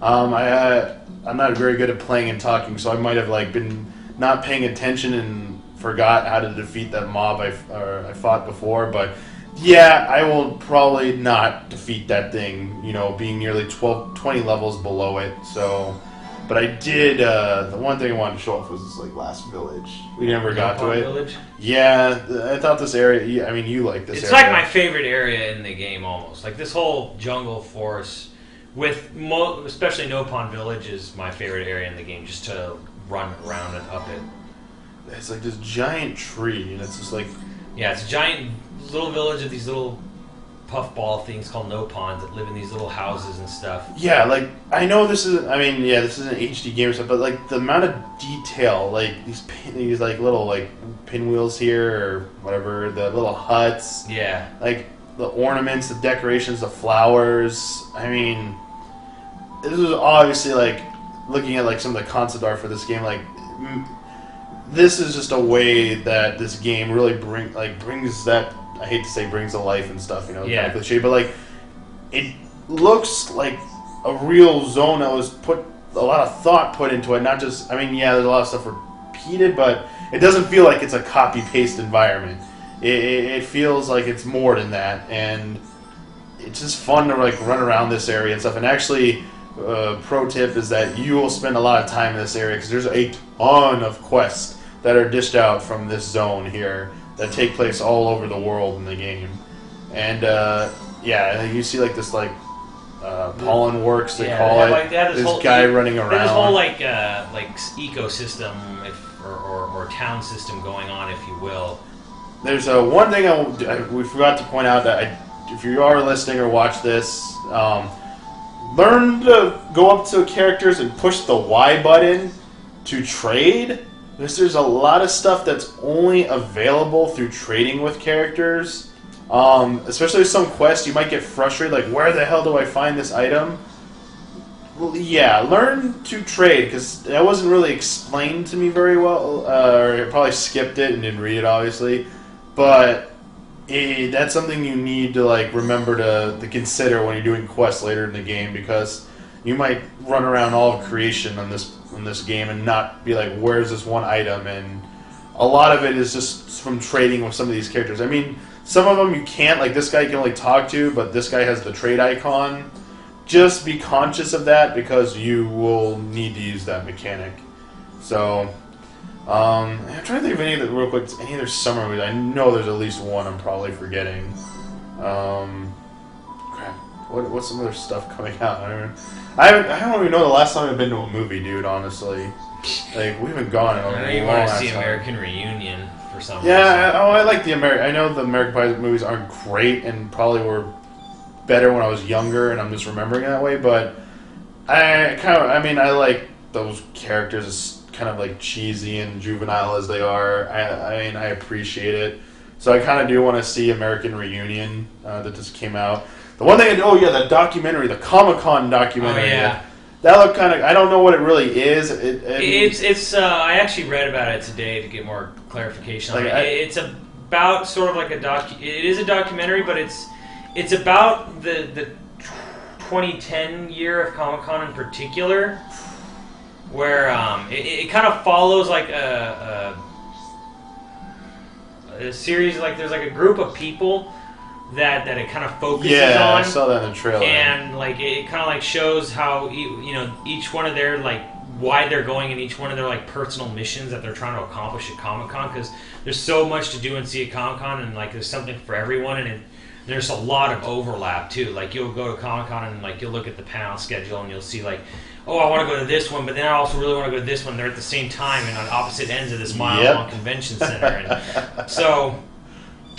I'm not very good at playing and talking, so I might have, like, been not paying attention and forgot how to defeat that mob I fought before, but... Yeah, I will probably not defeat that thing, being nearly 20 levels below it, so... But I did, the one thing I wanted to show off was this, like, last village. We never got to it. Village? Yeah, I thought this area, you like this area. It's like my favorite area in the game, almost. Like, this whole jungle forest, with especially Nopon Village is my favorite area in the game, just to run around and up it. It's like this giant tree, and it's just like... Yeah, it's a giant... little village of these little puffball things called Nopons that live in these little houses and stuff. Yeah, like, I know this isn't, this isn't an HD game or stuff, but, like, the amount of detail, like, these like, little, like, pinwheels here, or whatever, the little huts. Yeah. Like, the ornaments, the decorations, the flowers. I mean, this is obviously, like, looking at, like, some of the concept art for this game, like, this is just a way that this game really brings that, I hate to say brings to life and stuff, kind of cliche, but like, it looks like a real zone that was put, a lot of thought put into it, not just, there's a lot of stuff repeated, but it doesn't feel like it's a copy-paste environment. It feels like it's more than that, and it's just fun to like run around this area and stuff, and actually, pro tip is that you will spend a lot of time in this area, because there's a ton of quests that are dished out from this zone here that take place all over the world in the game. And, you see, like, this, like, pollen works, they call it. Like, this guy running around. There's this whole, like ecosystem, or town system going on, if you will. There's one thing we forgot to point out that if you are listening or watch this, learn to go up to characters and push the Y button to trade, because there's a lot of stuff that's only available through trading with characters. Especially with some quests, you might get frustrated, like, where the hell do I find this item? Well, yeah, learn to trade, because that wasn't really explained to me very well, or I probably skipped it and didn't read it, obviously, but that's something you need to, like, remember to consider when you're doing quests later in the game, because you might run around all of creation on this game and not be like, where's this one item? And a lot of it is just from trading with some of these characters. I mean, some of them you can't, like this guy you can only talk to, but this guy has the trade icon. Just be conscious of that, because you will need to use that mechanic. So, I'm trying to think of any of the, real quick, any other summer movies. I know there's at least one I'm probably forgetting. Crap. What's some other stuff coming out? I don't even know the last time I've been to a movie, dude, honestly. Like, we haven't gone in a long time. You want to see American Reunion for some reason. Yeah, I like the American... I know the American Pie movies aren't great and probably were better when I was younger, and I'm just remembering it that way, but I like those characters as kind of like cheesy and juvenile as they are. I appreciate it. So I kind of do want to see American Reunion that just came out. The one thing, the documentary, the Comic-Con documentary. Oh, yeah. That looked kind of... I don't know what it really is. It's I actually read about it today to get more clarification on it. It's about sort of like a It is a documentary, but it's about the 2010 year of Comic-Con in particular, where it kind of follows like a series, like there's like a group of people that it kind of focuses on. Yeah, I saw that in the trailer. And like it kind of like shows how each one of their like why they're going in each one of their like personal missions that they're trying to accomplish at Comic-Con, because there's so much to do and see at Comic-Con, and like there's something for everyone, and there's a lot of overlap too. Like you'll go to Comic-Con and like you'll look at the panel schedule and you'll see like, oh, I want to go to this one, but then I also really want to go to this one. They're at the same time and on opposite ends of this mile-long convention center. And so,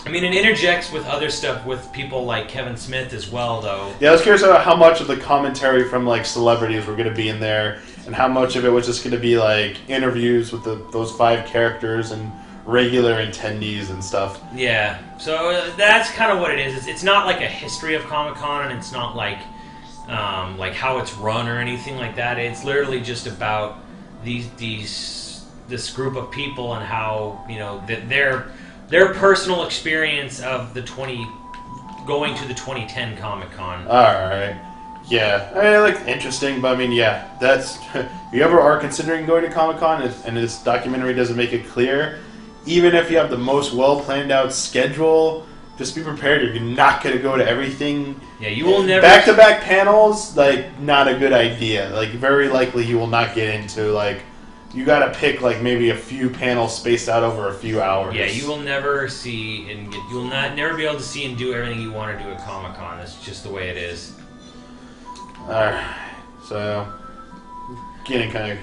I mean, it interjects with other stuff with people like Kevin Smith as well, though. Yeah, I was curious about how much of the commentary from like celebrities were going to be in there, and how much of it was just going to be like interviews with those 5 characters and regular attendees and stuff. Yeah, so that's kind of what it is. It's not like a history of Comic-Con, and it's not like how it's run or anything like that. It's literally just about this group of people and how their personal experience of going to the 2010 Comic-Con. All right. Yeah, I mean, like interesting, but I mean, yeah, that's if you ever are considering going to Comic-Con and this documentary doesn't make it clear. Even if you have the most well-planned out schedule, just be prepared. If you're not going to go to everything, yeah, you will never back-to-back panels. Like, not a good idea. Like, very likely you will not get into. Like, you got to pick like maybe a few panels spaced out over a few hours. Yeah, you will never see never be able to see and do everything you want to do at Comic-Con. That's just the way it is. All right, so getting kind of.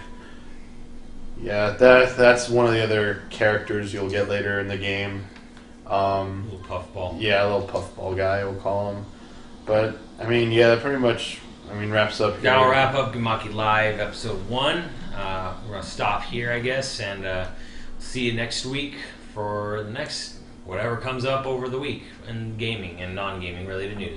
Yeah, that's one of the other characters you'll get later in the game. Little puffball. Yeah, a little puffball guy, we'll call him. But, I mean, yeah, that pretty much, wraps up here. That'll wrap up Gemakei Live Episode 1. We're going to stop here, I guess, and see you next week for the next, whatever comes up over the week in gaming and non-gaming related news.